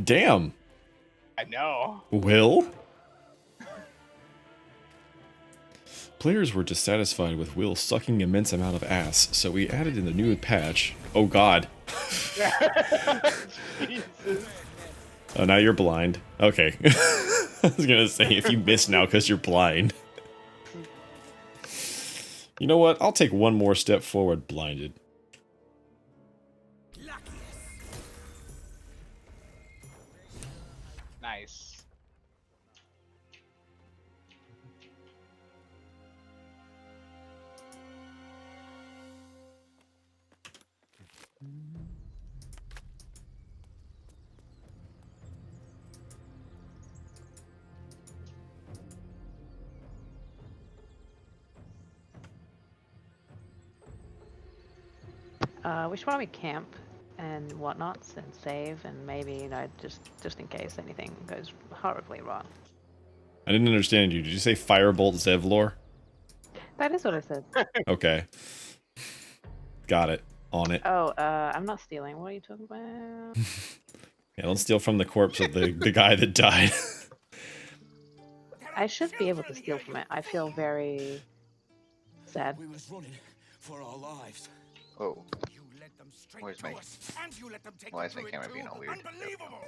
Damn. I know. Will? Players were dissatisfied with Will sucking immense amount of ass, so we added in the new patch. Oh god. Jesus. Oh, now you're blind. Okay. I was gonna say, if you miss now because you're blind. You know what? I'll take one more step forward, blinded. Nice. We should probably camp and whatnots and save and maybe, you know, just in case anything goes horribly wrong. I didn't understand you. Did you say Firebolt Zevlor? That is what I said. Okay. Got it. On it. Oh, I'm not stealing. What are you talking about? Yeah, don't steal from the corpse of the guy that died. I should be able to steal from it. I feel very sad. We was running for our lives. Oh. You led them straight Where's to my... us, and you let them take Why the is my druid camera too. being all weird? Unbelievable.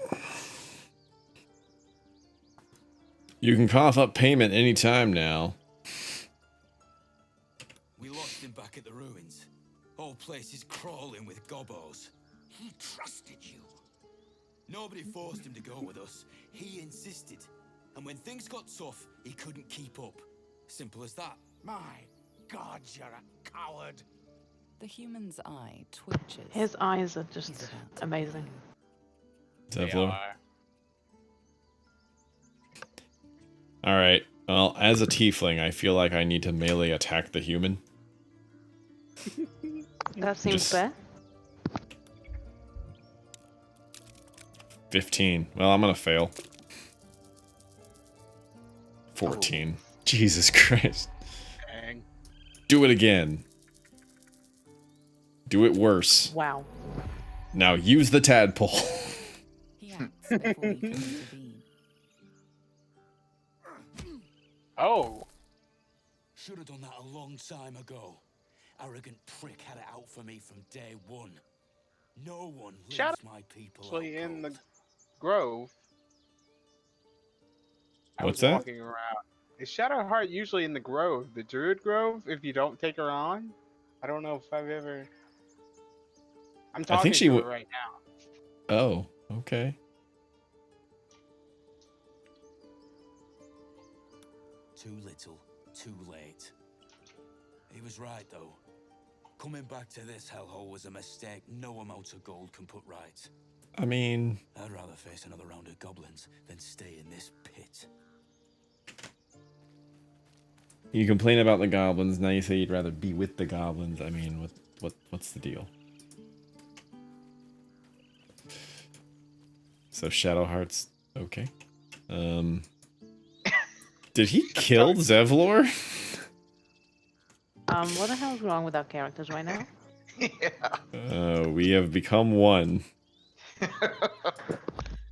You can cough up payment anytime now. We lost him back at the ruins. Whole place is crawling with gobos. He trusted you. Nobody forced him to go with us. He insisted. And when things got tough, he couldn't keep up. Simple as that. My God, you're a coward. The human's eye twitches. His eyes are just amazing. Zevlor. Alright. Well, as a tiefling, I feel like I need to melee attack the human. That seems fair. 15. Well, I'm gonna fail. 14. Jesus Christ. Dang. Do it again. Do it worse. Wow. Now use the tadpole. He acts before he can intervene. Oh. Should have done that a long time ago. Arrogant prick had it out for me from day one. No one leaves my people out Actually, in the cold. grove. I What's was that? walking around. Is Shadowheart usually in the Grove, the Druid Grove? If you don't take her on, I don't know if I've ever. I'm I think talking she to her would. right now. Oh, okay. Too little, too late. He was right, though. Coming back to this hellhole was a mistake no amount of gold can put right. I mean, I'd rather face another round of goblins than stay in this pit. you complain about the goblins. Now you say you'd rather be with the goblins. I mean, what's the deal? So Shadowheart's okay. Did he kill Zevlor? What the hell's wrong with our characters right now? We have become one.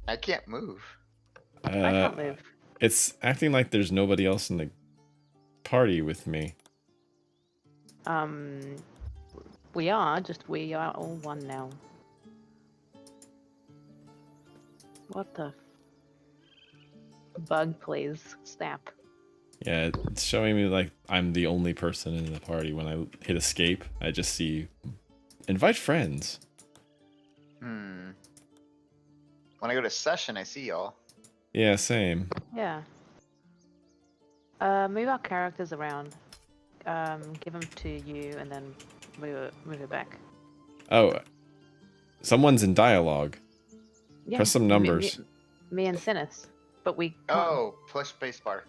I can't move. I can't move. It's acting like there's nobody else in the party with me. We are all one now. What the? Bug, please. Snap. Yeah, it's showing me like I'm the only person in the party. When I hit escape, I just see invite friends. When I go to session, I see y'all. Yeah, same. Yeah. Move our characters around. Give them to you, and then move it back. Oh, someone's in dialogue. Yeah, Press some numbers. Me and Sinis, but we can't. Oh, push spacebar.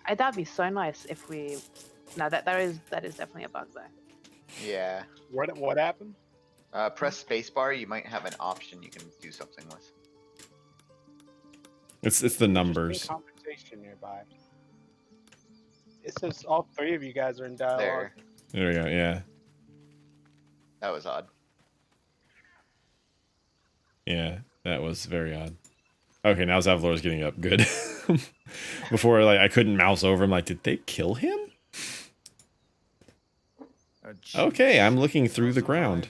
That'd be so nice if we. No, that is definitely a bug though. Yeah. What happened? Press spacebar. You might have an option you can do something with. It's the numbers. Conversation nearby. It says all three of you guys are in dialogue. There we go. Yeah. That was odd. Yeah, that was very odd. Okay, now Zavlor's getting up. Good. Before, like, I couldn't mouse over him. Like, did they kill him? Okay, I'm looking through the ground.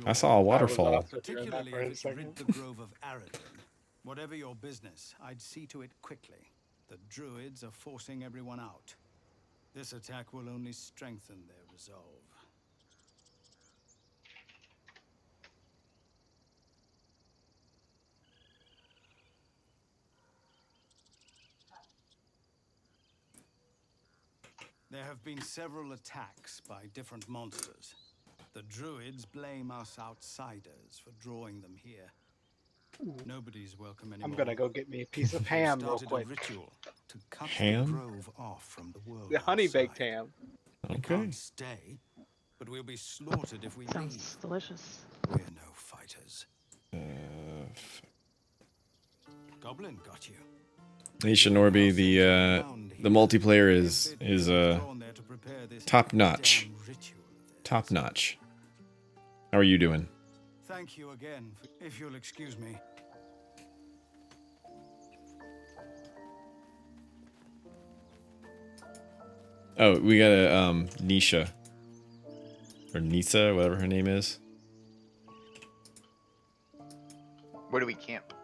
I saw a waterfall. Particularly if it's rid the Grove of Aradin. Whatever your business, I'd see to it quickly. The druids are forcing everyone out. This attack will only strengthen their resolve. There have been several attacks by different monsters. The druids blame us outsiders for drawing them here. Nobody's welcome anymore. I'm gonna go get me a piece of ham real quick. Ritual to cut Ham? the grove off from the world. The honey baked ham. We Okay. can't stay, but we'll be slaughtered if we Sounds leave. delicious. We're no fighters. Goblin got you. Hey Shinorbi, the multiplayer is top notch. Top notch. How are you doing? Thank you again, if you'll excuse me. Oh, we got a Nisha or Nisa, whatever her name is. Where do we camp?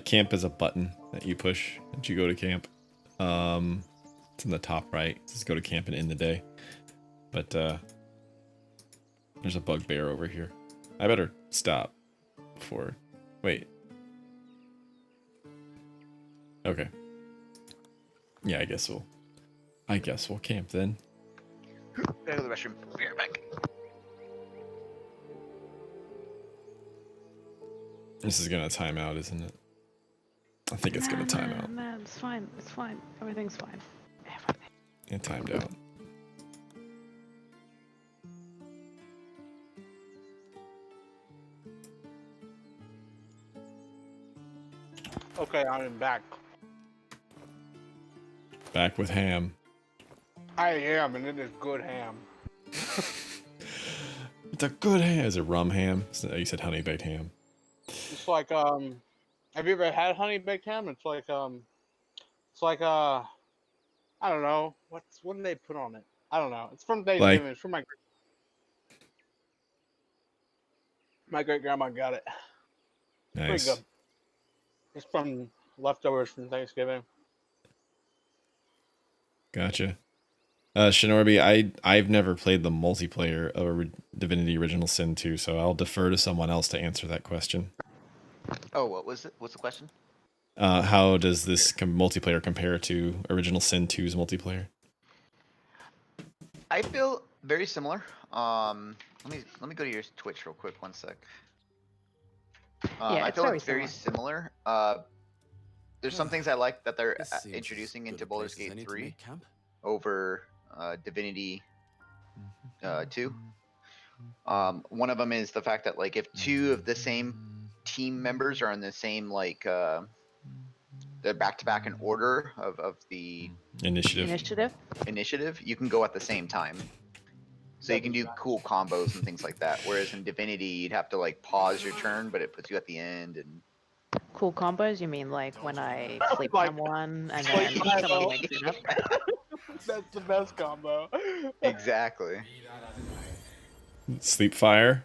Camp is a button that you push as you go to camp. It's in the top right. It says go to camp and end the day. But there's a bugbear over here. I better stop before. Wait. Okay. Yeah, I guess we'll camp then. Go to the restroom. Be right back. This is gonna time out, isn't it? I think it's gonna time out. No, it's fine. It's fine. Everything's fine. It timed out. Okay, I'm back. Back with ham. I am, and it is good ham. It's a good ham. Is it rum ham? You said honey baked ham. It's like have you ever had honey baked ham? It's like I don't know. What do they put on it? I don't know. It's from Thanksgiving. It's from my great grandma got it. Nice. Pretty good. It's from Leftovers from Thanksgiving. Gotcha. Shinorbi, I've never played the multiplayer of Divinity Original Sin 2, so I'll defer to someone else to answer that question. Oh, what was it? What's the question? How does this multiplayer compare to Original Sin 2's multiplayer? I feel very similar. Let me go to your Twitch real quick. One sec. Yeah, I it's feel very it's very similar. There's some things I like that they're introducing into Baldur's Gate 3 over Divinity 2. One of them is the fact that like if two of the same team members are in the same like they're back to back in order of the initiative, you can go at the same time. So you can do cool combos and things like that. Whereas in Divinity, you'd have to like pause your turn, but it puts you at the end. And cool combos? You mean like when I sleep Like, someone and sleep then somebody combo. wakes it up? That's the best combo. Exactly. Sleep Fire?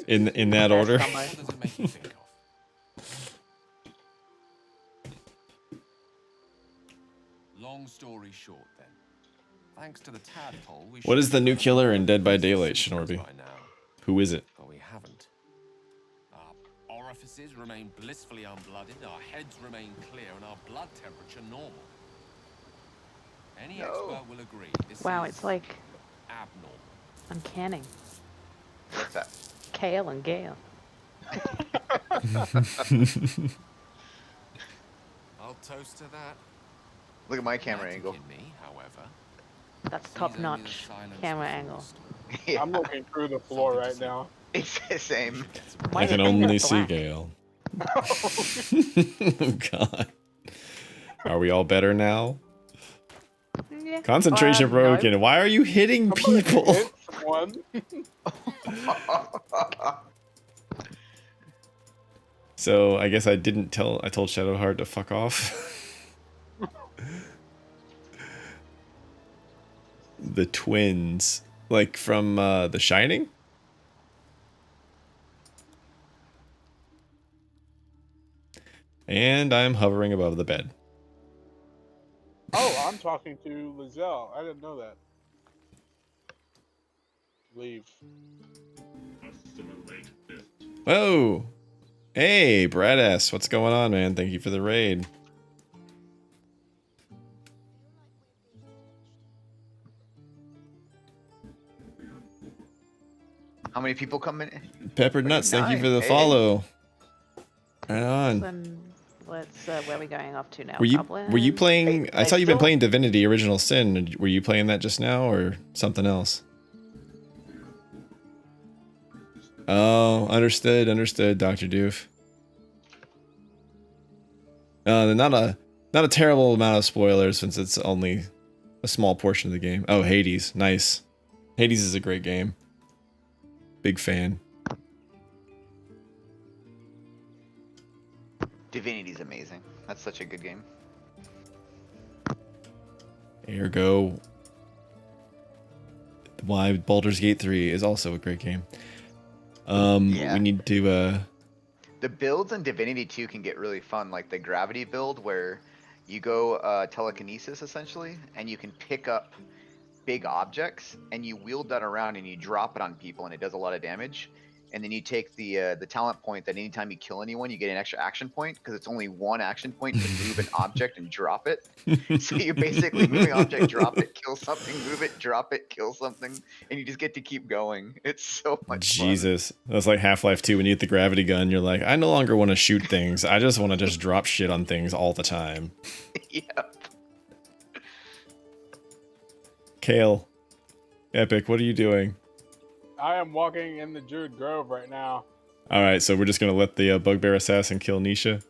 In that order? Long story short, then. Thanks to the tadpole, we What is the new killer in Dead by Daylight, Shinorbi? Who is it? But we haven't. Our orifices remain blissfully unblooded, our heads remain clear, and our blood temperature normal. Any expert will agree this Wow, is it's like abnormal. uncanny. What's that? Kale and Gale. I'll toast to that. Look at my camera angle. In me, however, That's top-notch camera angle. Yeah. I'm looking through the floor right now. It's the same. I can only see Gale. Oh, God. Are we all better now? Yeah. Concentration broken. No. Why are you hitting people? So I guess I told Shadowheart to fuck off. The twins, like from The Shining. And I'm hovering above the bed. Oh, I'm talking to Lizelle. I didn't know that. Leave. Whoa! Hey, Brad S. What's going on, man? Thank you for the raid. How many people come in? Peppered Nuts, thank you for the Hey. follow. Right on. Then let's where are we going off to now? Were you Goblin? playing? I saw you've been playing Divinity Original Sin. Were you playing that just now or something else? Oh, understood, Dr. Doof. Not a terrible amount of spoilers since it's only a small portion of the game. Oh, Hades, nice. Hades is a great game. Big fan. Divinity's amazing. That's such a good game. Ergo, why Baldur's Gate 3 is also a great game. We need to The builds in Divinity 2 can get really fun, like the gravity build where you go telekinesis essentially, and you can pick up big objects and you wield that around and you drop it on people and it does a lot of damage. And then you take the talent point that anytime you kill anyone, you get an extra action point because it's only one action point to move an object and drop it. So you're basically moving object, drop it, kill something, move it, drop it, kill something, and you just get to keep going. It's so much Jesus. That's like Half-Life 2 when you hit the gravity gun, you're like, I no longer want to shoot things. I just want to just drop shit on things all the time. Yeah. Kale. Epic, what are you doing? I am walking in the Druid Grove right now. Alright, so we're just gonna let the Bugbear Assassin kill Nisha?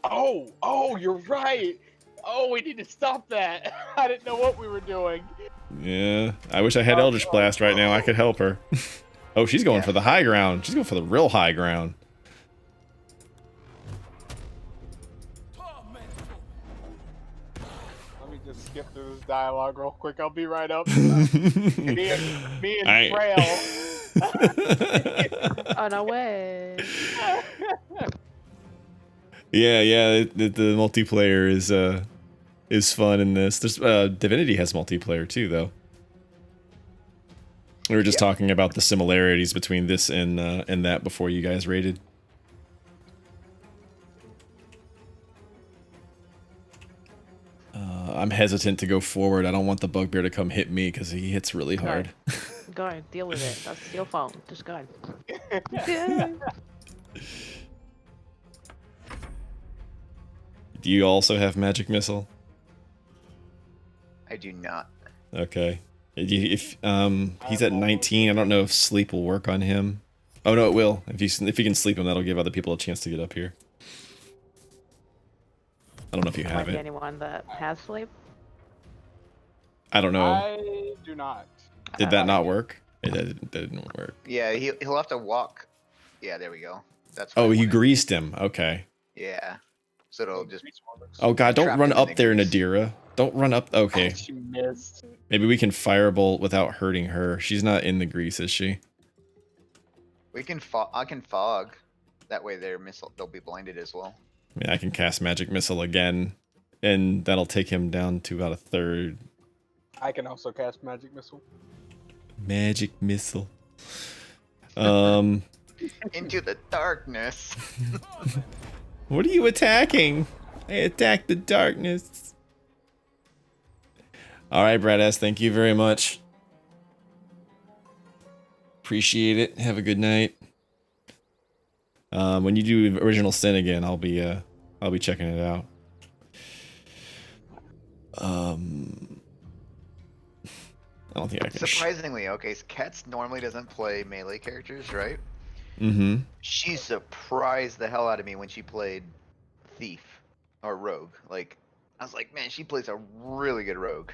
Oh, you're right. Oh, we need to stop that. I didn't know what we were doing. Yeah, I wish I had Eldritch Blast right now. I could help her. Oh, she's going for the high ground. She's going for the real high ground. Let me just skip through this dialogue real quick. I'll be right up. me and Frail. Oh, no way. Yeah. The multiplayer is fun in this. There's Divinity has multiplayer too, though. We were just talking about the similarities between this and that before you guys rated. I'm hesitant to go forward. I don't want the bugbear to come hit me because he hits really hard. Go, deal with it. That's your fault. Just go. Do you also have magic missile? I do not. Okay. If he's at 19, I don't know if sleep will work on him. Oh no, it will. If you can sleep him, that'll give other people a chance to get up here. I don't know if you have Might be it. anyone that has sleep. I don't know. I do not. Did that not work? It didn't work. Yeah, he'll have to walk. Yeah, there we go. That's. Oh, you greased him. Okay. Yeah. So it'll just. Oh god, don't trap run him in up the there, grease. Nadira. Don't run up. Okay. She missed. Maybe we can firebolt without hurting her. She's not in the grease, is she? We can I can fog. That way they'll be blinded as well. I mean, I can cast magic missile again, and that'll take him down to about a third. I can also cast magic missile. Magic missile. Into the darkness. What are you attacking? I attacked the darkness. Alright, Brad S, thank you very much. Appreciate it. Have a good night. When you do Original Sin again, I'll be checking it out. I don't think I can. Surprisingly, okay, so Kets normally doesn't play melee characters, right? Mm-hmm. She surprised the hell out of me when she played Thief or Rogue. Like, I was like, man, she plays a really good Rogue.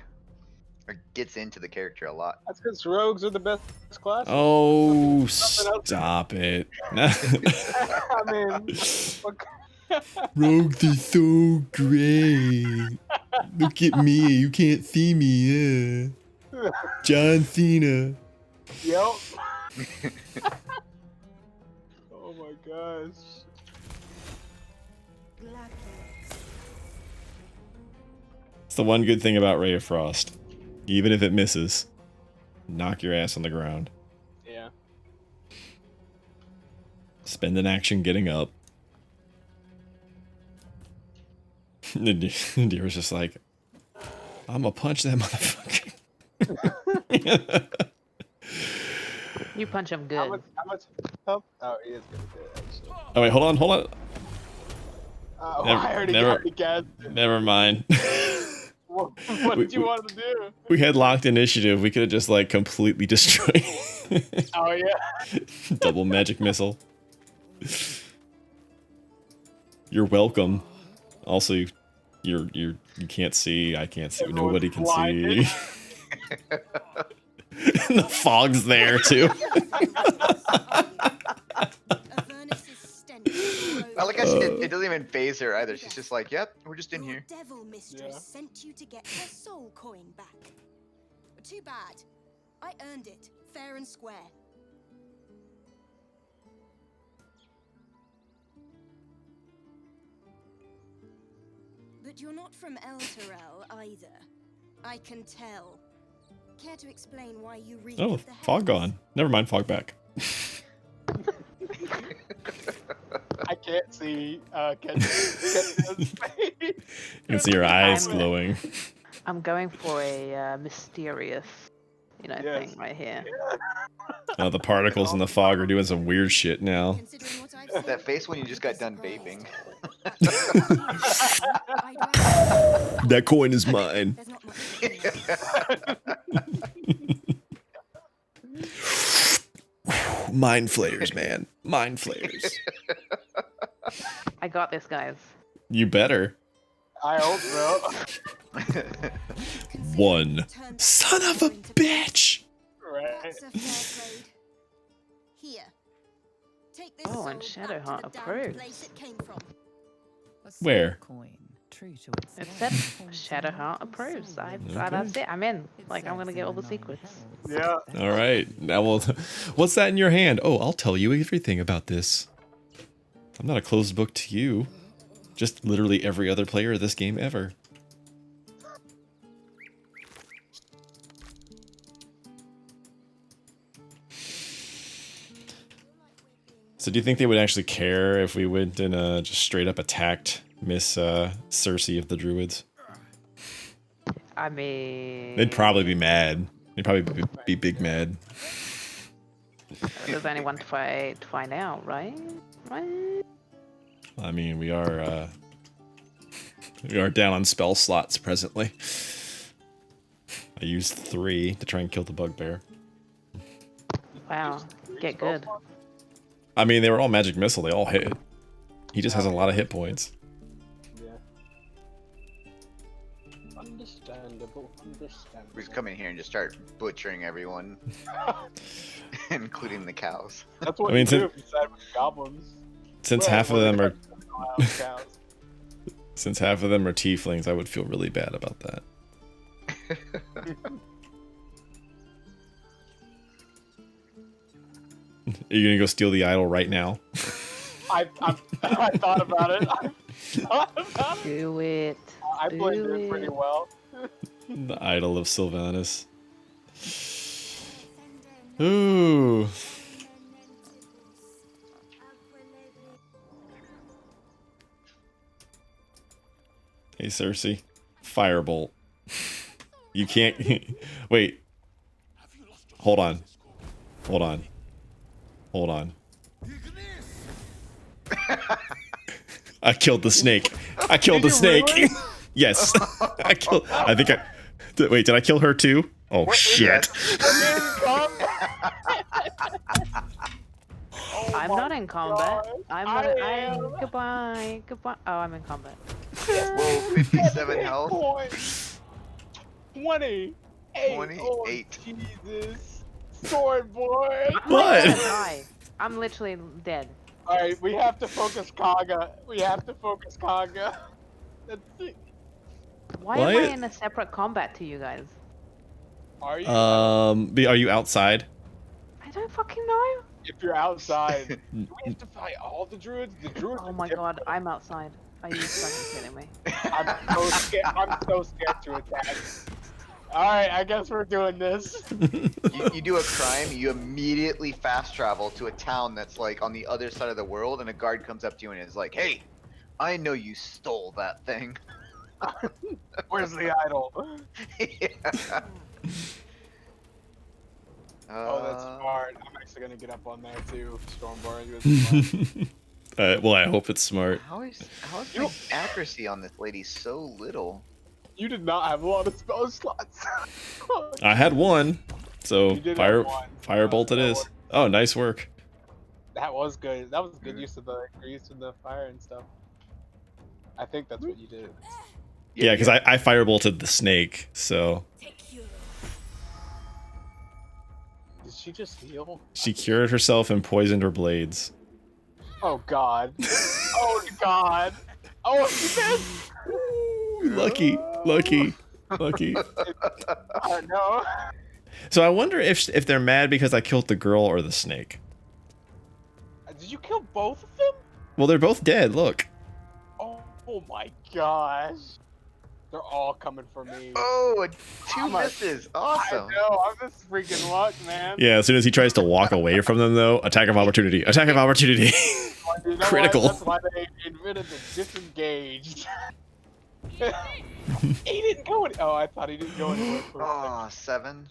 Or gets into the character a lot. That's because rogues are the best class. Oh, stop it. I mean, Rogues are so great. Look at me, you can't see me. John Cena. Yep. Oh my gosh. It's the one good thing about Ray of Frost. Even if it misses, knock your ass on the ground. Yeah. Spend an action getting up. Nadira's just like, I'm gonna punch that motherfucker. You punch him good. How much help? Oh, he is gonna do it, actually. Oh wait, hold on. Oh, I already got the gas. Never mind. What did you want to do? We had locked initiative. We could have just like completely destroyed. Oh yeah. Double magic missile. You're welcome. Also, you can't see. I can't see. Everyone's Nobody can blinded. see. The fog's there too. I like how it doesn't even phase her either. She's just like, yep, we're just in here. Devil mistress sent you to get her soul coin back. Too bad. I earned it, fair and square. But you're not from Elturel either. I can tell. Care to explain why you read Oh, the fog gone. Never mind, fog back. I can't see. You can see your eyes glowing. I'm going for a mysterious, thing right here. The particles in the fog are doing some weird shit now. That face when you just got done vaping. That coin is mine. Mind flayers, man. Mind flayers. I got this, guys. You better. I hope so. One. Son of a bitch! Right. Here. Take this Oh, and soul Shadowheart back to the damned approves. place it came from. Where? It said Shadowheart approves. That's it. I'm in. Like, I'm gonna get all the secrets. Yeah. All right. Now, what's that in your hand? Oh, I'll tell you everything about this. I'm not a closed book to you. Just literally every other player of this game ever. So do you think they would actually care if we went and just straight up attacked Miss Cersei of the Druids? I mean, They'd probably be mad. They'd probably be big mad. Does anyone try to find out, right? Right? I mean, we are down on spell slots presently. I used 3 to try and kill the bugbear. Wow, get good. I mean, they were all magic missile. They all hit. He just has a lot of hit points. Yeah. Understandable. Understandable. We just come in here and just start butchering everyone, including the cows. That's what I mean, you do if you side with goblins. Since Well, half of them are cows. since half of them are tieflings, I would feel really bad about that. Are you gonna go steal the idol right now? I thought about it. I thought about it. Do it. I played it pretty well. The idol of Sylvanas. Ooh. Hey Cersei, firebolt. You can't. Wait. Hold on. Hold on. Hold on. I killed the snake. I killed the snake. Really? Yes. I killed. I think I. Wait, did I kill her too? Oh shit. I'm not in combat. I'm am. goodbye. Goodbye. Oh, I'm in combat. Whoa, 57 health. 28. 28. Oh, Jesus. Sword boy. What? I'm literally dead. Alright, we have to focus Kaga. We have to focus Kaga. That's it. Why am I What? in a separate combat to you guys? Are you? Are you outside? I don't fucking know. If you're outside, do we have to fight all the druids? The druids. Oh my god, I'm outside. Are you fucking kidding me? I'm so scared. I'm so scared to attack. Alright, I guess we're doing this. You do a crime, you immediately fast travel to a town that's like on the other side of the world, and a guard comes up to you and is like, "Hey, I know you stole that thing." Where's the idol? Yeah. Oh, that's smart. I'm actually gonna get up on there too, Stormborn. Well, I hope it's smart. How is the accuracy on this lady so little? You did not have a lot of spell slots. I had 1, so You did have one. firebolt it is. Oh, nice work. That was good. That was good use of the grease and the fire and stuff. I think that's what you did. Yeah, because I firebolted the snake, so Did she just heal? she cured herself and poisoned her blades. Oh god. Oh god. Oh, she missed. Lucky. I know. So I wonder if they're mad because I killed the girl or the snake. Did you kill both of them? Well, they're both dead. Look. Oh my gosh. They're all coming for me. Oh, 2 misses. Awesome. I know. I'm just freaking luck, man. Yeah. As soon as he tries to walk away from them, though, attack of opportunity. Attack of opportunity. You know Critical. What? That's why they invented the disengaged. He didn't go any. Oh, I thought he didn't go anywhere. Oh, 7.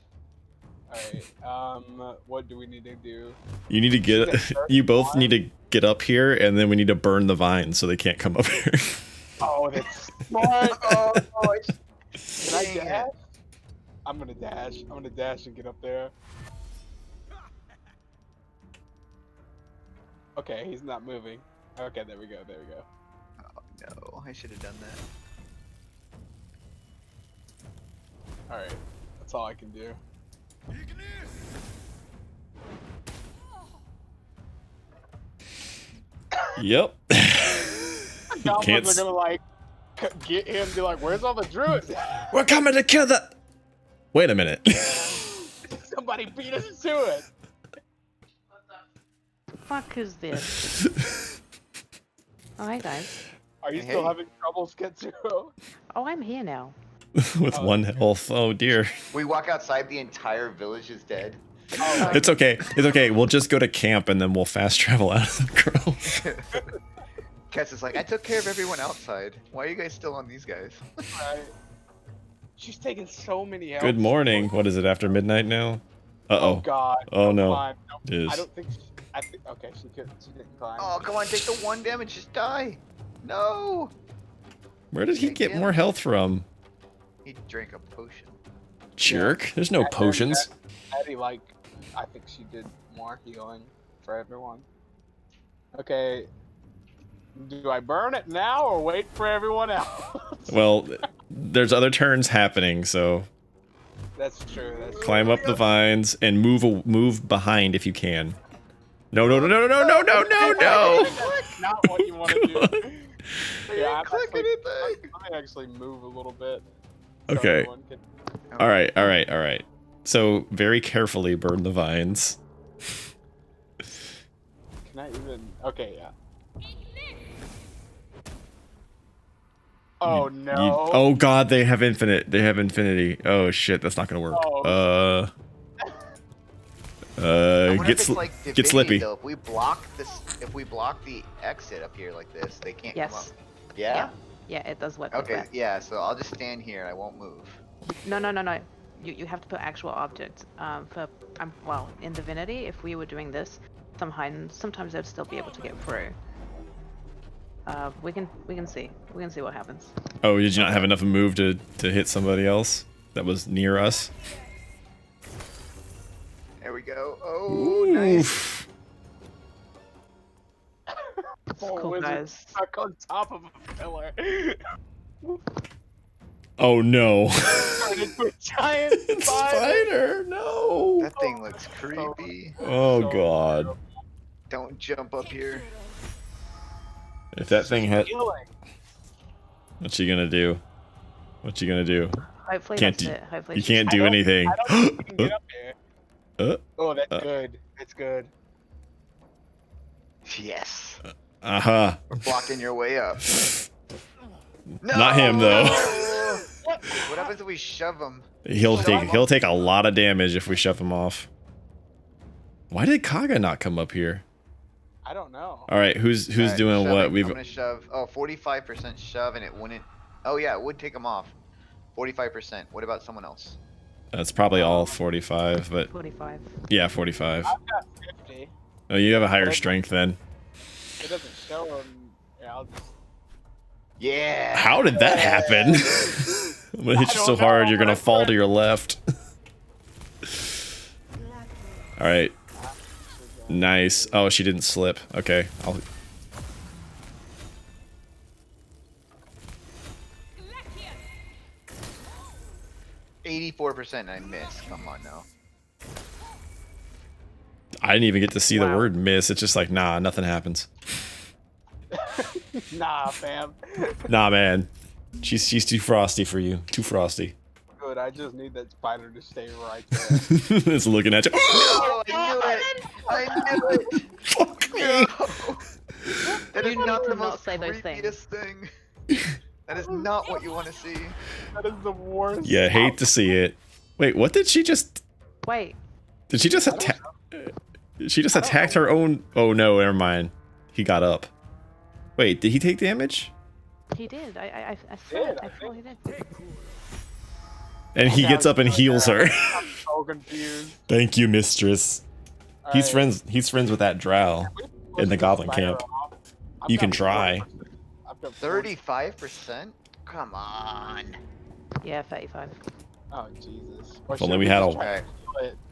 Alright, what do we need to do? You need to get. You both need to get up here, and then we need to burn the vines so they can't come up here. Oh, that's smart. Oh, can I Dang it. dash? I'm gonna dash. I'm gonna dash and get up there. Okay, he's not moving. Okay, there we go. There we go. Oh no, I should have done that. Alright, that's all I can do. Yep. Goblins Can't are gonna like get him and be like, "Where's all the druids?" We're coming to kill the. Wait a minute. Somebody beat us to it. Fuck is this? Oh, hey guys. Are you Hey, still hey. having trouble, Sketsu? Oh, I'm here now. With 1 health. Oh dear. We walk outside, the entire village is dead. Oh, It's okay. It's okay. We'll just go to camp and then we'll fast travel out of the grove. Kess is like, I took care of everyone outside. Why are you guys still on these guys? right. She's taking so many health. Good morning. What is it, after midnight now? Oh Uh-oh. God. Oh Don't no. climb. It is. I don't think. I think. Okay, she could. She didn't climb. Oh, come on, take the 1 damage, just die. No. Where did he Hey, get Jim. more health from? He drank a potion. Jerk. There's no potions. Eddie, like, I think she did more healing for everyone. Okay. Do I burn it now or wait for everyone else? Well, there's other turns happening, so That's true. That's true. climb up the vines and move behind if you can. No, no, no, no, no, no, no, no, no. That's not what you want to do. Yeah, Click anything. let me actually move a little bit. Okay. everyone can- All right, all right, all right. So very carefully burn the vines. Can I even? Okay, yeah. Oh no. Oh god, they have infinite. They have infinity. Oh shit, that's not gonna work. Oh. I wonder Get if it's like get Divinity, slippy. though. If we block the exit up here like this, they can't come up. Yes. Yeah? Yeah, it does work. like Okay, that. yeah, so I'll just stand here, I won't move. No, no, no, no. You have to put actual objects. Well, in Divinity, if we were doing this, sometimes they'd still be able to get through. We can see what happens. Oh, did you not have enough move to hit somebody else that was near us? There we go. Oh, nice. Oof. Cool, wizard guys. stuck on top of a pillar. Oh no. Turned into a giant spider. Spider, no. That thing looks creepy. Oh god. Don't jump up here. If that thing had, Healing. what's she gonna do? What's she gonna do? Hopefully Can't that's do. it. Hopefully You she's- can't do anything. I don't think you can get up there. Oh, that's uh. good. That's good. Yes. Uh-huh. We're blocking your way up. No! Not him though. What happens if we shove him? He'll take a lot of damage if we shove him off. Why did Kaga not come up here? I don't know. All right, who's Alright, doing shoving. what? I'm We've gonna shove. Oh, 45% shove and it wouldn't. Oh yeah, it would take him off. 45%. What about someone else? that's probably all 45, but 45. yeah, 45. I've got 50. Oh, you have a higher strength then. It doesn't show him. Yeah, I'll just. Yeah. How did that happen? I'm gonna hit you so hard you're gonna fall to your left. All right. Nice. Oh, she didn't slip. Okay, I'll. 84% I missed. Come on now. I didn't even get to see the word miss. It's just like, nah, nothing happens. Nah, fam. Nah, man. She's too frosty for you. Too frosty. Good. I just need that spider to stay right there. It's looking at you. Oh, I knew it! Fuck me. That is You not need the to not most say those creepiest thing. That is not what you want to see. That is the worst. Yeah, hate to see it. Wait, what did she just? Wait. Did she just attack? She just attacked her own. Oh no, never mind. He got up. Wait, did he take damage? He did. I saw it. I thought he did. And he gets up and heals her. I'm so confused. Thank you, mistress. He's Alright. friends with that drow in the goblin camp. You can try. 35%? Come on. Yeah, 35. Oh Jesus. If only we had a. Alright.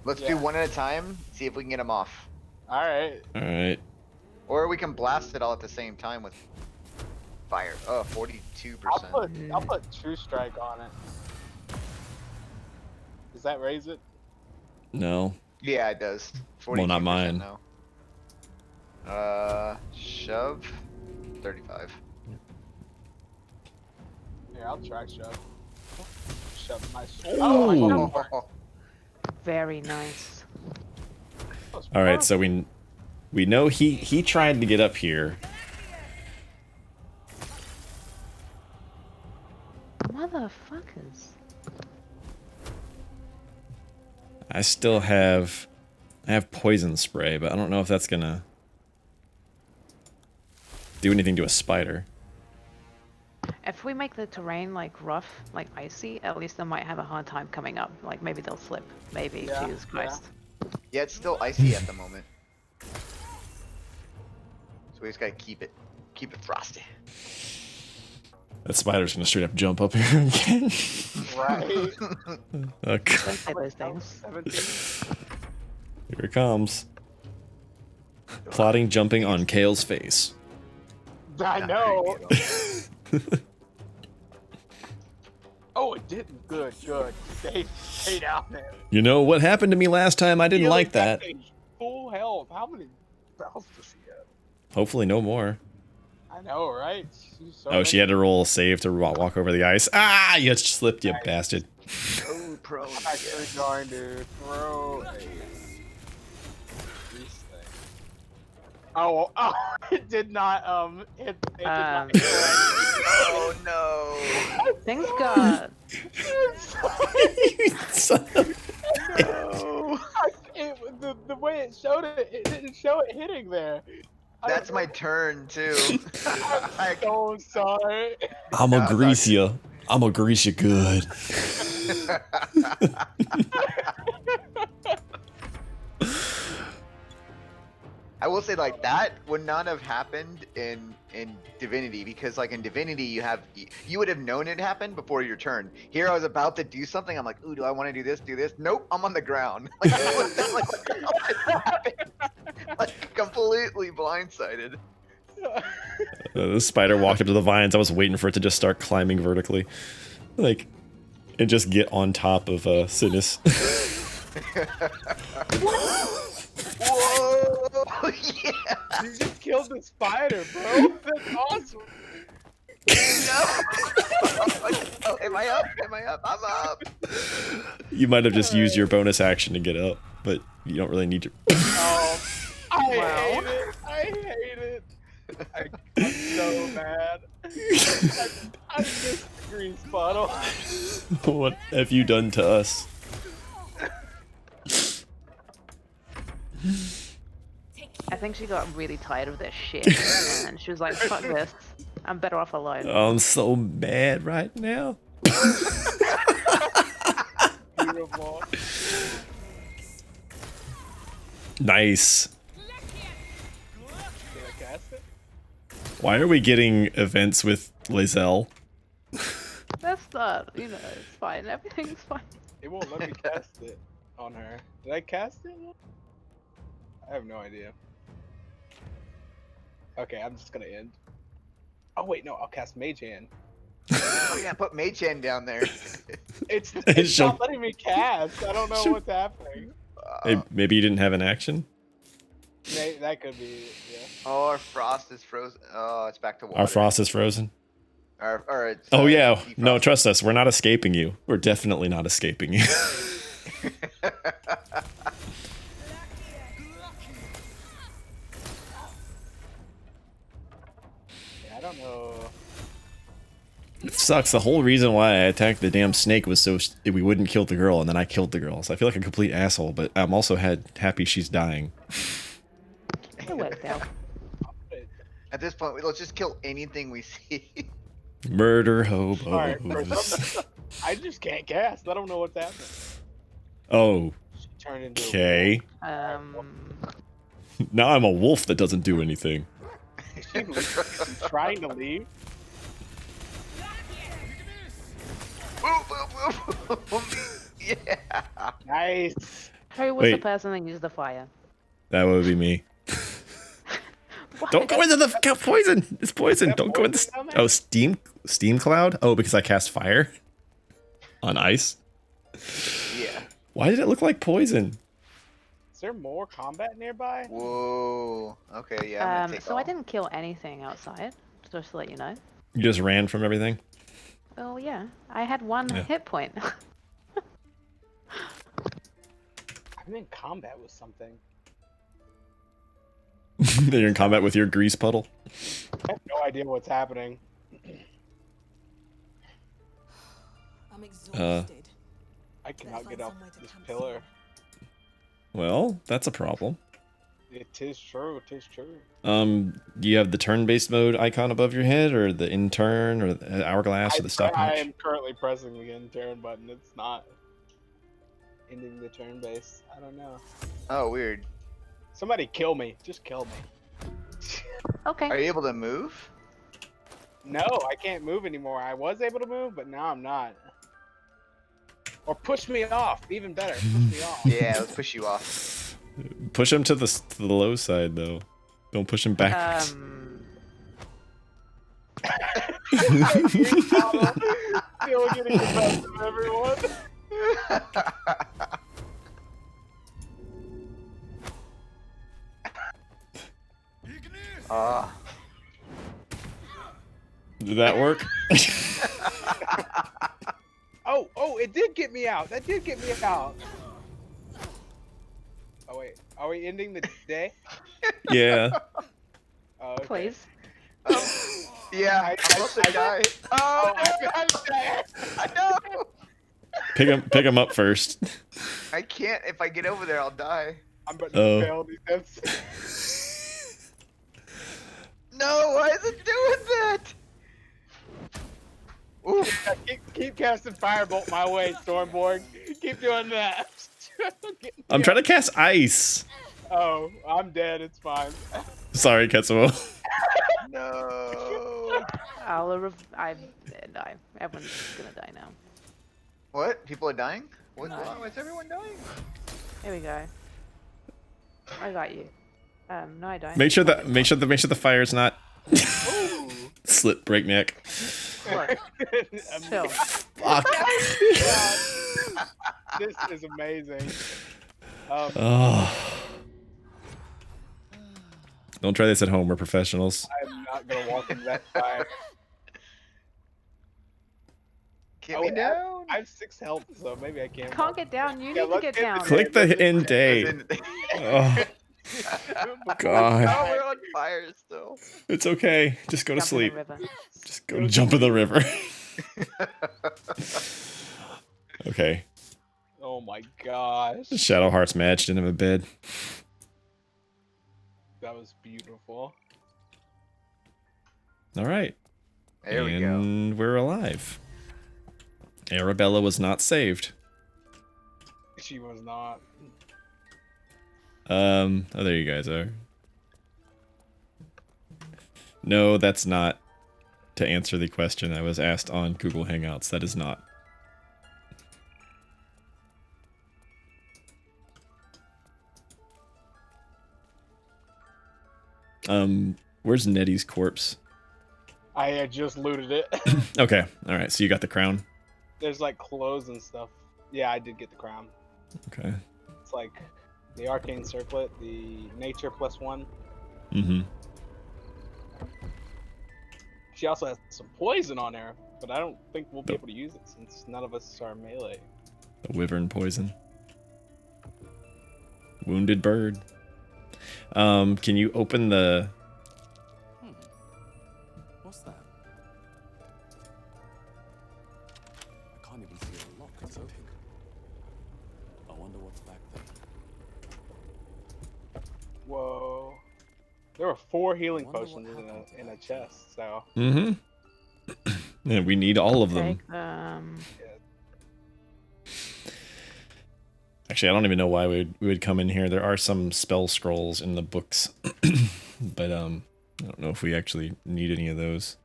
Let's do one at a time. See if we can get him off. All right. All right. Or we can blast it all at the same time with fire. Oh, 42%. I'll put True Strike on it. Does that raise it? No. Yeah, it does. Well, not mine. No. Shove. 35. Here, I'll try shove. Shove my. Ooh. Oh, my God. Very nice. All right, so we know he tried to get up here. Motherfuckers. I still have... I have poison spray, but I don't know if that's gonna... do anything to a spider. If we make the terrain like rough, like icy, at least they might have a hard time coming up. Like maybe they'll slip. Maybe. Yeah, Jesus Christ. Yeah, it's still icy at the moment. So we just gotta keep it frosty. That spider's gonna straight up jump up here again. Right. Oh, Don't God. say those things. 17. Here it comes. Plotting jumping on Kale's face. I know. Oh, it didn't. Good, good. Stay down there. You know what happened to me last time? I didn't He like only that. got a full health. How many spells does he have? Hopefully no more. I know, right? So Oh, she had to roll a save to walk over the ice. Ah, you just slipped, you Nice. bastard. Oh, pro. I should have joined, dude. Throw a grease thing. Oh, it did not, it did not. Oh no. Things got. No. The way it showed it, it didn't show it hitting there. That's my turn too. I'm so sorry. I'm gonna grease you. I'm gonna grease you good. I will say like that would not have happened in Divinity, because like in Divinity you would have known it happened before your turn. Here I was about to do something. I'm like, ooh, do I want to do this? Do this? Nope, I'm on the ground. Like, what the hell happened? Like completely blindsided. The spider walked up to the vines. I was waiting for it to just start climbing vertically, like, and just get on top of Sinus. Whoa! Yeah. You just killed the spider, bro. That's awesome. No. Am I up? Am I up? I'm up. You might have just used your bonus action to get up, but you don't really need your. Oh, I hate it. I hate it. I'm so mad. I missed the grease bottle. What have you done to us? I think she got really tired of this shit, and she was like, "Fuck this! I'm better off alone." I'm so mad right now. Beautiful. Nice. Did I cast it? Why are we getting events with Lae'zel? That's not, you know, it's fine. Everything's fine. It won't let me cast it on her. Did I cast it? I have no idea. Okay, I'm just gonna end. Oh wait, no, I'll cast Mage Hand. Oh yeah, put Mage Hand down there. It's not letting me cast. I don't know what's happening. Hey, maybe you didn't have an action? That could be it, yeah. Oh, our frost is frozen. Oh, it's back to water. Our frost is frozen. Or it's, Oh yeah, no, trust us. We're not escaping you. We're definitely not escaping you. I don't know. It sucks. The whole reason why I attacked the damn snake was so we wouldn't kill the girl, and then I killed the girl. So I feel like a complete asshole, but I'm also happy she's dying. It worked out. At this point, let's just kill anything we see. Murder hobos. Alright, I just can't cast. I don't know what's happening. Oh. She turned into a Okay. Now I'm a wolf that doesn't do anything. She's trying to leave. Yeah. Nice. Who was the Wait. person that used the fire? That would be me. Don't go into the poison. It's poison. Don't go into. Oh, steam cloud. Oh, because I cast fire on ice. Yeah. Why did it look like poison? Is there more combat nearby? Whoa. Okay, yeah. I'm gonna take So off. I didn't kill anything outside, just to let you know. You just ran from everything. Well, yeah, I had one Yeah. hit point. I'm in combat with something. You're in combat with your grease puddle. I have no idea what's happening. I'm Uh, exhausted. I cannot get up this pillar. well, that's a problem. It is true. It is true. Do you have the turn-based mode icon above your head, or the in turn, or the hourglass, or the I stopwatch? am currently pressing the end turn button. It's not ending the turn base. I don't know. Oh, weird. Somebody kill me. Just kill me. Okay. Are you able to move? No, I can't move anymore. I was able to move, but now I'm not. Or push me off. Even better. Push me off. Yeah, let's push you off. Push him to the low side, though. Don't push him backwards. Still getting the best of everyone. Did that work? Oh, it did get me out. That did get me out. Oh wait, are we ending the day? Yeah. Oh, okay. Please. Yeah, I'm about to die. Oh, I'm dead. I know. Pick him up first. I can't. If I get over there, I'll die. I'm about to fail these steps. No, why is it doing that? Ooh. Keep casting firebolt my way, Stormborg. Keep doing that. I'm trying to cast ice. Oh, I'm dead. It's fine. Sorry, Ketsuo. No. I die. Everyone's gonna die now. What? People are dying? What's wrong? Is everyone dying? Here we go. I got you. No, I don't. Make sure the fire's not slip breakneck. Look. Chill. Fuck. This is amazing. Don't try this at home. We're professionals. I'm not gonna walk into that fire. Get me down. I have 6 health, so maybe I can't. Can't get down. You need to get down. Click the end day. Oh, God. No, we're on fire still. It's okay. Just go to Jump in the sleep. river. Just go to jump in the river. Okay. Oh my gosh. Shadow Heart's match didn't have a bed. That was beautiful. All right. There we go. And we're alive. Arabella was not saved. She was not. Oh, there you guys are. No, that's not to answer the question I was asked on Google Hangouts. That is not. Where's Nettie's corpse? I had just looted it. Okay, alright, so you got the crown? There's like clothes and stuff. Yeah, I did get the crown. Okay. It's like the arcane circlet, the nature +1. Mm-hmm. She also has some poison on her, but I don't think we'll be able to use it since none of us are melee. The wyvern poison. Wounded bird. Can you open the... What's that? I can't even see a lock. It's open. I wonder what's back there. Whoa. There were 4 healing potions in a chest, so. Mm-hmm. Yeah, we need all of them. Actually, I don't even know why we would come in here. There are some spell scrolls in the books, but I don't know if we actually need any of those.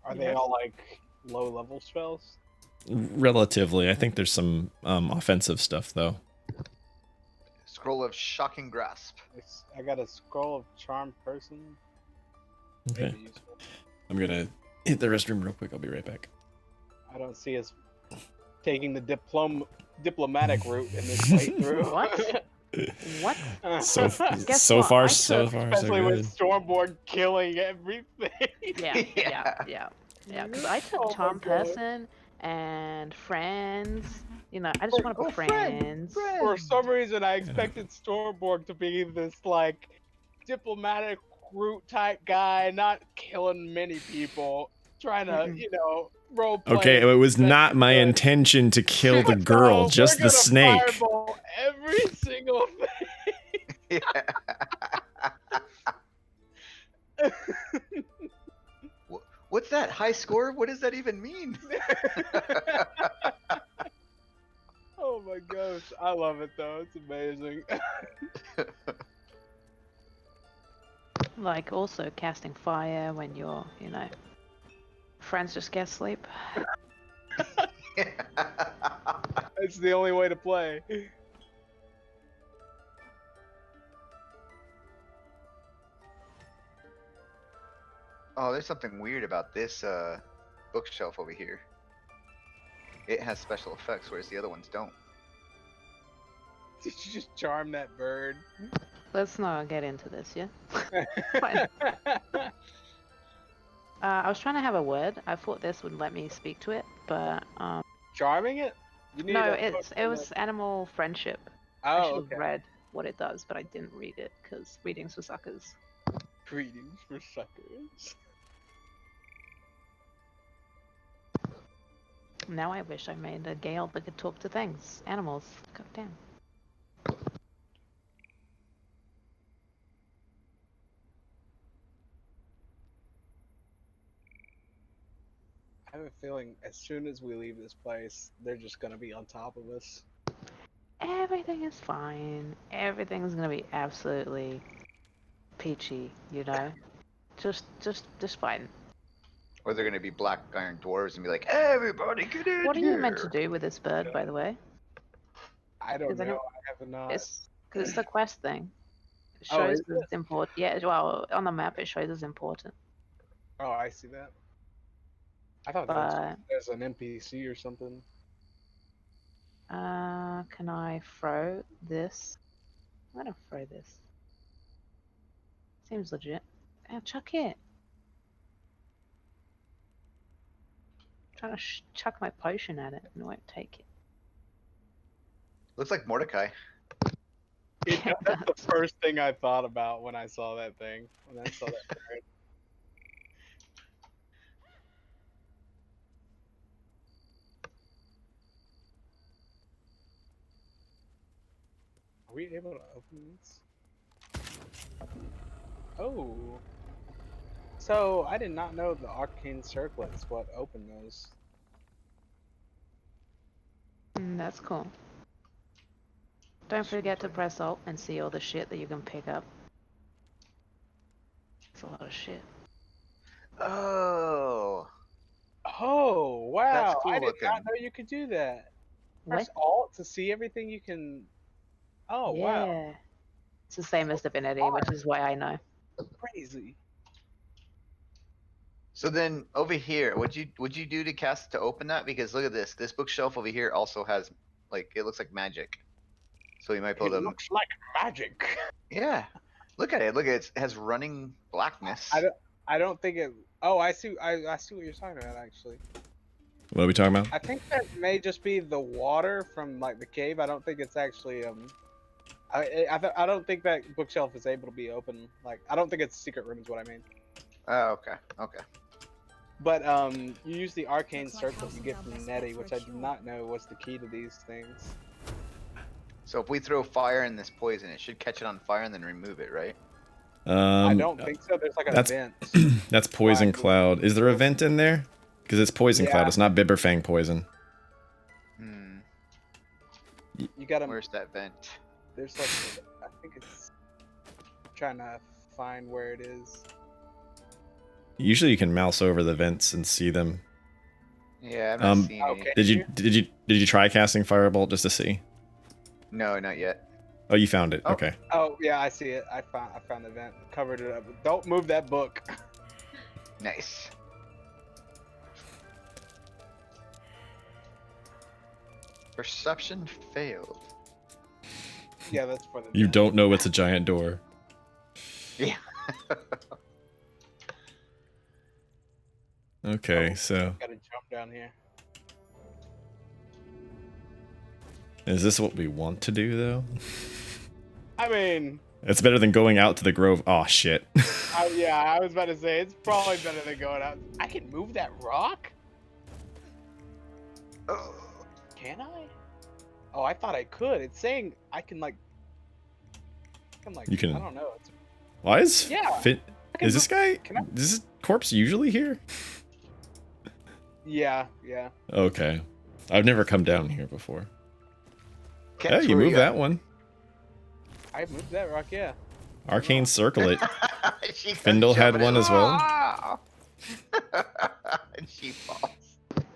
Are they all like low-level spells? Relatively, I think there's some offensive stuff though. Scroll of Shocking Grasp. I got a scroll of Charmed Person. Okay. Maybe useful. I'm gonna hit the restroom real quick. I'll be right back. I don't see us taking the diplomatic route in this playthrough. What? What? So Guess so what? far I so took- far so Especially good. with Stormborn killing everything. Yeah. Because I took Oh my Tom God. Person and Friends. You know, I just want to put Friends. For some reason, I expected Stormborg to be this like diplomatic route type guy, not killing many people, trying to, you know, Role Okay, playing. it was That's not my good. intention to kill the girl, So, just we're the gonna snake. Fireball every single thing. What's that high score? What does that even mean? Oh my gosh, I love it though. It's amazing. Like also casting fire when your, friends just get asleep. It's the only way to play. Oh, there's something weird about this bookshelf over here. It has special effects, whereas the other ones don't. Did you just charm that bird? Let's not get into this, yeah? I was trying to have a word. I thought this would let me speak to it, but Charming it? You need no, a book it in was the- animal friendship. I Oh, should have okay. read what it does, but I didn't read it because reading's for suckers. Greetings for suckers. Now I wish I made a Gale that could talk to things, animals. God damn. I have a feeling as soon as we leave this place, they're just gonna be on top of us. Everything is fine. Everything's gonna be absolutely peachy, Just fine. Or they're gonna be black iron dwarves and be like, everybody get in What are here. you meant to do with this bird, by the way? I don't 'Cause I know. know- I have not. It's because it's the quest thing. It Oh, shows is that it's important. Yeah, well, on the map it shows it's important. Oh, I see that. I thought that was as an NPC or something. Can I throw this? I'm gonna throw this. Seems legit. Chuck it. Trying to chuck my potion at it and it won't take it. Looks like Mordecai. That's the first thing I thought about when I saw that thing. When I saw that bird. Are we able to open this? Oh. So, I did not know the arcane circlets what opened those. That's cool. Don't forget to press Alt and see all the shit that you can pick up. It's a lot of shit. Oh. Oh, wow. That's cool I did looking. not know you could do that. Press What? Alt to see everything you can. Oh, Yeah. wow. It's the same as Divinity, which is why I know. Crazy. So then over here, what'd you do to cast to open that? Because look at this. This bookshelf over here also has it looks like magic. So you might be It able to. looks like magic. Yeah. Look at it. Look at it. It has running blackness. I don't think it. Oh, I see. I see what you're talking about. Actually, What are we talking about? I think that may just be the water from like the cave. I don't think it's actually I don't think that bookshelf is able to be open. Like, I don't think it's secret room is what I mean. Oh, okay. Okay. But you use the arcane circlet you get from Nettie, which I did not know was the key to these things. So if we throw fire in this poison, it should catch it on fire and then remove it, right? I don't think so. There's like an that's event. that's poison cloud. Is there a vent in there? Because it's poison cloud. Yeah. It's not Bibberfang poison. Hmm. You gotta. Where's that vent? There's like, I think it's trying to find where it is. Usually you can mouse over the vents and see them. Yeah, I'm not seeing any. Did you try casting Firebolt just to see? No, not yet. Oh, you found it. Okay. Oh yeah, I see it. I found the vent. Covered it up. Don't move that book. Nice. Perception failed. Yeah, that's for the. You don't know it's a giant door. Yeah. Okay, so Gotta jump down here. is this what we want to do though? I mean, It's better than going out to the grove. Oh shit. yeah, I was about to say it's probably better than going out. I can move that rock. Can I? Oh, I thought I could. It's saying I can like. You can. I don't know. It's, Why is yeah. Is this guy? Can I? Is this corpse usually here? Yeah, yeah. Okay, I've never come down here before. Can't Yeah, you move that one. I moved that rock, yeah. Arcane circle it. She Findle had one as well. Ah! And she falls.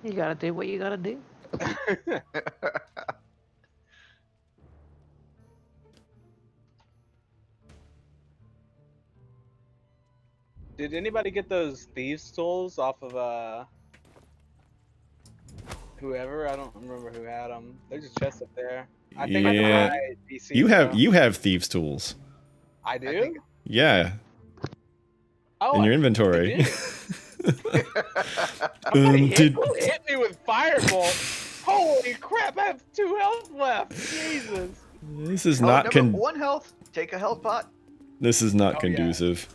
You gotta do what you gotta do. Did anybody get those thieves tools off of whoever? I don't remember who had them. There's a chest up there. I think Yeah. I DC, You have thieves tools. I do. Yeah. Oh, In your I inventory. Somebody did- who hit me with firebolt. Holy crap! I have 2 health left. Jesus. This is Oh, not number 1 health. Take a health pot. This is not Oh, conducive.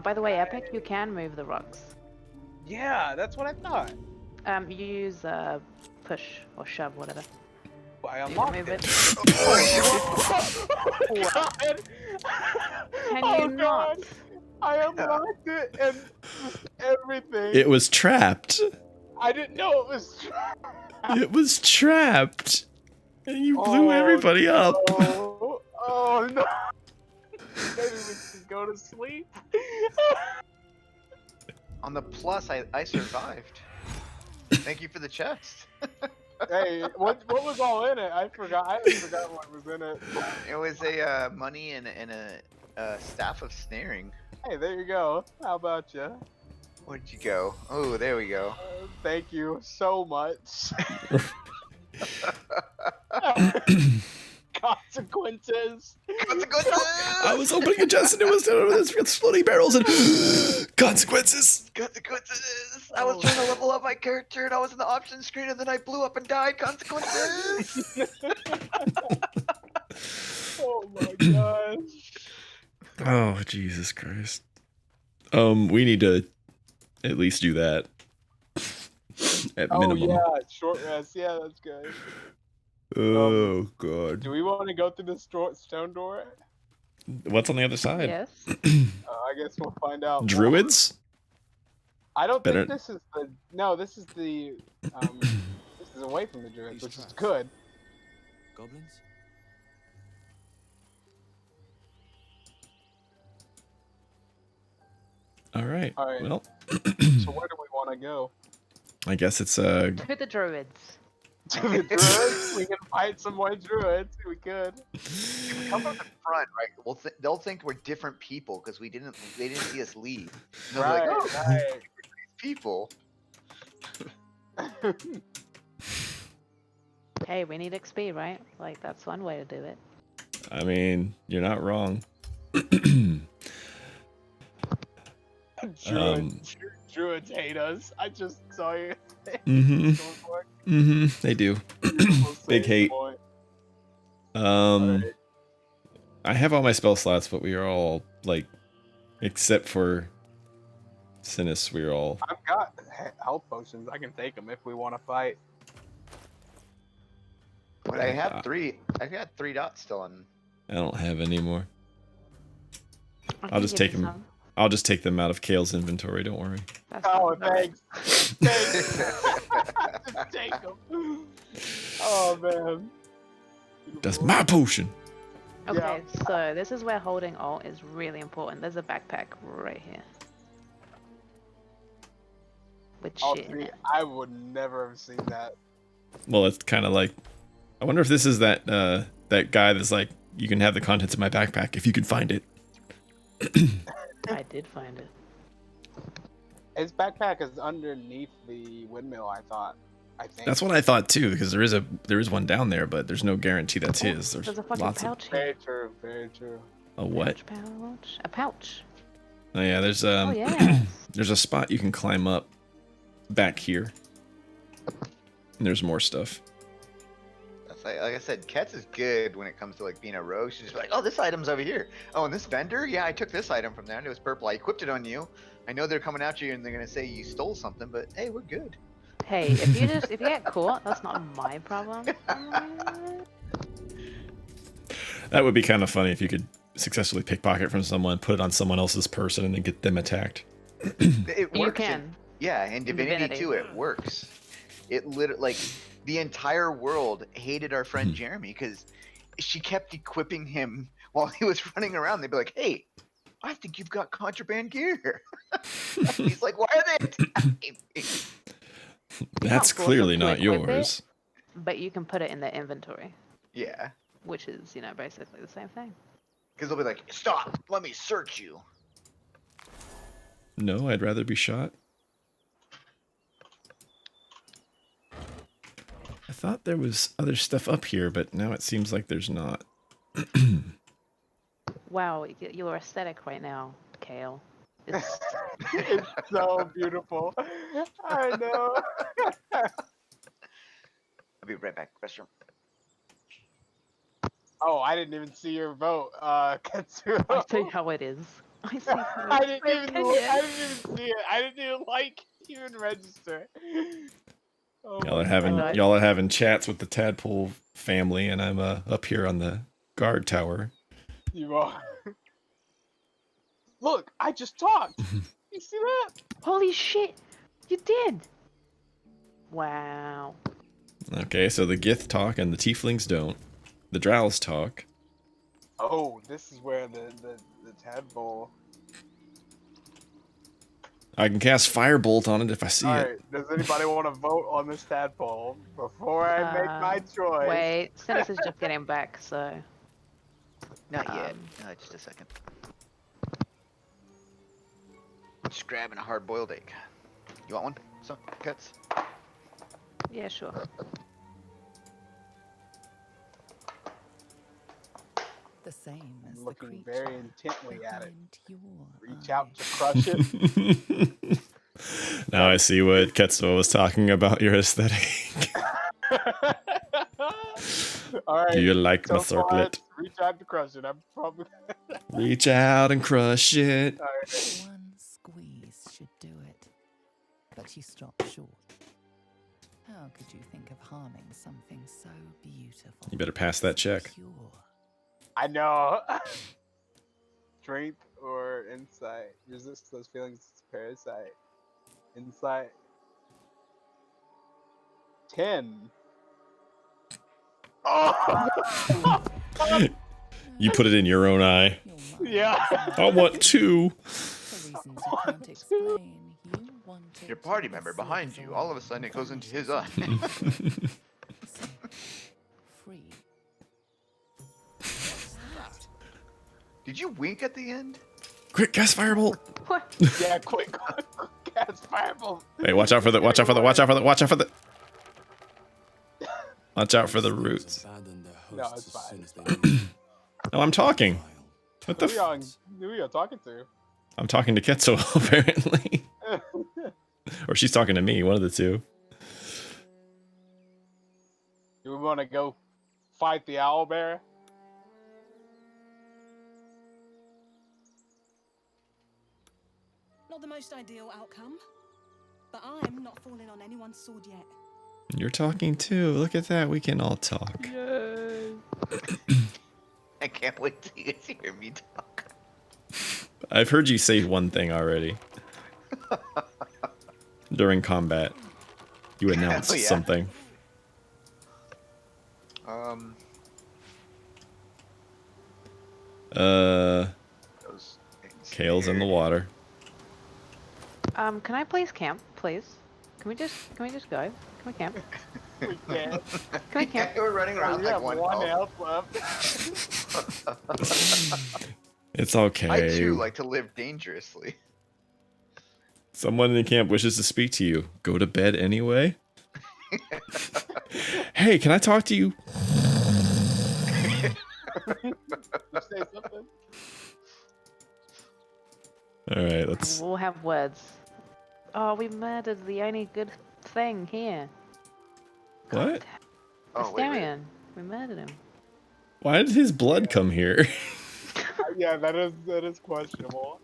By the way, Epic, you can move the rocks. Yeah, that's what I thought. You use push or shove, whatever. I You can unlocked move it. it. Oh, God. Can Oh, you not? God. I unlocked it and everything. It was trapped. I didn't know it was. It was trapped. And you blew everybody up. Oh no. Maybe we can go to sleep. On the plus, I survived. Thank you for the chest. Hey, what was all in it? I forgot. I forgot what was in it. It was a money and a staff of snaring. Hey, there you go. How about you? Where'd you go? Oh, there we go. Thank you so much. Consequences. I was opening a chest and it was exploding barrels and consequences. Consequences. I was trying to level up my character and I was in the options screen and then I blew up and died. Consequences. Oh my gosh. Oh, Jesus Christ. We need to at least do that. At minimum. Oh yeah, short rest. Yeah, that's good. Oh, God. Do we want to go through the stone door? What's on the other side? Yes. I guess we'll find out. Druids? I don't Better- think this is the. No, this is the. This is away from the druids, which is good. Goblins? All right. All right. Well, So where do we want to go? I guess it's To the druids. To the druids? We can fight some more druids. We could. If we come from the front, right? Well, they'll think we're different people because they didn't see us leave. And they'll Right, be like, oh, right. people. Hey, we need XP, right? Like, that's one way to do it. I mean, you're not wrong. Druids hate us. I just saw you. They do. Big hate. I have all my spell slots, but we are all like, except for Sinis, we're all. I've got health potions. I can take them if we want to fight. But I have 3. I got 3 dots still on. I don't have any more. I I'll can just give take you them. some. I'll just take them out of Kale's inventory. Don't worry. That's Oh, fine. thanks. Thanks. Just take them. Oh man. That's my potion. Okay, so this is where holding alt is really important. There's a backpack right here. With All shit in 3. it. I would never have seen that. Well, it's kind of like. I wonder if this is that that guy that's like, you can have the contents of my backpack if you can find it. I did find it. His backpack is underneath the windmill. I thought. I think. That's what I thought too, because there is one down there, but there's no guarantee that's his. There's There's a fucking lots of. pouch here. Very true. Very true. A what? Pouch. A pouch. Oh yeah, there's Oh yeah. there's a spot you can climb up back here. And there's more stuff. That's like I said, Kets is good when it comes to like being a rogue. She's just like, oh, this item's over here. Oh, and this vendor, yeah, I took this item from there and it was purple. I equipped it on you. I know they're coming after you and they're gonna say you stole something, but hey, we're good. Hey, if you get caught, that's not my problem. That would be kind of funny if you could successfully pickpocket from someone, put it on someone else's person, and then get them attacked. It works. You can. Yeah, in Divinity 2, it works. It literally, like, the entire world hated our friend Jeremy because she kept equipping him while he was running around. They'd be like, "Hey, I think you've got contraband gear." He's like, "Why are they attacking me?" That's clearly not yours. But you can put it in the inventory. Yeah. Which is, you know, basically the same thing. Because they'll be like, "Stop! Let me search you." No, I'd rather be shot. I thought there was other stuff up here, but now it seems like there's not. Wow, your aesthetic right now, Kale. It's so beautiful. I know. I'll be right back. Restroom. Oh, I didn't even see your vote, Katsuo. I see how it is. I see how I it didn't is. even see it. I didn't even even register. Oh Y'all are having chats with the tadpole family, and I'm up here on the guard tower. You are. Look, I just talked. You see that? Holy shit! You did. Wow. Okay, so the Gith talk and the Tieflings don't. The Drows talk. Oh, this is where the tadpole. I can cast Firebolt on it if I see it. Alright, does anybody want to vote on this tadpole before I make my choice? Wait, Sinus is just getting back, so. Not yet. Just a second. Just grabbing a hard-boiled egg. You want one? Some cuts? Yeah, sure. The same as Looking the very intently at it. your Reach out to crush it. Now I see what Ketsuo was talking about, your aesthetic. All right. Do you like so my circlet? Reach out to crush it. I'm probably. Reach out and crush it. One squeeze should do it. But you stopped short. How could you think of harming something so beautiful? You better pass that check. I know. Strength or insight. Resist those feelings. Parasite. Insight. 10. Oh! You put it in your own eye. Yeah. I want 2. Your party member behind you, all of a sudden it goes into his eye. Did you wink at the end? Quick, cast Firebolt. What? Yeah, quick, cast Firebolt. Hey, watch out for the watch out for the roots. No, it's fine. No, I'm talking. What the Who are you talking to? I'm talking to Ketsuo, apparently. Or she's talking to me, one of the two. Do we want to go fight the owlbear? Not the most ideal outcome, but I'm not falling on anyone's sword yet. You're talking too. Look at that. We can all talk. Yay. I can't wait till you guys hear me talk. I've heard you say one thing already. During combat. You announced something. Kale's in the water. Can I please camp, please? Can we just go? Can we camp? We can't. Can we camp? We're running around We like have one health left. It's okay. I too like to live dangerously. Someone in the camp wishes to speak to you. Go to bed anyway. Hey, can I talk to you? Say something. All right, let's. We'll have words. Oh, we murdered the only good thing here. What? Astarion. We murdered him. Why did his blood come here? Yeah, that is questionable.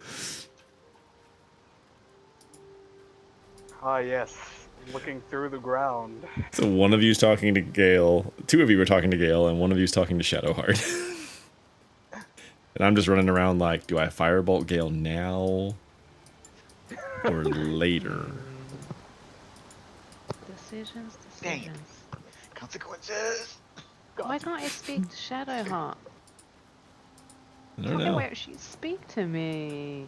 Ah, yes. looking through the ground. So one of you's talking to Gale, two of you were talking to Gale, and one of you's talking to Shadowheart. And I'm just running around like, do I firebolt Gale now or later? Decisions. Dang it. Consequences. Why can't I speak to Shadowheart? I don't know. Why she speak to me?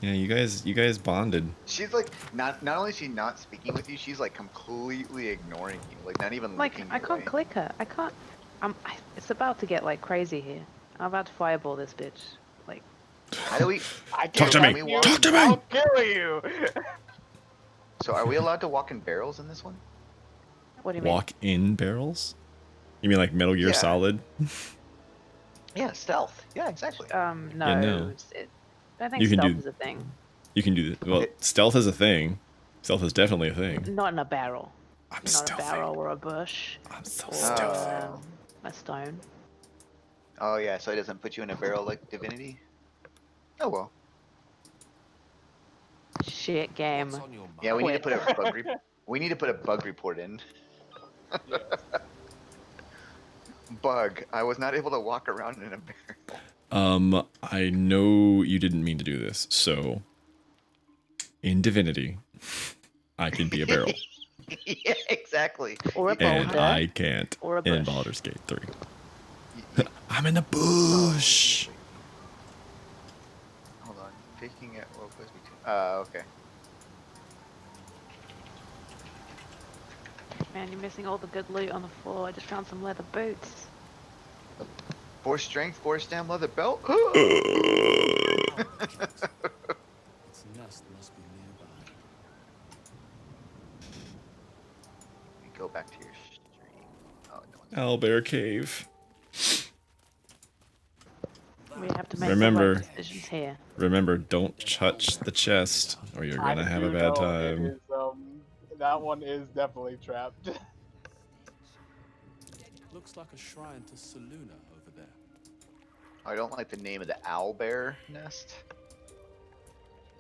Yeah, you guys bonded. She's like not only is she not speaking with you, she's like completely ignoring you, like not even Like looking I your can't way. click her. I can't. It's about to get like crazy here. I'm about to fireball this bitch. Like. How do we? Talk to me. Talk to me. I'll kill you. So are we allowed to walk in barrels in this one? What do you mean? Walk in barrels? You mean like Metal Gear Yeah. Solid? Yeah, stealth. Yeah, exactly. No. Yeah, no. I think You can stealth do- is a thing. You can do that. Well, stealth is a thing. Stealth is definitely a thing. Not in a barrel. I'm Not stealthy. a barrel or a bush. I'm so Or stealthy. a stone. Oh yeah, so it doesn't put you in a barrel like Divinity. Oh well. Shit game. What's on your mind? Yeah, we need to Quit. put a bug. We need to put a bug report in. Bug. I was not able to walk around in a barrel. I know you didn't mean to do this, so in Divinity, I can be a barrel. Yeah, exactly. Or a And boulder. I can't Or a in bush. Baldur's Gate 3. I'm in the bush. Hold on. Picking at what goes between. Okay. Man, you're missing all the good loot on the floor. I just found some leather boots. 4 strength, 4 stam leather belt. Its nest must be nearby. Go back to your stream. Oh, no one's Owlbear Cave. We have to make Remember- the right decisions here. Remember, don't touch the chest, or you're gonna have a bad time. That one is definitely trapped. Looks like a shrine to Saluna over there. I don't like the name of the owlbear nest.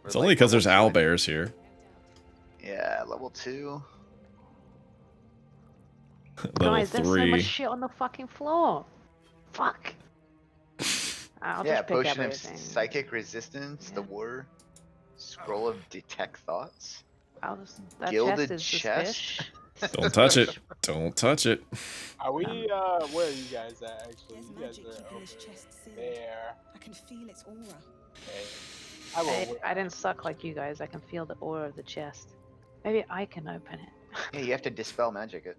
We're It's like only because there's level 2. owlbears here. Yeah, level 2. Level Guys, there's so much 3. shit on the fucking floor. Fuck. I'll Yeah, just pick potion of everything. psychic resistance, the war, scroll of detect thoughts, That gilded chest is chest. suspicious. Don't touch it. Don't touch it. Are we, where are you guys at, actually? You guys are over there. I can feel its aura. Okay. I didn't suck like you guys. I can feel the aura of the chest. Maybe I can open it. Yeah, you have to dispel magic it.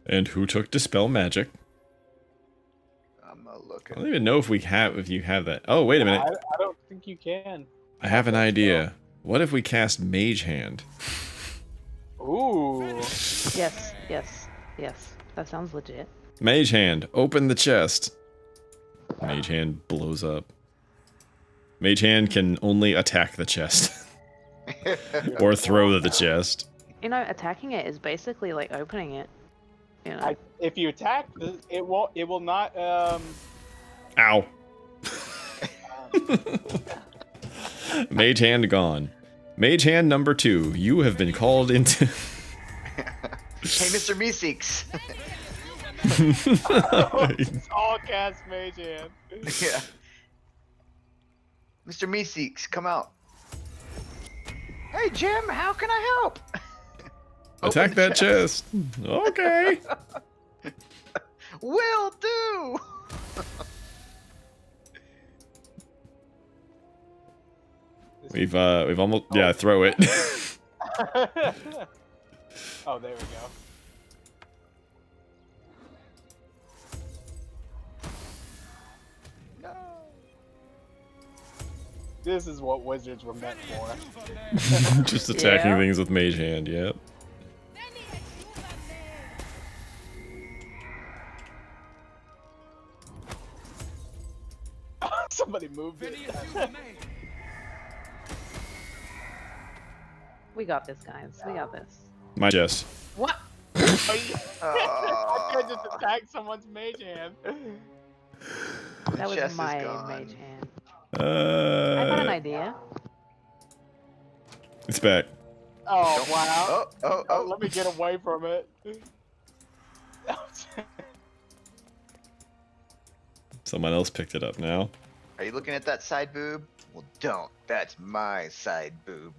And who took Dispel Magic? I'm I looking. don't even know if you have that. Oh, wait a minute. I don't think you can. I have an idea. What if we cast Mage Hand? Ooh. Yes. That sounds legit. Mage Hand, open the chest. Mage Hand blows up. Mage Hand can only attack the chest. Or throw the chest. You know, attacking it is basically like opening it. You know. If you attack, it will not, Ow. Mage Hand gone. Mage Hand number 2, you have been called into... Hey, Mr. Meeseeks. it's all cast Mage Hand. Yeah. Mr. Meeseeks, come out. Hey, Jim, how can I help? Attack that chest. Okay. Will do. We've almost throw it. Oh, there we go. No. This is what wizards were meant for. Just attacking Yeah. things with Mage Hand, yep. Somebody moved it. We got this, guys. We got this. My chest. What? I could just attack someone's mage hand. That was chest is my gone. mage hand. I got an Uh, idea. It's back. Oh wow! Oh! Let me get away from it. Someone else picked it up now. Are you looking at that side boob? Well, don't. That's my side boob.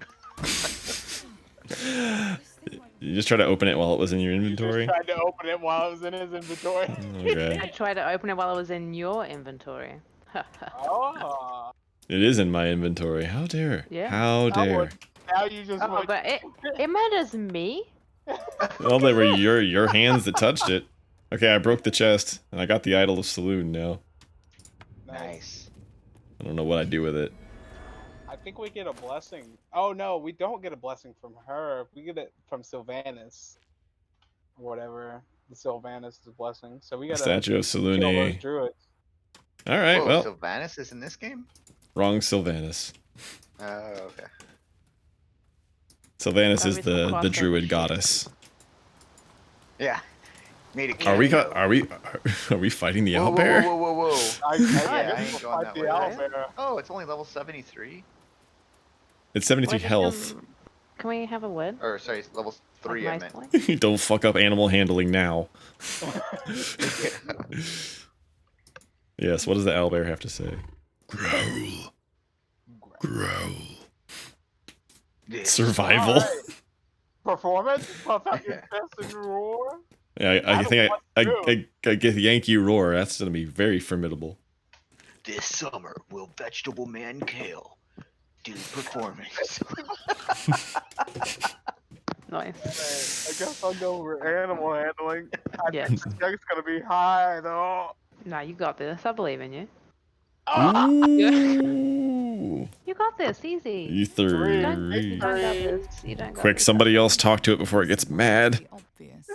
You just try to open it while it was in your inventory? Tried to open it while it was in his inventory. Okay. I tried to open it while it was in your inventory. Oh. It is in my inventory. How dare? Yeah. How dare? Now you just Oh, but it matters me. Well, they were your hands that touched it. Okay, I broke the chest, and I got the Idol of Saloon now. Nice. I don't know what I do with it. I think we get a blessing. Oh no, we don't get a blessing from her. We get it from Sylvanas. Or whatever. The Sylvanas is a blessing. So we gotta Statue of kill those Selûne. druids. Alright, Whoa, well. Sylvanas is in this game? Wrong Sylvanas. Oh, okay. Sylvanas is the Crossbow druid shit. goddess. Yeah. Made it Are we cameo. are we fighting the Whoa, owlbear? whoa, whoa, whoa, whoa. I Yeah, I guess ain't we'll going fight that the way. owlbear. Oh, it's only level 73? It's 73 Wait, health. Can we have a word? Or, sorry, it's level 3, I meant. Nicely? Don't fuck up animal handling now. Yes, what does the owlbear have to say? Growl. Growl. Survival. Alright. Performance? Puff out your chest and roar? Yeah, I think I get the Yankee roar. That's gonna be very formidable. This summer, will Vegetable Man Kale do performance? Nice. Hey, I guess I'll go over animal handling. Yeah. This guy's gonna be high though. Nah, you got this. I believe in you. Ooh. You got this. Easy. You You don't three. got this. You don't got Quick, this. somebody else talk to it before it gets mad. Obvious.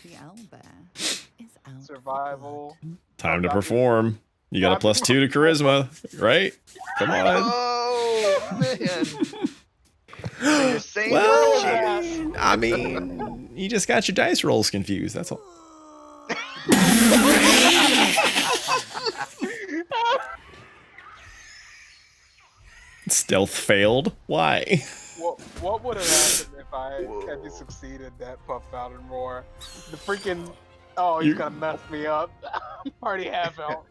The owlbear is out. Survival. Time to perform. You got a +2 to charisma, right? Come on. Oh, man. So you're saying Well, cheers. I mean, you just got your dice rolls confused. That's all. Stealth failed. Why? What would have happened if I had succeeded that puff out and roar? The freaking he's You're- gonna mess me up. I'm already half out.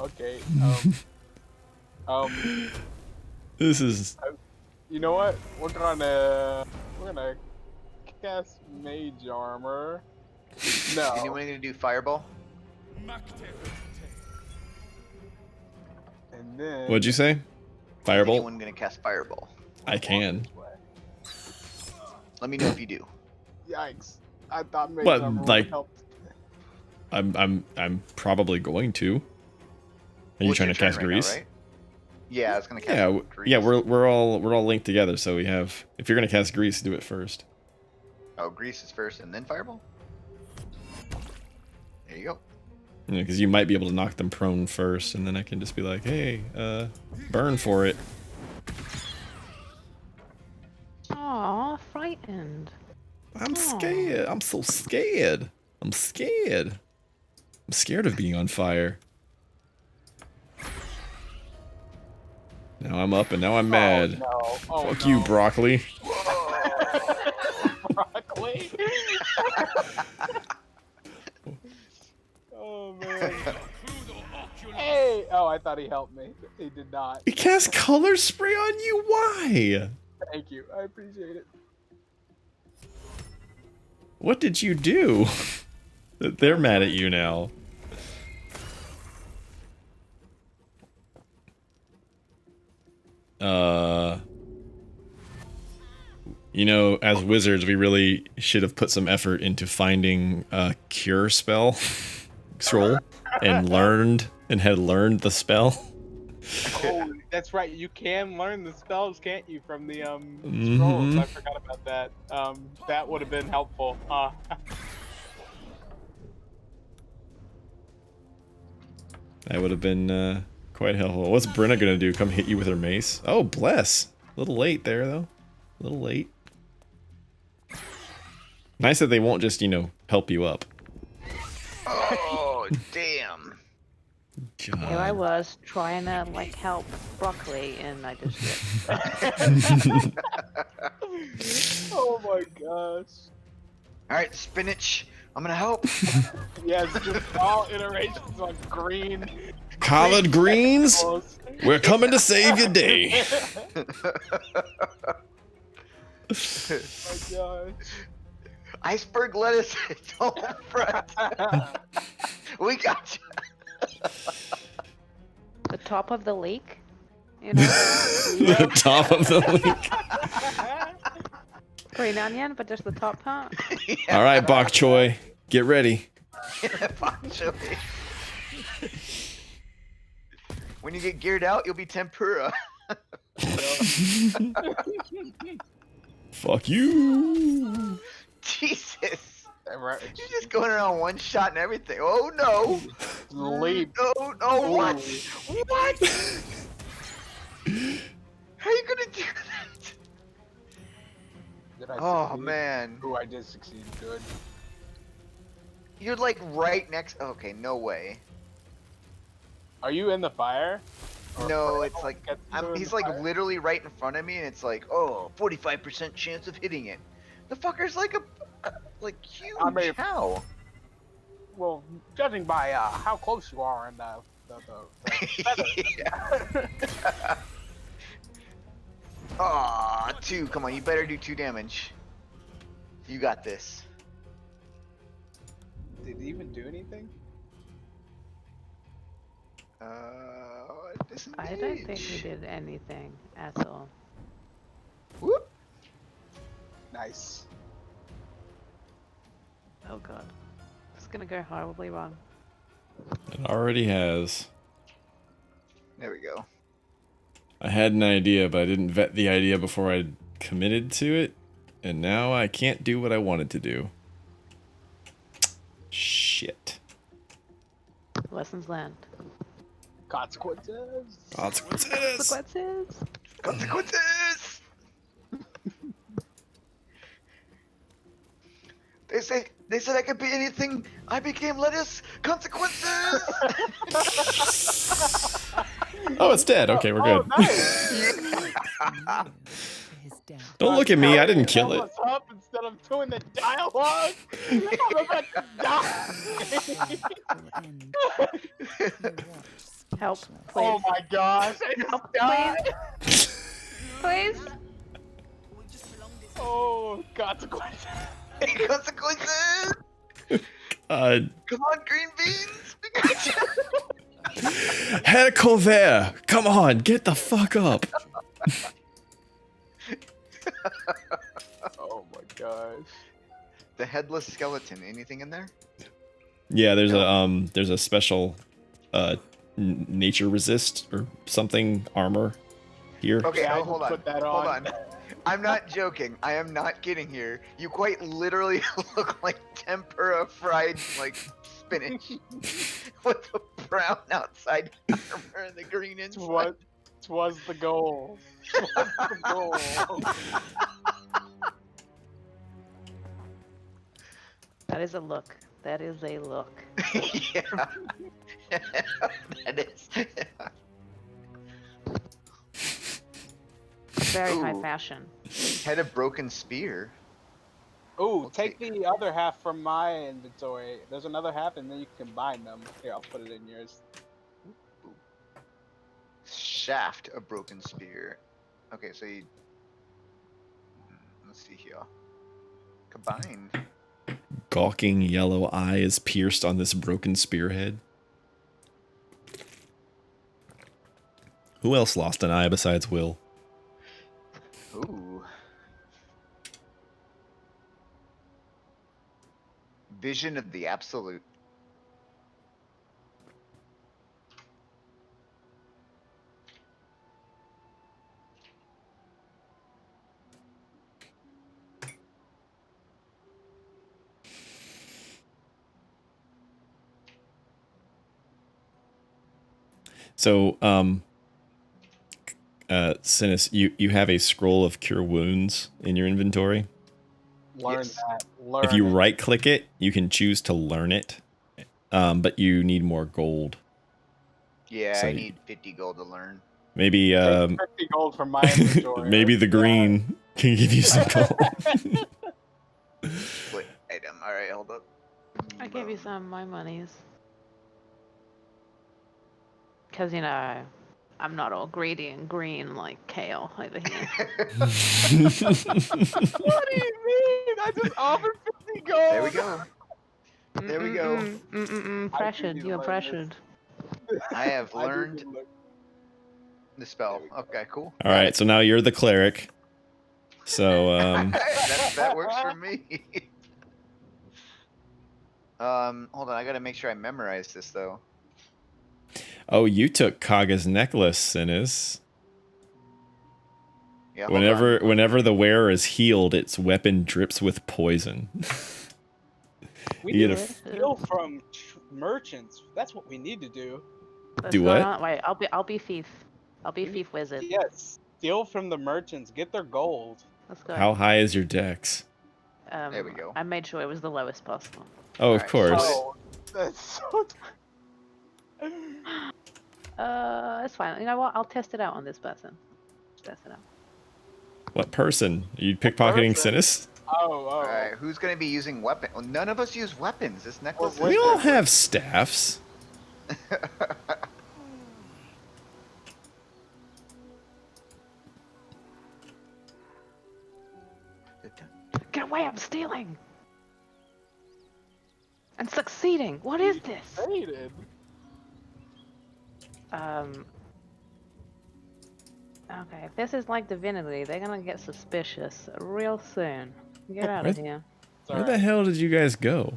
Okay. This is. You know what? We're gonna cast mage armor. No. Anyone gonna do fireball? And then What'd you say? Firebolt? Anyone gonna cast fireball? I can. Let me know if you do. Yikes! I thought mage But, armor would like- help. I'm probably going to. Are you What's trying your to turn cast right now, grease? right? Yeah, I was gonna cast Yeah, grease. yeah, we're all linked together. So we have. If you're gonna cast grease, do it first. Oh, grease is first and then fireball? There you go. Yeah, because you might be able to knock them prone first, and then I can just be like, hey, burn for it. Aw, frightened. I'm scared. I'm so scared. I'm scared. I'm scared of being on fire. Now I'm up and now I'm mad. No. Oh, Fuck no. you, broccoli. Broccoli. Oh man. Hey! Oh, I thought he helped me. He did not. He cast color spray on you. Why? Thank you. I appreciate it. What did you do? They're mad at you now. You know, as wizards, we really should have put some effort into finding a cure spell scroll and had learned the spell. Oh, that's right. You can learn the spells, can't you, from the scrolls? Mhm. I forgot about that. That would have been helpful. That would have been quite helpful. What's Brenna gonna do? Come hit you with her mace? Oh, bless. A little late there, though. A little late. Nice that they won't just, you know, help you up. Oh, damn. Here I was trying to like help broccoli, and I just Oh my gosh. All right, spinach. I'm gonna help. Yes, just all iterations on green. Collard greens? vegetables. We're coming to save your day. Oh my gosh. Iceberg lettuce. Don't fret. We got you. the top of the lake. You know, The top of the lake. green onion, but just the top part. All right, bok choy, get ready. Bok choy. When you get geared out, you'll be tempura. Fuck you. Jesus. You're just going around one shot and everything. Oh no. Leap. No, no, what? What? How are you gonna do that? Did I Oh succeed? man. Ooh, I did succeed. Good. You're like right next. Okay, no way. Are you in the fire? No, it's like he's like literally right in front of me, and it's like, oh, 45% chance of hitting it. The fucker's like like huge. I mean, how? Well, judging by how close you are and the Aw, 2. Come on, you better do 2 damage. You got this. Did he even do anything? I don't think he did anything at all. Whoop. Nice. Oh god. It's gonna go horribly wrong. It already has. There we go. I had an idea, but I didn't vet the idea before I committed to it, and now I can't do what I wanted to do. Shit. Lessons learned. Consequences. Consequences. Consequences. Consequences. They said I could be anything. I became lettuce. Consequences. Oh, it's dead. Okay, we're good. Nice. Don't look at me. I didn't kill it. Up instead of doing the dialogue. I'm about to die. Help, please. Oh my gosh. I just Help, died. Please. Oh, consequences. Consequences. Come on, green beans. We got you. Herr Colvert, come on, get the fuck up. Oh my gosh. The headless skeleton. Anything in there? Yeah, there's a special nature resist or something armor here. Okay, Yeah, I hold just on. put that Hold on. on. I'm not joking. I am not kidding here. You quite literally look like tempura fried like spinach with the brown outside armor and the green inside. Twas the goal. Twas the goal. That is a look. That is a look. Yeah. That is. Very high Ooh. fashion. Head of broken spear. Ooh, take the other half from my inventory. There's another half, and then you can combine them. Here, I'll put it in yours. Shaft of broken spear. Okay, so you. Let's see here. Combined. Gawking yellow eye is pierced on this broken spearhead. Who else lost an eye besides Will? Ooh. Vision of the absolute. So, Sinus, you have a scroll of cure wounds in your inventory. Learn Yes. that. Learn If you it. right click it, you can choose to learn it, but you need more gold. Yeah, So I need 50 gold to learn. maybe Take 50 gold from my inventory. maybe the green can give you some gold. Split item. All right, hold up. I gave you some of my monies. Because, you know, I'm not all greedy and green like Kale over here. What do you mean? I just offered 50 gold. There we go. There we go. Pressured. You are pressured. I have I learned need to look. the spell. Okay, cool. All right, so now you're the cleric. So that works for me. Hold on, I gotta make sure I memorize this though. oh, you took Kaga's necklace, Sinis. Yeah, hold on. Whenever the wearer is healed, its weapon drips with poison. We You need get to steal from merchants. That's what we need to do. Let's Do go what? on. Wait, I'll be thief. I'll be thief wizard. Yes, steal from the merchants. Get their gold. Let's go. How high is your dex? There we go. I made sure it was the lowest possible. Oh, of course. Oh, that's so. It's fine. You know what? I'll test it out on this person. Test it out. What person? Are you pickpocketing Sinis? All right, who's gonna be using weapon? Well, none of us use weapons. This necklace. We all have staffs. Get away! I'm stealing. And succeeding. What is this? Succeeded. Okay, if this is like divinity, they're gonna get suspicious real soon. Get out of here. Where the hell did you guys go?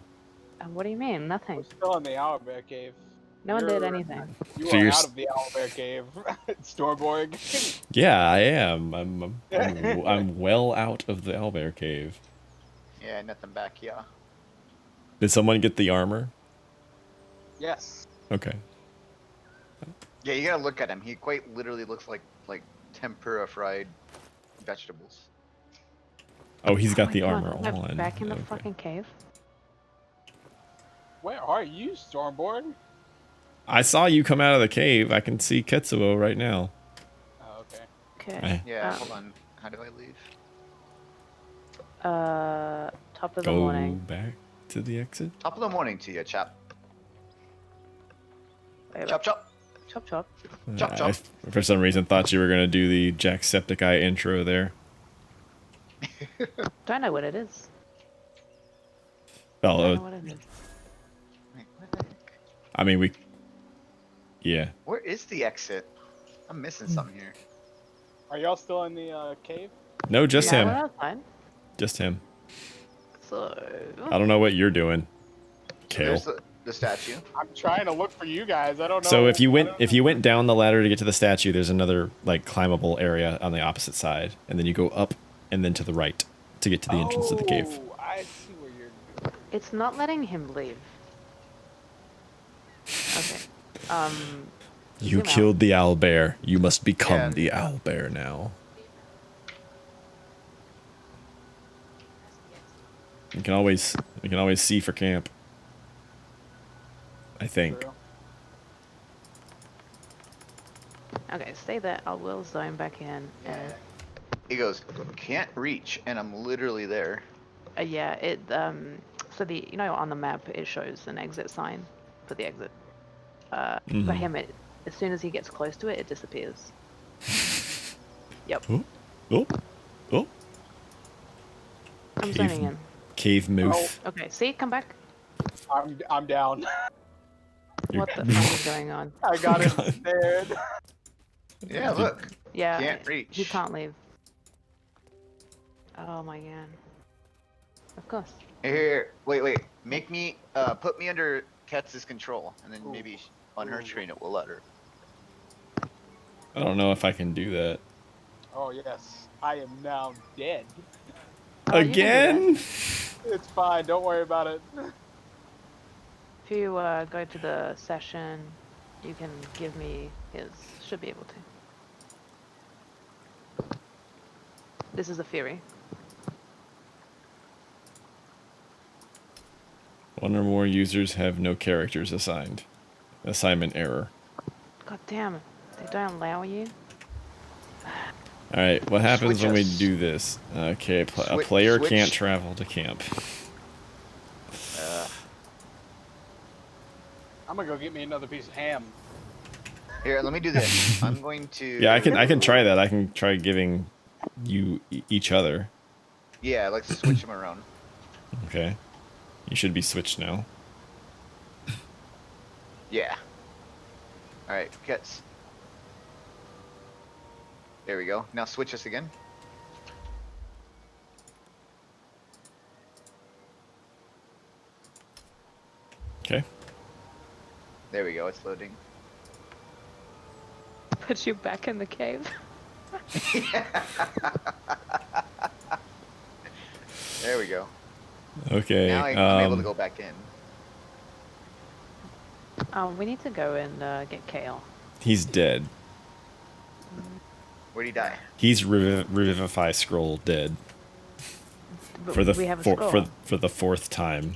What do you mean? Nothing. Still in the owlbear cave. No one did anything. You So are you're out of the owlbear cave, Stormborg. Yeah, I am. I'm well out of the owlbear cave. Yeah, nothing back. Yeah. Did someone get the armor? Yes. Okay. Yeah, you gotta look at him. He quite literally looks like tempura fried vegetables. Oh, he's got my the God, armor we're on. back in the Okay. fucking cave. Where are you, Stormborg? I saw you come out of the cave. I can see Ketsuo right now. Oh, okay. Okay. Yeah, hold on. How do I leave? Top of the Go morning. back to the exit. Top of the morning to you, chap. Wait, Chop chop. Chop chop. Chop chop. I, for some reason, thought you were gonna do the Jacksepticeye intro there. Don't know what it is. Oh, Don't know what it is. I mean, we. Yeah. Where is the exit? I'm missing something here. Are y'all still in the cave? No, just Yeah, him. we're outside. Just him. So. I don't know what you're doing, Kale. There's the statue. I'm trying to look for you guys. I don't know. So if you went down the ladder to get to the statue, there's another like climbable area on the opposite side, and then you go up and then to the right to get to the entrance of the cave. Oh, I see where you're going. It's not letting him leave. Okay. You zoom out. killed the owlbear. You must become Yeah. the owlbear now. You can always see for camp. I think. True. Okay, stay there. I will zone back in. And, He goes, can't reach, and I'm literally there. yeah, it so the on the map it shows an exit sign for the exit. For him, as soon as he gets close to it, it disappears. Yep. Oh, oh, oh. I'm zoning in. Cave mooth. Okay, see, come back. I'm down. What the fuck is going on? I got ensnared. Yeah, look. Yeah, Can't reach. he can't leave. Oh my god. Of course. Here, wait. Make me, put me under Ketz's control, and then maybe on her screen it will let her. I don't know if I can do that. Oh yes, I am now dead. Oh, you can do Again? It's fine. Don't worry about it. If you go to the session, you can give me his. Should be able to. This is a theory. One or more users have no characters assigned. Assignment error. God damn it. They don't allow you. Alright, what happens Switch when we us. do this? Okay, a player can't travel to camp. I'm gonna go get me another piece of ham. Here, let me do this. I'm going to. Yeah, I can try that. I can try giving you each other. Yeah, let's switch them around. Okay. You should be switched now. Yeah. All right, Kets. There we go. Now switch us again. Okay. There we go. It's loading. Put you back in the cave. There we go. Okay. Now I'm able to go back in. We need to go and get Kale. He's dead. Where'd he die? He's Revivify Scroll dead. But For the we have a scroll. for the 4th time.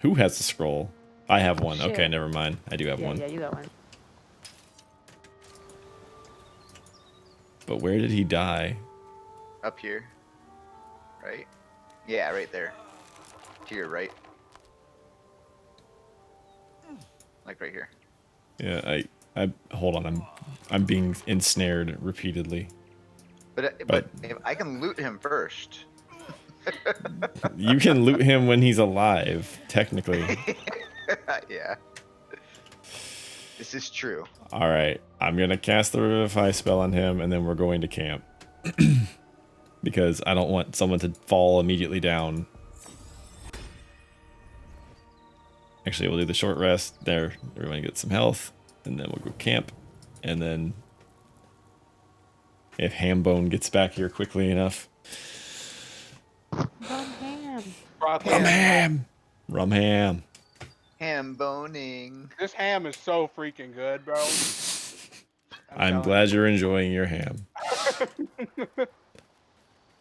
Who has the scroll? I have one. Shit. Okay, never mind. I do have one. Yeah, you got one. But where did he die? Up here. Right? Yeah, right there. To your right. Like right here. Yeah, I hold on. I'm being ensnared repeatedly. But if I can loot him first. You can loot him when he's alive, technically. Yeah. This is true. All right, I'm gonna cast the Revivify spell on him, and then we're going to camp. Because I don't want someone to fall immediately down. Actually, we'll do the short rest. There, everyone gets some health, and then we'll go camp. And then, if Hambone gets back here quickly enough. Rum ham. Rum ham. Rum ham. Ham boning. This ham is so freaking good, bro. I'm glad you're enjoying your ham.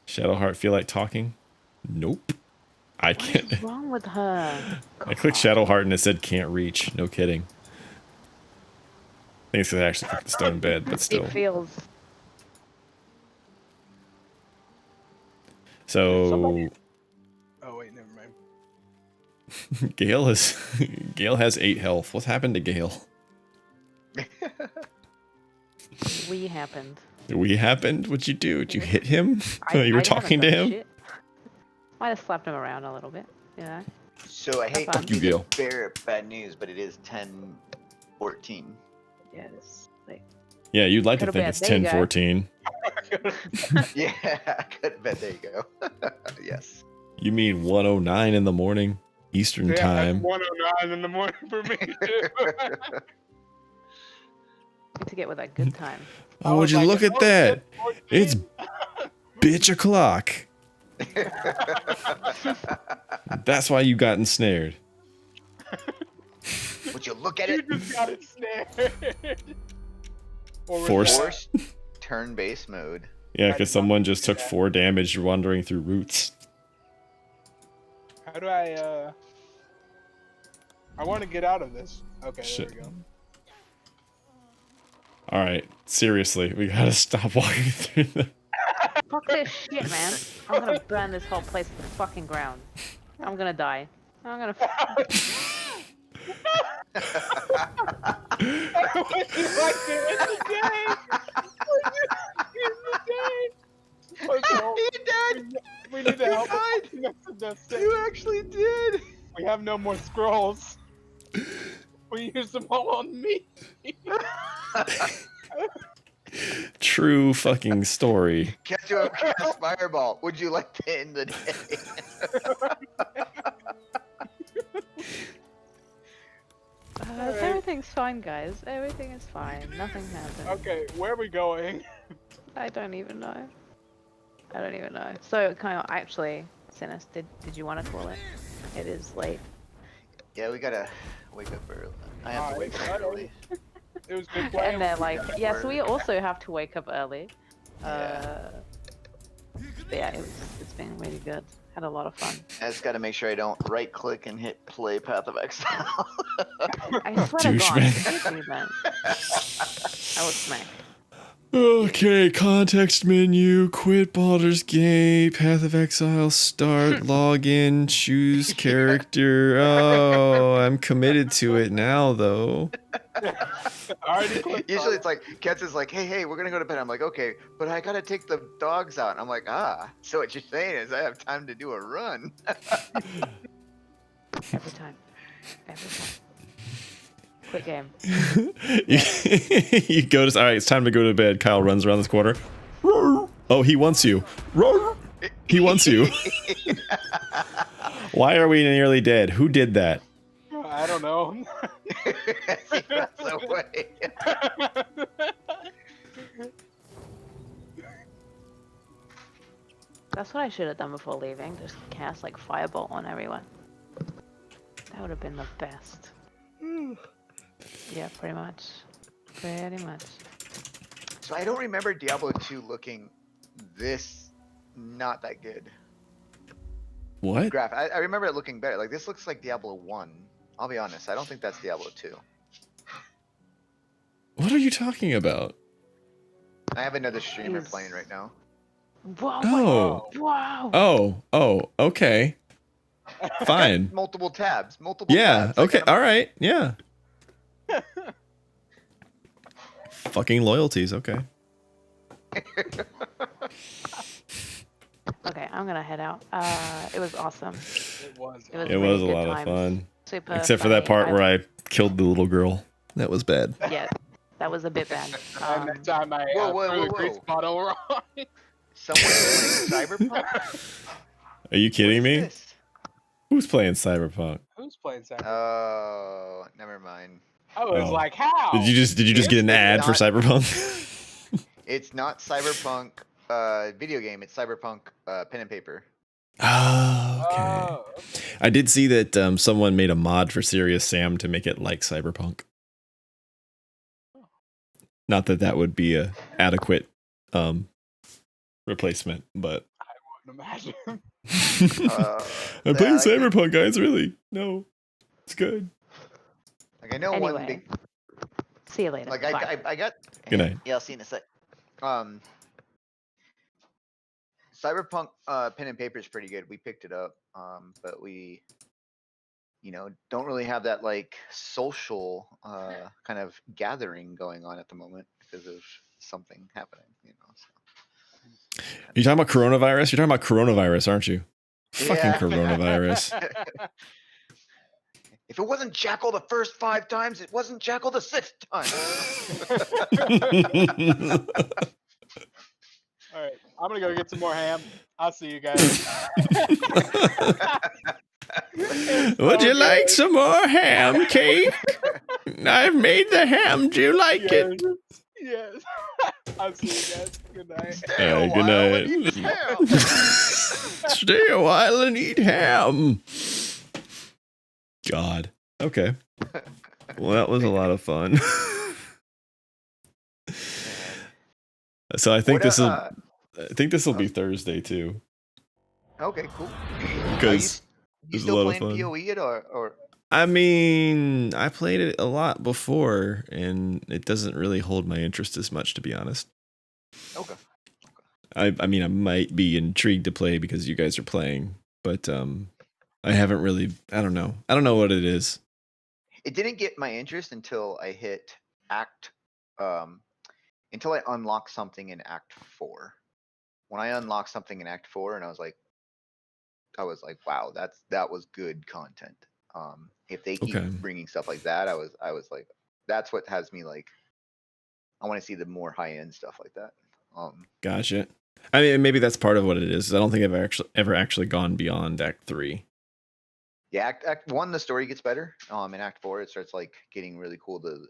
Shadowheart feel like talking? Nope. I can't. What's wrong with her? I clicked Shadowheart and it said can't reach. No kidding. I think it's because I actually clicked the stone bed, but still. It feels. So. Oh wait, never mind. Gale has 8 health. What happened to Gale? We happened. We happened? What'd you do? Did you hit him? You were I talking to haven't him? done shit. Might have slapped him around a little bit, you know. So I hate fun. to You, be the Gale. bearer of bad news, but it is 10:14. Yeah, it's like. Yeah, you'd like Go to to think bed. it's There you go. 10:14. Yeah, I bet. There you go. Yes. You mean 1:09 in the morning Eastern Yeah, time? that's 1:09 in the morning for me too. Need to get with that good time. Oh, would you look at that? It's bitch o'clock. That's why you got ensnared. Would you look at You it? just got it snared. Forced. Turn-based mode. Yeah, because someone just took 4 damage wandering through roots. How do I want to get out of this. Okay, Shit. there we go. Alright, seriously, we gotta stop walking through the... Fuck this shit, man. I'm gonna burn this whole place to the fucking ground. I'm gonna die. I'm gonna. We need to help. You actually did. We have no more scrolls. We used them all on me. True fucking story. Catch you up, cast fireball. Would you like to end the day? Everything's fine, guys. Everything is fine. Nothing happened. Okay, where are we going? I don't even know. I don't even know. So, kind of actually, Sinus, did you want to call it? It is late. Yeah, we gotta wake up early. I have to wake up early. It was good playing. And they're like, yes, we also have to wake up early. Yeah. But yeah, it's been really good. Had a lot of fun. I just gotta make sure I don't right click and hit play Path of Exile. I swear to God, Douchebag. if you do that, I will smack. Okay, context menu, quit Baldur's Gate, Path of Exile, start, login, choose character. Oh, I'm committed to it now, though. Already clicked on Usually it. it's like, Kets is like, hey, we're gonna go to bed. I'm like, okay, but I gotta take the dogs out. I'm like, so what you're saying is I have time to do a run. Every time. Every time. Quick game. You go to, all right, it's time to go to bed. Kyle runs around this corner. Oh, he wants you. He wants you. Why are we nearly dead? Who did that? I don't know. He runs away. That's what I should have done before leaving. Just cast like Firebolt on everyone. That would have been the best. Yeah, pretty much. Pretty much. So I don't remember Diablo 2 looking this not that good. What? I remember it looking better. Like this looks like Diablo 1. I'll be honest. I don't think that's Diablo 2. What are you talking about? I have another streamer playing right now. Whoa, Oh. wow. Oh, okay. Fine. Multiple tabs. Multiple Yeah, tabs. okay, alright, yeah. Fucking loyalties, okay. Okay, I'm gonna head out. It was awesome. It was. It really was a good lot times. of fun. Super Except for that funny. part where I killed the little girl. That was bad. Yeah, that was a bit bad. And that time I threw the grease whoa. bottle wrong. Someone's playing Cyberpunk? Are you kidding me? This? Who's playing Cyberpunk? Who's playing Cyberpunk? Oh, never mind. I was Oh. like, how? Did you just get an ad for Cyberpunk? It's not Cyberpunk video game. It's Cyberpunk pen and paper. Oh, okay. I did see that someone made a mod for Serious Sam to make it like Cyberpunk. Not that that would be a adequate replacement, but I wouldn't imagine. I'm playing Cyberpunk, guys. Really? No, it's good. Like I know one big. See you later. Like Bye. I got. Good night. Yeah, I'll see you in a sec. Cyberpunk pen and paper is pretty good. We picked it up, but we, don't really have that like social kind of gathering going on at the moment because of something happening. So. You're talking about coronavirus? You're talking about coronavirus, aren't you? Fucking Yeah. coronavirus. If it wasn't Jackal the first 5 times, it wasn't Jackal the 6th time. All right, I'm gonna go get some more ham. I'll see you guys. Would you like some more ham cake? I've made the ham. Do you like it? Yes. I'll see you guys. Good night. Good night. Stay a while and eat ham. God. Okay. Well, that was a lot of fun. So I think this will be Thursday too. Okay, cool. Because you there's a still lot of playing fun. PoE it or? I mean, I played it a lot before, and it doesn't really hold my interest as much, to be honest. Okay. I mean, I might be intrigued to play because you guys are playing, but I haven't really. I don't know. I don't know what it is. It didn't get my interest until I hit until I unlocked something in Act 4. When I unlocked something in Act 4, and I was like, wow, that was good content. If they keep bringing stuff like that, I was like, that's what has me like. I want to see the more high end stuff like that. Gotcha. I mean, maybe that's part of what it is. I don't think I've ever actually gone beyond Act 3. Yeah, Act 1, the story gets better. In Act 4, it starts like getting really cool. The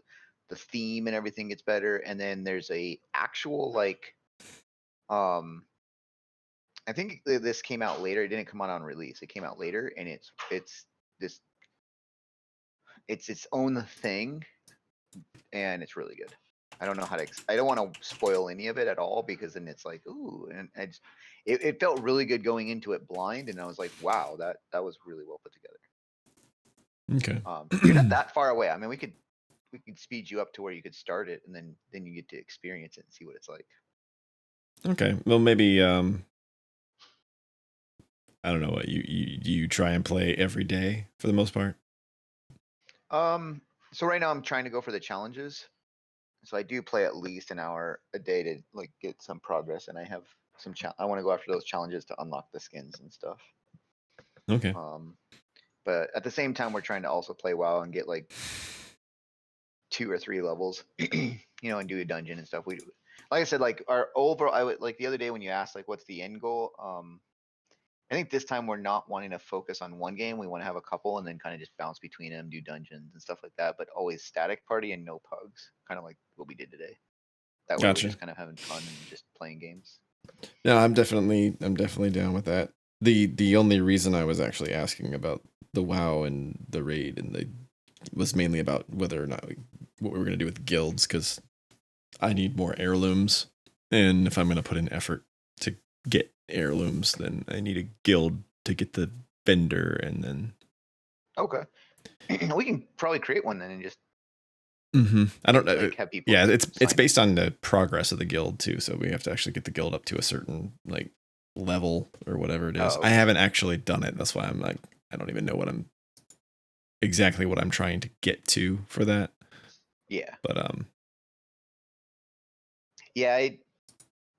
theme and everything gets better, and then there's a actual like, I think this came out later. It didn't come out on release. It came out later, and it's its own thing, and it's really good. I don't know how to. I don't want to spoil any of it at all because then it's like, ooh, and it felt really good going into it blind, and I was like, wow, that was really well put together. Okay. You're not that far away. I mean, we could speed you up to where you could start it, and then you get to experience it and see what it's like. Okay. Well, maybe I don't know what you try and play every day for the most part. So right now I'm trying to go for the challenges. So I do play at least an hour a day to like get some progress, and I have some. I want to go after those challenges to unlock the skins and stuff. Okay. But at the same time, we're trying to also play WoW and get like 2 or 3 levels, you know, and do a dungeon and stuff. We, like I said, like our overall, I would like the other day when you asked like what's the end goal. I think this time we're not wanting to focus on one game. We want to have a couple and then kind of just bounce between them, do dungeons and stuff like that. But always static party and no pugs, kind of like what we did today. That way we're Gotcha. just kind of having fun and just playing games. No, I'm definitely down with that. The only reason I was actually asking about the WoW and the raid and the was mainly about whether or not what we were gonna do with guilds, because I need more heirlooms, and if I'm gonna put in effort to get heirlooms, then I need a guild to get the vendor, and then. Okay, we can probably create one then and just. I don't know. Like have people. Yeah, it's based on the progress of the guild too, so we have to actually get the guild up to a certain like level or whatever it is. Oh, I okay. haven't actually done it. That's why I'm like, I don't even know what I'm trying to get to for that. Yeah. But Yeah,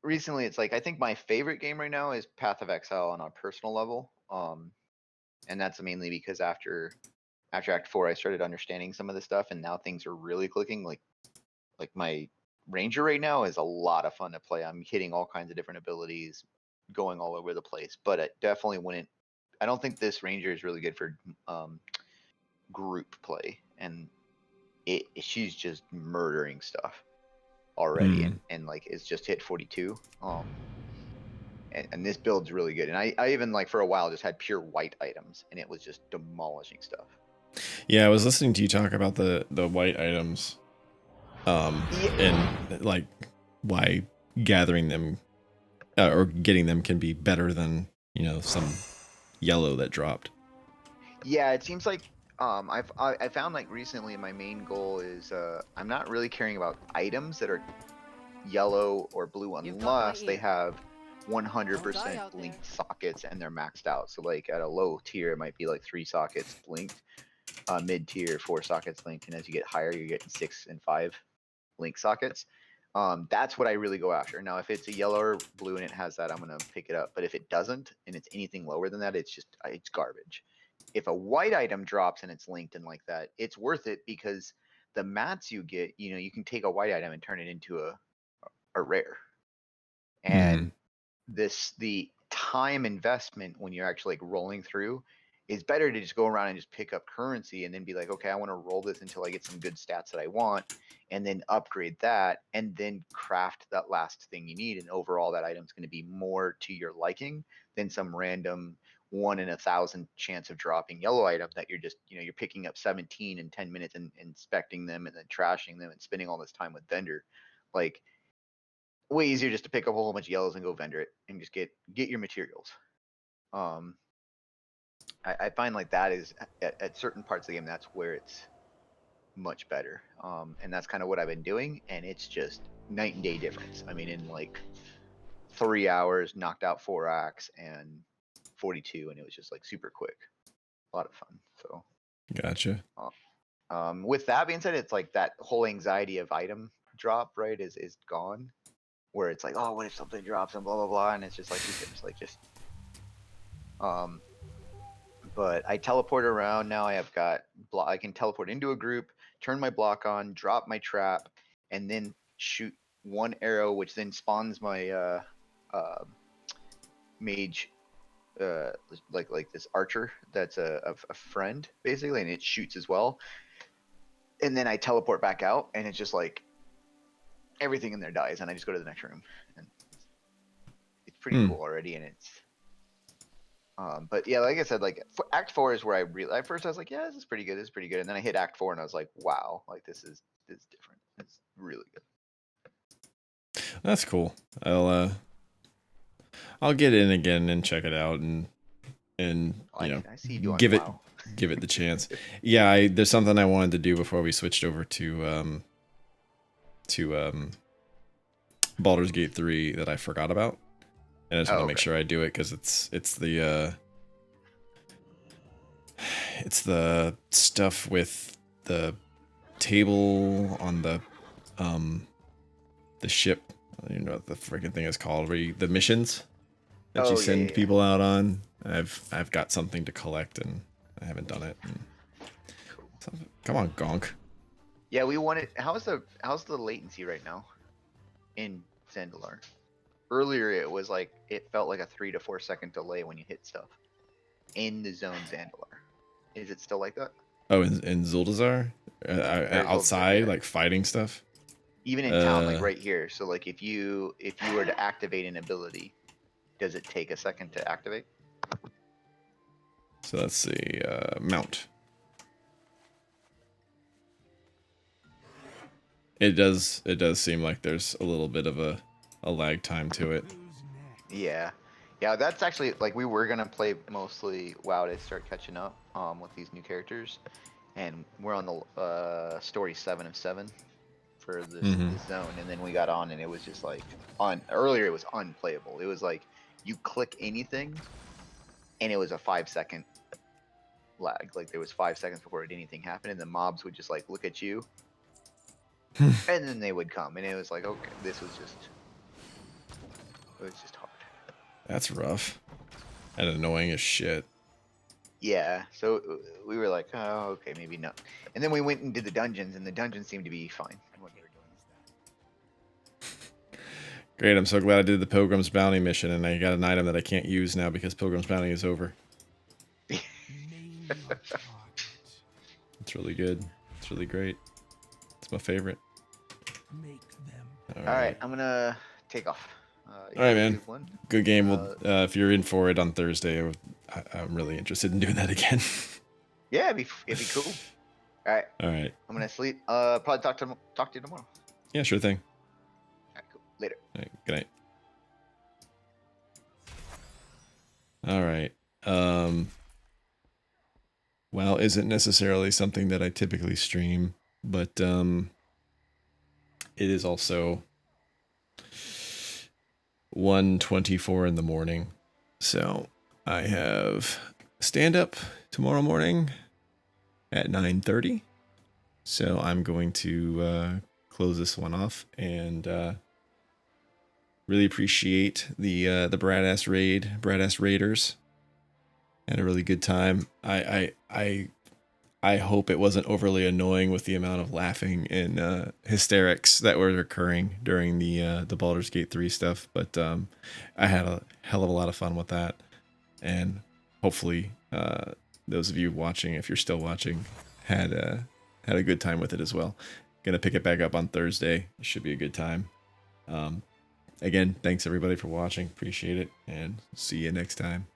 recently it's like I think my favorite game right now is Path of Exile on a personal level. And that's mainly because after Act 4 I started understanding some of the stuff, and now things are really clicking. Like my ranger right now is a lot of fun to play. I'm hitting all kinds of different abilities, going all over the place, but it definitely wouldn't. I don't think this ranger is really good for group play, and she's just murdering stuff already, and like it's just hit 42. And this build's really good. And I even like for a while just had pure white items, and it was just demolishing stuff. yeah, I was listening to you talk about the white items, and like why gathering them or getting them can be better than some yellow that dropped. Yeah, it seems like I found like recently my main goal is I'm not really caring about items that are yellow or blue unless they have 100% blinked sockets and they're maxed out. So like at a low tier it might be like 3 sockets blinked, mid tier 4 sockets linked, and as you get higher you're getting 6 and 5 link sockets. That's what I really go after. Now if it's a yellow or blue and it has that, I'm gonna pick it up. But if it doesn't and it's anything lower than that, it's garbage. If a white item drops and it's linked and like that, it's worth it because the mats you get, you can take a white item and turn it into a rare. And the time investment when you're actually like rolling through is better to just go around and just pick up currency and then be like, okay, I want to roll this until I get some good stats that I want, and then upgrade that and then craft that last thing you need. And overall that item's going to be more to your liking than some random 1 in 1,000 chance of dropping yellow item that you're just, you're picking up 17 in 10 minutes and inspecting them and then trashing them and spending all this time with vendor. Like, way easier just to pick up a whole bunch of yellows and go vendor it and just get your materials. I find like that is at certain parts of the game, that's where it's much better. And that's kind of what I've been doing, and it's just night and day difference. I mean, in like 3 hours, knocked out 4 acts and 42, and it was just like super quick. A lot of fun. So Gotcha. With that being said, it's like that whole anxiety of item drop, right, is gone. Where it's like, oh, what if something drops and blah blah blah, and it's just like, who cares? Like just, but I teleport around now. I have got I can teleport into a group, turn my block on, drop my trap, and then shoot 1 arrow, which then spawns my mage, like this archer that's a friend basically, and it shoots as well. And then I teleport back out, and it's just like everything in there dies, and I just go to the next room. And it's pretty cool already, and it's but yeah, like I said, like Act 4 is where I really at first I was like, yeah, this is pretty good, and then I hit Act 4 and I was like, wow, like this is different. It's really good. That's cool. I'll get in again and check it out and you know, I see you doing give it WoW. give it the chance. Yeah, there's something I wanted to do before we switched over to Baldur's Gate 3 that I forgot about. And I just want to make sure I do it because it's the stuff with the table on the ship. I don't know what the freaking thing is called. The missions that you send people out on. I've got something to collect and I haven't done it. Come on, Gonk. Yeah, we wanted. How's the latency right now in Zandalar? Earlier, it was like it felt like a 3 to 4 second delay when you hit stuff in the zone Zandalar. Is it still like that? Oh, in Zuldazar, outside, like fighting stuff. Even in town, like right here. So like if you were to activate an ability, does it take a second to activate? So let's see, mount. It does seem like there's a little bit of a lag time to it. Yeah. Yeah, that's actually, like, we were gonna play mostly WoW to start catching up with these new characters. And we're on the story 7 of 7 for this zone, and then we got on and it was just like earlier it was unplayable. It was like you click anything and it was a 5-second lag. Like there was 5 seconds before anything happened, and the mobs would just like look at you and then they would come, and it was like, okay, it was just hard. That's rough and annoying as shit. Yeah, so we were like, oh, okay, maybe not. And then we went and did the dungeons, and the dungeons seemed to be fine. Great, I'm so glad I did the Pilgrim's Bounty mission, and I got an item that I can't use now because Pilgrim's Bounty is over. It's really good. It's really great. It's my favorite. All right, I'm gonna take off. All right, man. Good game. If you're in for it on Thursday, I'm really interested in doing that again. Yeah, it'd be cool. All right. All right. I'm gonna sleep. Probably talk to you tomorrow. Yeah, sure thing. All right, cool. Later. All right, good night. All right. WoW isn't necessarily something that I typically stream, but it is also 1:24 in the morning, so I have stand-up tomorrow morning at 9:30. So I'm going to close this one off and really appreciate the Bradass Raiders. Had a really good time. I hope it wasn't overly annoying with the amount of laughing and hysterics that were occurring during the Baldur's Gate 3 stuff, but I had a hell of a lot of fun with that, and hopefully those of you watching, if you're still watching, had a good time with it as well. Gonna pick it back up on Thursday. It should be a good time. Again, thanks everybody for watching. Appreciate it, and see you next time.